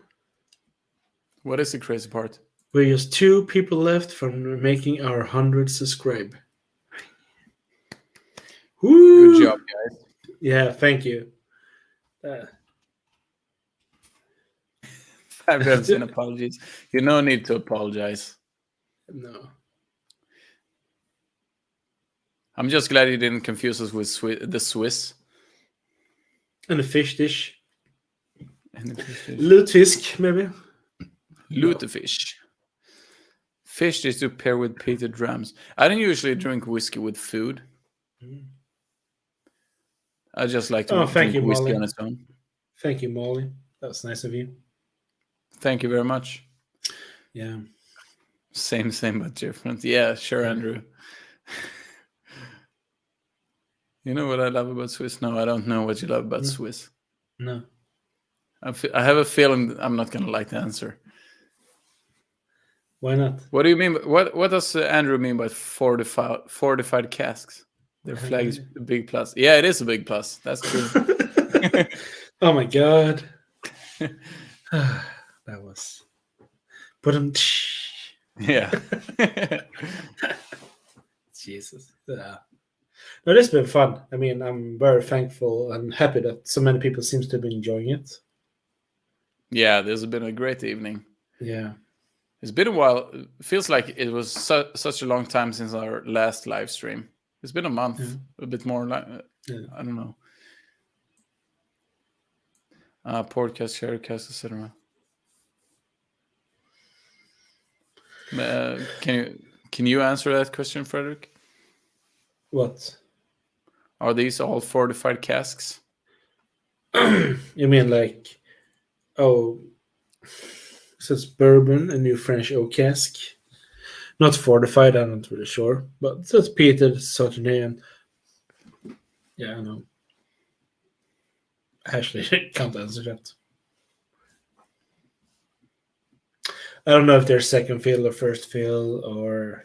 What is the crazy part? We're just 2 people left from making our 100 subscribe. Woo! Good job, guys. Yeah, thank you. 5 reps and apologies. You no need to apologize. No. I'm just glad you didn't confuse us with the Swiss. And the fish dish. Lutefisk, maybe? Lutefish. Fish dish to pair with peated drams. I don't usually drink whiskey with food. I just like to drink whiskey Molly. on its own. Thank you, Molly. That was nice of you. Thank you very much. Yeah. Same, but different. Yeah, sure, Andrew. You know what I love about Swiss? No, I don't know what you love about Swiss. No. I have a feeling I'm not going to like the answer. Why not? What do you mean? What does Andrew mean by fortified casks? Their flag is a big plus. Yeah, it is a big plus. That's true. Oh my god. That was. Put him. Yeah. Jesus. Yeah. No, this has been fun. I mean, I'm very thankful and happy that so many people seems to be enjoying it. Yeah, this has been a great evening. Yeah. It's been a while. It feels like it was such a long time since our last live stream. It's been a month, a bit more. I don't know. Podcast, sharecast, etc. Can you answer that question, Frederick? What? Are these all fortified casks? You mean like, so it's bourbon, a new French oak cask. Not fortified, I'm not really sure. But it's peated, Sauternay, and yeah, I know. Actually, I can't answer that. I don't know if they're second fill or first fill or,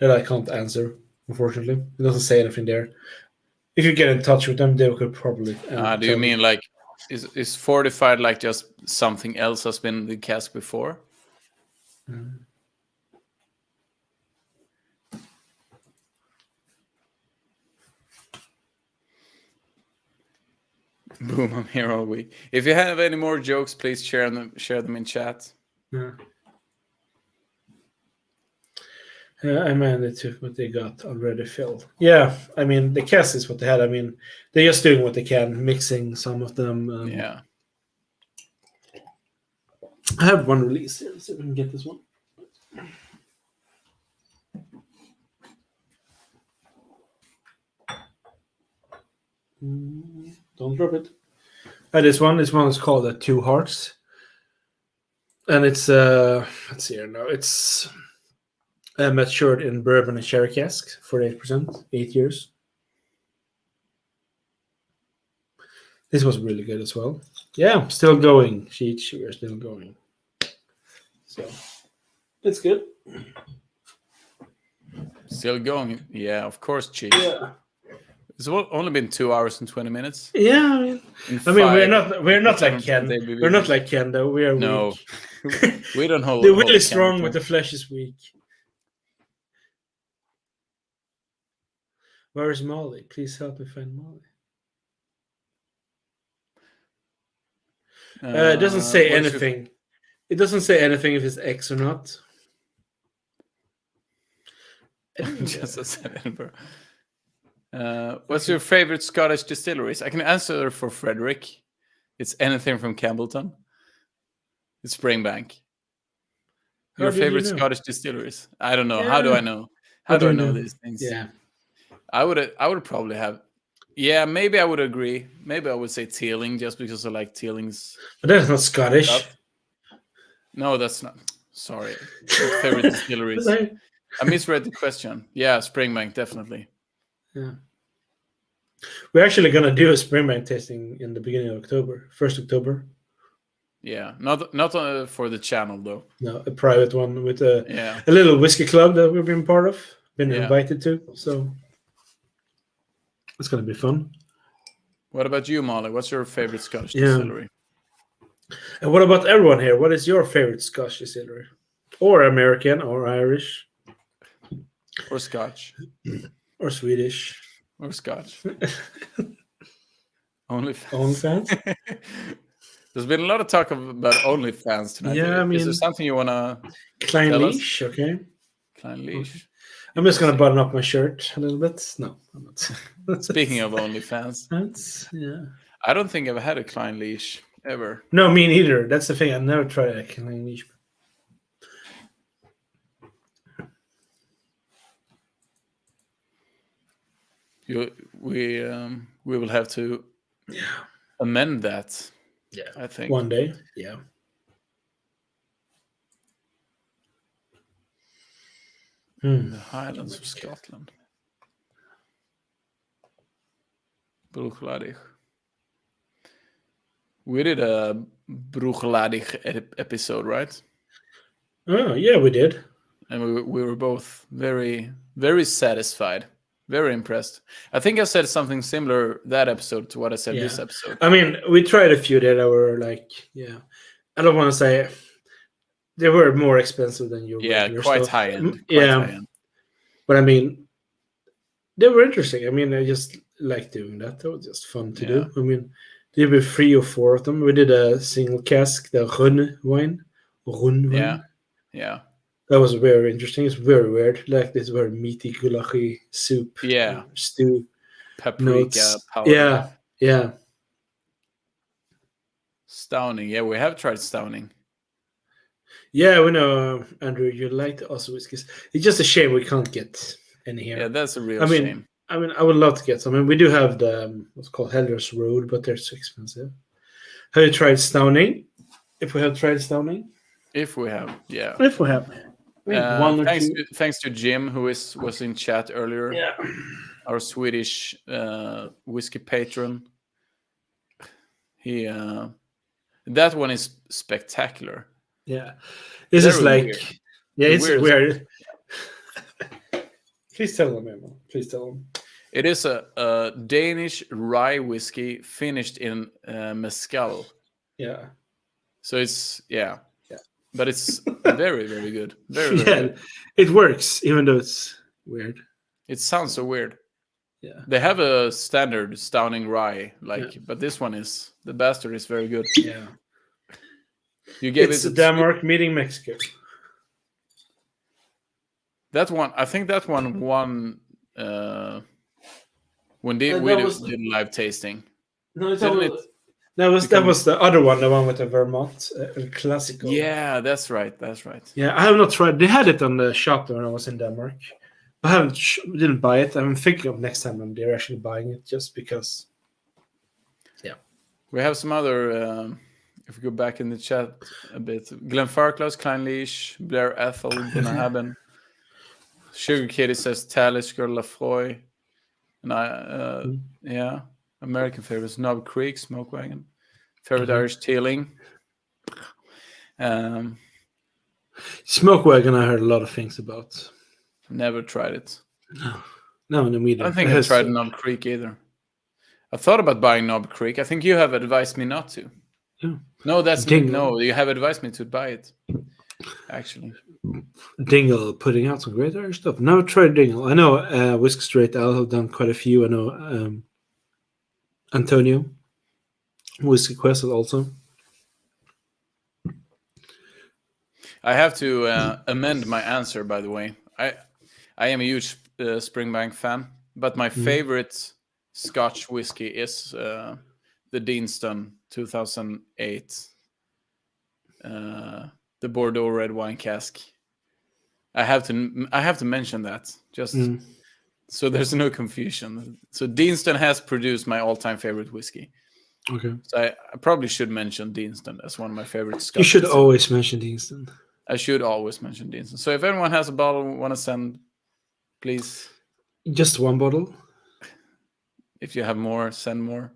that I can't answer, unfortunately. It doesn't say anything there. If you get in touch with them, they could probably. Do you mean like, is fortified like just something else has been in the cask before? Boom, I'm here all week. If you have any more jokes, please share them in chat. Yeah. I mean, they took what they got already filled. Yeah, I mean, the cast is what they had. I mean, they're just doing what they can, mixing some of them. Yeah. I have one release here. Let's see if we can get this one. Don't drop it. This one is called Two Hearts. And it's, let's see here now. It's matured in bourbon and sherry cask, 48%, 8 years. This was really good as well. Yeah, still going. We're still going. So, it's good. Still going. Yeah, of course, Chief. Yeah. It's only been 2 hours and 20 minutes. Yeah, I mean we're not like Ken. We're not like Ken though. We are weak. We don't hold. They're really strong, but the flesh is weak. Where is Molly? Please help me find Molly. It doesn't say anything. It doesn't say anything if it's X or not. Just as Edinburgh. What's your favorite Scottish distilleries? I can answer for Frederick. It's anything from Campbellton. It's Springbank. Your favorite Scottish distilleries? I don't know. Yeah. How do I know? How do I know these things? Yeah. I would probably have. Yeah, maybe I would agree. Maybe I would say Teeling just because I like Teeling's. But that's not Scottish. Stuff. No, that's not. Sorry. Favorite distilleries. I misread the question. Yeah, Springbank, definitely. Yeah. We're actually going to do a Springbank tasting in the beginning of October, 1st October. Yeah, not for the channel, though. No, a private one with a little whiskey club that we've been part of, been invited to. So it's going to be fun. What about you, Molly? What's your favorite Scottish distillery? And what about everyone here? What is your favorite Scottish distillery? Or American, or Irish? Or Scotch? Or Swedish? Or Scotch? OnlyFans? There's been a lot of talk about OnlyFans tonight. Yeah, I mean... Is there something you want to Klein Leash, okay. Klein Leash. I'm just going to button up my shirt a little bit. No, I'm not. Speaking of OnlyFans. I don't think I've had a Klein Leash ever. No, me neither. That's the thing. I never tried a Klein Leash. We will have to amend that. Yeah, I think one day. Yeah. The Highlands of Scotland. Bruichladdich. We did a Bruichladdich episode, right? Oh yeah, we did. And we were both very, very satisfied. Very impressed. I think I said something similar that episode to what I said this episode. I mean, we tried a few that were like, I don't want to say they were more expensive than your regular quite stuff. high end. High end. But I mean, they were interesting. I mean, I just like doing that. That was just fun to do. I mean, there were 3 or 4 of them. We did a single cask, the Run wine. Yeah. That was very interesting. It's very weird. Like this very meaty gulashi soup. Stew. Paprika notes. powder. Yeah. Stowning. Yeah, we have tried stowning. Yeah, we know, Andrew, you like the also whiskies. It's just a shame we can't get any here. Yeah, that's a real shame. I mean, I would love to get some. I mean, we do have the what's called Heller's Road, but they're so expensive. Have you tried stowning? If we have tried stowning? If we have, yeah. If we have. Thanks to Jim, who was in chat earlier. Yeah. Our Swedish whiskey patron. He that one is spectacular. Yeah. This is like weird. Yeah, it's weird. Please tell them, Emma. Please tell them. It is a Danish rye whiskey finished in mezcal. Yeah. So it's but it's very, very good. Very, very good. It works, even though it's weird. It sounds so weird. Yeah. They have a standard stowning rye, but this one is the bastard is very good. Yeah. You gave it's Denmark meeting Mexico. That one, I think that one won when we did live tasting. No, that was the other one, the one with the Vermont Classical. Yeah, that's right. Yeah, I have not tried. They had it on the shop when I was in Denmark. I didn't buy it. I'm thinking of next time they're actually buying it, just because. Yeah, we have some other. If we go back in the chat a bit, Glenfarclas, Kleinlich, Blair Ethel, Bunahaben. Sugar Kitty says Talisker, Lafroy, and American favorites: Knob Creek, Smoke Wagon, favorite Irish Teeling. Smoke Wagon, I heard a lot of things about. Never tried it. No, me neither. I don't think I tried Knob Creek either. I thought about buying Knob Creek. I think you have advised me not to. Yeah. No, you have advised me to buy it. Actually, Dingle putting out some great Irish stuff. Never tried Dingle. I know Whiskey Straight Ale have done quite a few. I know Antonio Whiskey Quest also. I have to amend my answer, by the way. I am a huge Springbank fan, but my favorite Scotch whiskey is the Deanston 2008, the Bordeaux red wine cask. I have to mention that just so there's no confusion. So Deanston has produced my all-time favorite whiskey. Okay. So I probably should mention Deanston as one of my favorite Scotch. You should always mention Deanston. I should always mention Deanston. So if anyone has a bottle want to send, please. Just one bottle? If you have more, send more.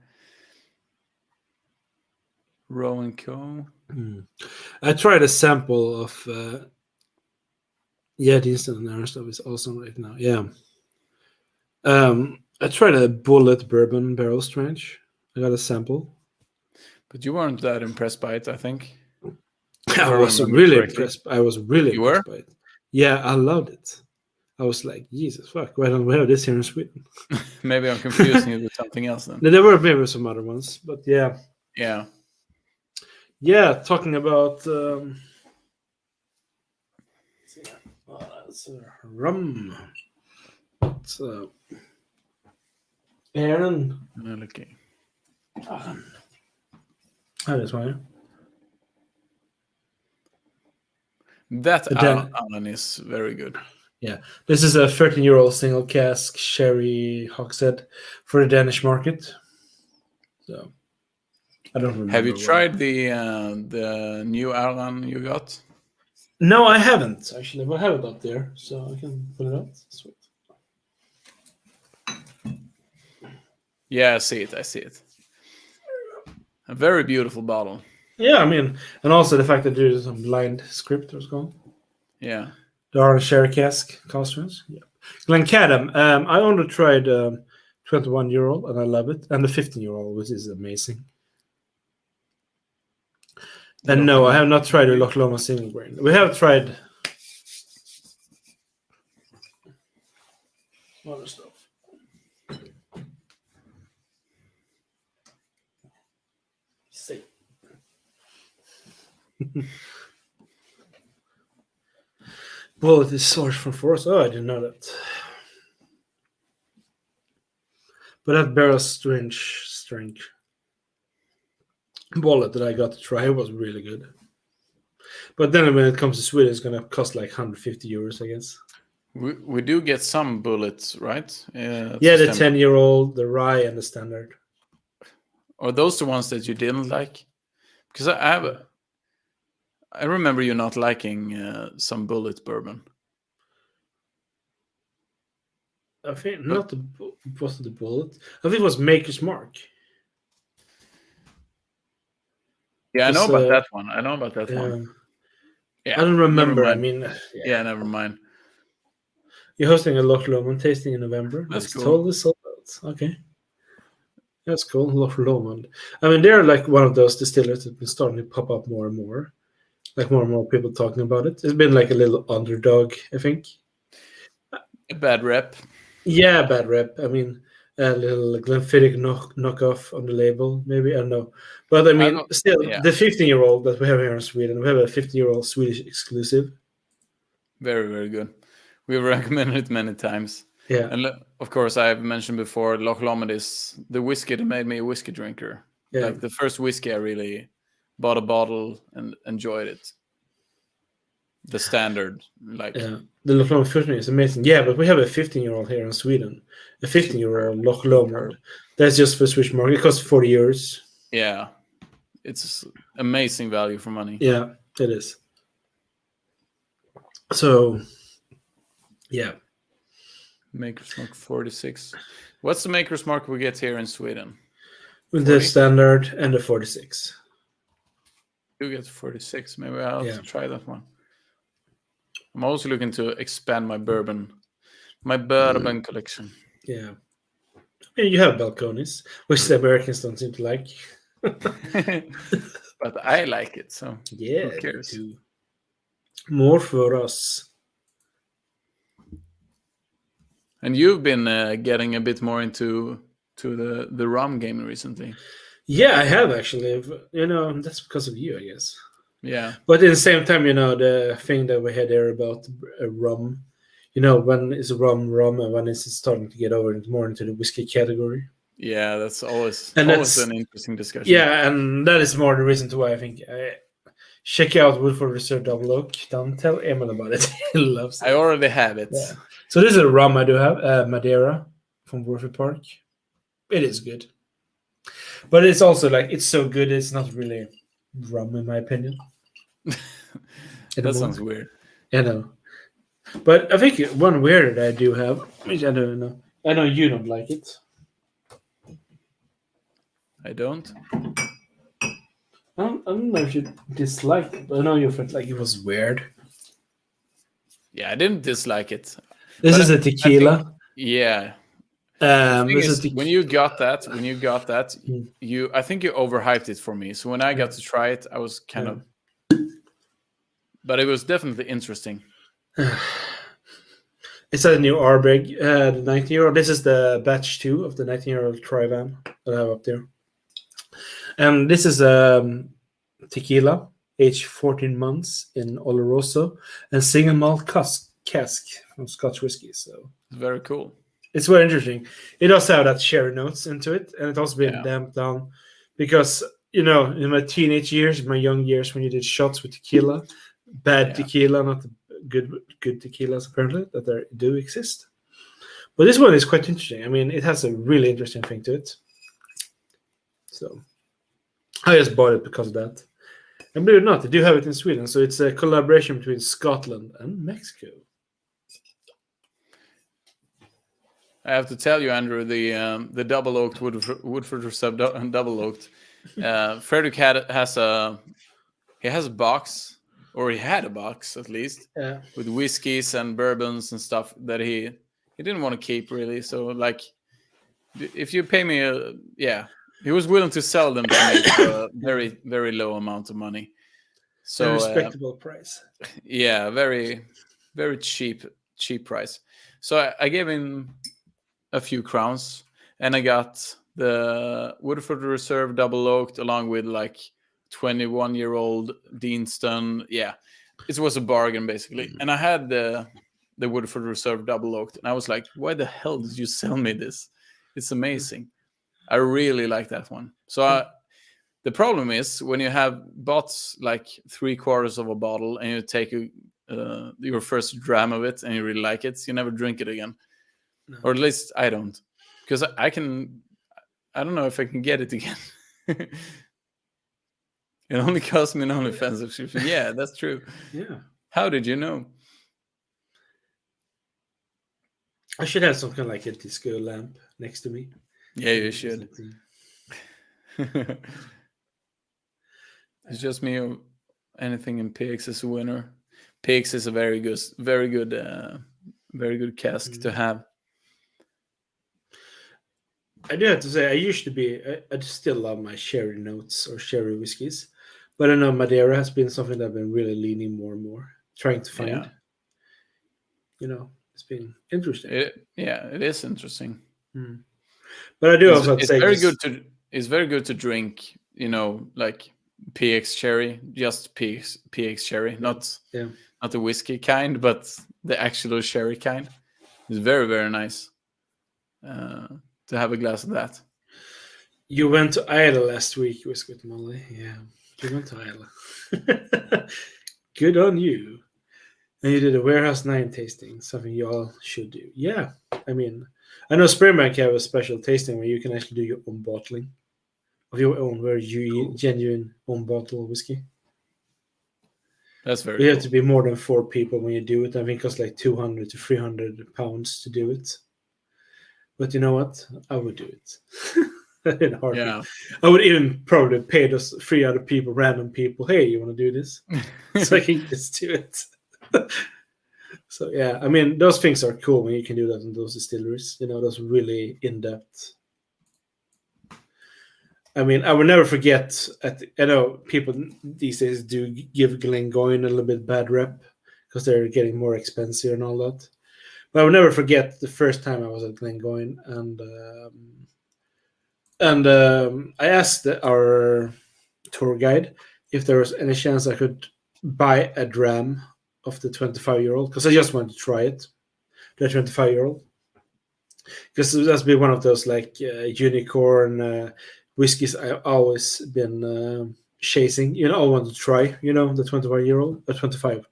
Row & Co. I tried a sample of Deanston and Irish stuff is awesome right now. Yeah. I tried a Bullet Bourbon Barrel Strenght. I got a sample. But you weren't that impressed by it, I think. I was really impressed by it. Yeah, I loved it. I was like, Jesus fuck, why don't we have this here in Sweden? Maybe I'm confusing it with something else then. There were maybe some other ones, but yeah. Yeah. Yeah, talking about rum. It's Aaron. Okay. This one. That Alan is very good. Yeah, this is a 13-year-old single cask sherry hogshead for the Danish market. So I don't remember. Have you tried the new Alan you got? No, I haven't actually. But I have it up there, so I can put it out. Sweet. Yeah, I see it. A very beautiful bottle. Yeah, I mean, and also the fact that there's some blind script that's gone. Yeah. There are sherry cask costumes. Yeah. Glencadam. I only tried 21-year-old and I love it, and the 15-year-old, which is amazing. And no, I have not tried a Loch Lomond single grain. We have tried other stuff. See. Bullet is sourced from forest. Oh, I didn't know that. But that barrel strength bullet that I got to try was really good. But then when it comes to Sweden, it's gonna cost like 150 euros, I guess. We do get some bullets, right? Yeah, the 10-year-old, the rye, and the standard. Are those the ones that you didn't like? Because I remember you not liking some bullet bourbon. I think not the was the bullet. I think it was Maker's Mark. Yeah, I know about that one. I know about that one. Yeah, I don't remember. I mean, yeah, never mind. You're hosting a Loch Lomond tasting in November. That's cool. Totally sold out. Okay. That's cool. Loch Lomond. I mean, they're like one of those distillers that's been starting to pop up more and more. Like more and more people talking about it. It's been like a little underdog, I think. A bad rep. Yeah, bad rep. I mean, a little Glenfiddich knockoff on the label, maybe. I don't know. But I mean, still, the 15-year-old that we have here in Sweden, we have a 15-year-old Swedish exclusive. Very, very good. We've recommended it many times. Yeah. And of course, I've mentioned before, Loch Lomond is the whiskey that made me a whiskey drinker. Yeah. Like the first whiskey I really bought a bottle and enjoyed it. The standard, like the Loch Lomond 15 is amazing. Yeah, but we have a 15-year-old here in Sweden. A 15-year-old Loch Lomond. That's just for Swedish market. It costs 40 euros. Yeah. It's amazing value for money. Yeah, it is. So, yeah. Maker's Mark 46. What's the Maker's Mark we get here in Sweden? With the standard and the 46. You get 46. Maybe I'll have to try that one. I'm also looking to expand my bourbon collection. Yeah. I mean, you have balconies, which the Americans don't seem to like. But I like it, so yeah, who cares? Too. More for us. And you've been getting a bit more into the rum game recently. Yeah, I have actually. You know, that's because of you, I guess. Yeah. But at the same time, you know, the thing that we had there about rum, you know, when is rum and when is it starting to get over more into the whiskey category? Yeah, that's always an interesting discussion. Yeah, and that is more the reason to why I think check out Woodford Reserve Double Oak. Don't tell Emil about it. He loves it. I already have it. Yeah. So this is a rum I do have, Madeira from Warford Park. It is good. But it's also like, it's so good, it's not really rum in my opinion. That sounds weird. I know. But I think one weird that I do have, which I don't know. I know you don't like it. I don't. I don't know if you dislike it, but I know you felt like it was weird. Yeah, I didn't dislike it. This is a tequila. Yeah. When you got that, I think you overhyped it for me. So when I got to try it, I was kind of, but it was definitely interesting. It's a new Arbeg, the 19-year-old. This is the batch 2 of the 19-year-old Trivan that I have up there. And this is tequila, aged 14 months in Oloroso, and single malt cask from Scotch whiskey. So very cool. It's very interesting. It does have that sherry notes into it, and it's also been damped down because, you know, in my teenage years, my young years, when you did shots with tequila, tequila, not the good tequilas apparently that there do exist. But this one is quite interesting. I mean, it has a really interesting thing to it. So I just bought it because of that. And believe it or not, they do have it in Sweden. So it's a collaboration between Scotland and Mexico. I have to tell you, Andrew, the double oaked Woodford Reserve double oaked. Frederick has a box, or he had a box at least, with whiskeys and bourbons and stuff that he he didn't want to keep really. So like, if you pay me, he was willing to sell them to me for a very, very low amount of money. So a respectable price. Yeah, very, very cheap price. So I gave him a few crowns, and I got the Woodford Reserve double oaked along with like 21-year-old Deanston. Yeah, it was a bargain basically. And I had the Woodford Reserve double oaked, and I was like, why the hell did you sell me this? It's amazing. I really like that one. So the problem is when you have bought like 3/4 of a bottle and you take your first dram of it and you really like it, you never drink it again. No. Or at least I don't, because I don't know if I can get it again. It only cost me an OnlyFans subscription. Yeah, that's true. Yeah. How did you know? I should have something like a disco lamp next to me. Yeah, you should. It's just me or anything in PX is a winner. PX is a very good cask to have. I do have to say, I still love my sherry notes or sherry whiskies, but I know Madeira has been something that I've been really leaning more and more, trying to find. Yeah. It's been interesting. It is interesting. But I do also say it's very good to drink, like PX cherry, just PX cherry, not the whiskey kind, but the actual sherry kind. It's very, very nice to have a glass of that. You went to Isle last week, Whiskey with Molly. Yeah, you went to Isle. Good on you. And you did a Warehouse 9 tasting, something you all should do. Yeah, I mean, I know Spearmint have a special tasting where you can actually do your own bottling of your own very genuine own bottle of whiskey. That's very You have to be more than 4 people when you do it. I think it costs like 200 to 300 pounds to do it. But you know what? I would do it. In a heartbeat. Yeah. I would even probably pay those 3 other people, random people, hey, you want to do this? So I can just do it. So yeah, I mean, those things are cool when you can do that in those distilleries. Those really in-depth. I mean, I will never forget. I know people these days do give Glengoyne a little bit bad rep because they're getting more expensive and all that. But I will never forget the first time I was at Glengoyne, and I asked our tour guide if there was any chance I could buy a dram of the 25-year-old, because I just wanted to try it, the 25-year-old, because that's been one of those like unicorn whiskeys I've always been chasing. I want to try, the 25-year-old, 25.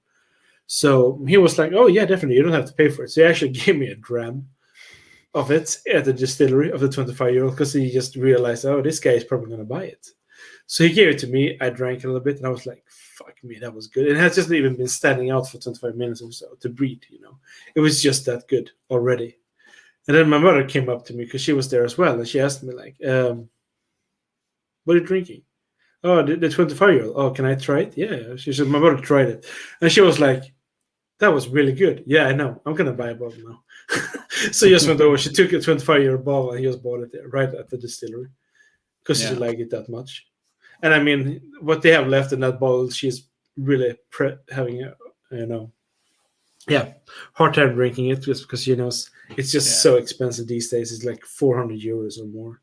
So he was like, oh yeah, definitely, you don't have to pay for it. So he actually gave me a dram of it at the distillery of the 25-year-old, because he just realized, oh, this guy is probably going to buy it. So he gave it to me. I drank a little bit, and I was like, fuck me, that was good. And it has just even been standing out for 25 minutes or so to breathe, It was just that good already. And then my mother came up to me, because she was there as well, and she asked me, like, what are you drinking? Oh, the 25-year-old. Oh, can I try it? Yeah. She said, my mother tried it. And she was like, that was really good. Yeah, I know. I'm going to buy a bottle now. So he just went over. She took a 25-year-old bottle, and he just bought it there, right at the distillery, because she liked it that much. And I mean, what they have left in that bottle, she's really having a, hard time drinking it, just because it's just so expensive these days. It's like 400 euros or more.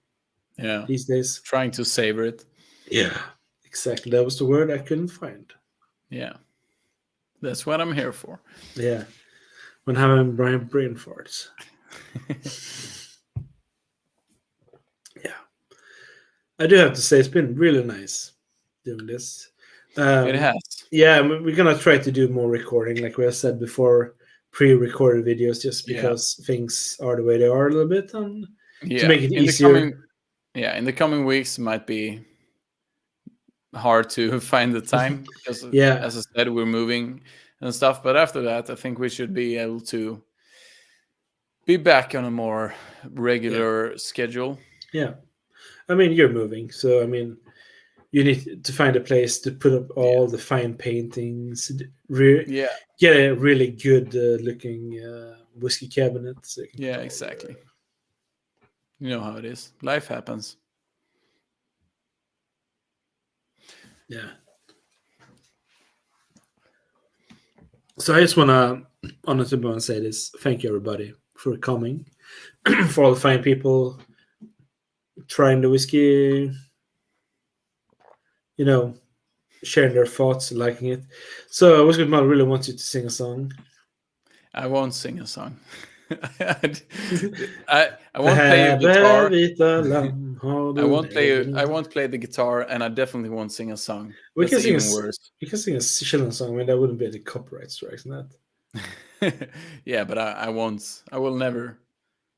Yeah, these days. Trying to savor it. Yeah, exactly. That was the word I couldn't find. Yeah, that's what I'm here for. Yeah, when having brain farts. I do have to say, it's been really nice doing this. It has. Yeah, we're going to try to do more recording, like we have said before, pre-recorded videos, just because things are the way they are a little bit, and to make it easier. In the coming weeks, it might be hard to find the time, because, as I said, we're moving and stuff. But after that, I think we should be able to be back on a more regular schedule. Yeah. I mean, you're moving, so I mean, you need to find a place to put up all the fine paintings. Get a really good looking whiskey cabinet. So yeah, exactly. You know how it is. Life happens. Yeah. So I just want to honestly say this. Thank you, everybody, for coming, for all the fine people trying the whiskey, sharing their thoughts, liking it. So Whiskey Mal really wants you to sing a song. I won't sing a song. I won't play a guitar. I won't play the guitar, and I definitely won't sing a song. We That's can sing even worse. We can sing a children song. I mean, that wouldn't be any copyright strikes in that. Yeah, but I won't. I will never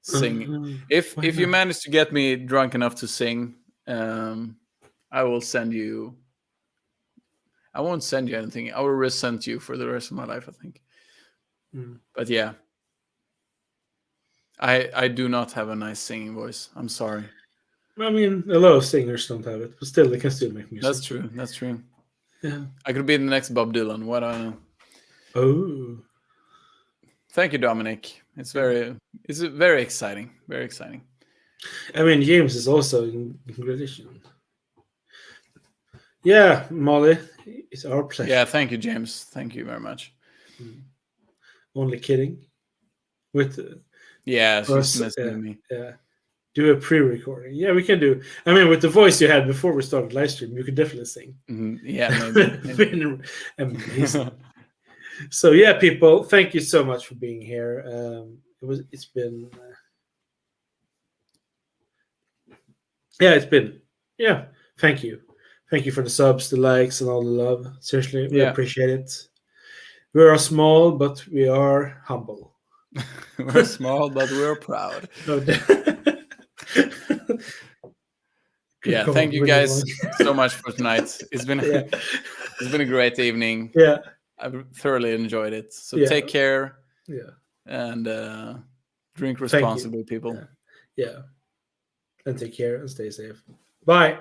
sing. If you manage to get me drunk enough to sing, I will send you. I won't send you anything. I will resent you for the rest of my life, I think. But yeah, I do not have a nice singing voice. I'm sorry. I mean, a lot of singers don't have it, but still, they can still make music. That's true. That's true. Yeah. I could be the next Bob Dylan. What I know. Oh. Thank you, Dominic. It's very exciting. Very exciting. I mean, James is also in graduation. Yeah, Molly, it's our pleasure. Yeah, thank you, James. Thank you very much. Only kidding. With yeah, she's messing with me. Yeah, do a pre-recording. Yeah, we can do. I mean, with the voice you had before we started live stream, you could definitely sing. Yeah, maybe. Amazing. So yeah, people, thank you so much for being here. It's been. Thank you. Thank you for the subs, the likes, and all the love. Seriously, we appreciate it. We are small, but we are humble. We're small, but we're proud. Yeah, thank you guys so much for tonight. It's been it's been a great evening. Yeah, I've thoroughly enjoyed it. So take care. Yeah, and drink responsibly, people. Yeah, and take care and stay safe. Bye.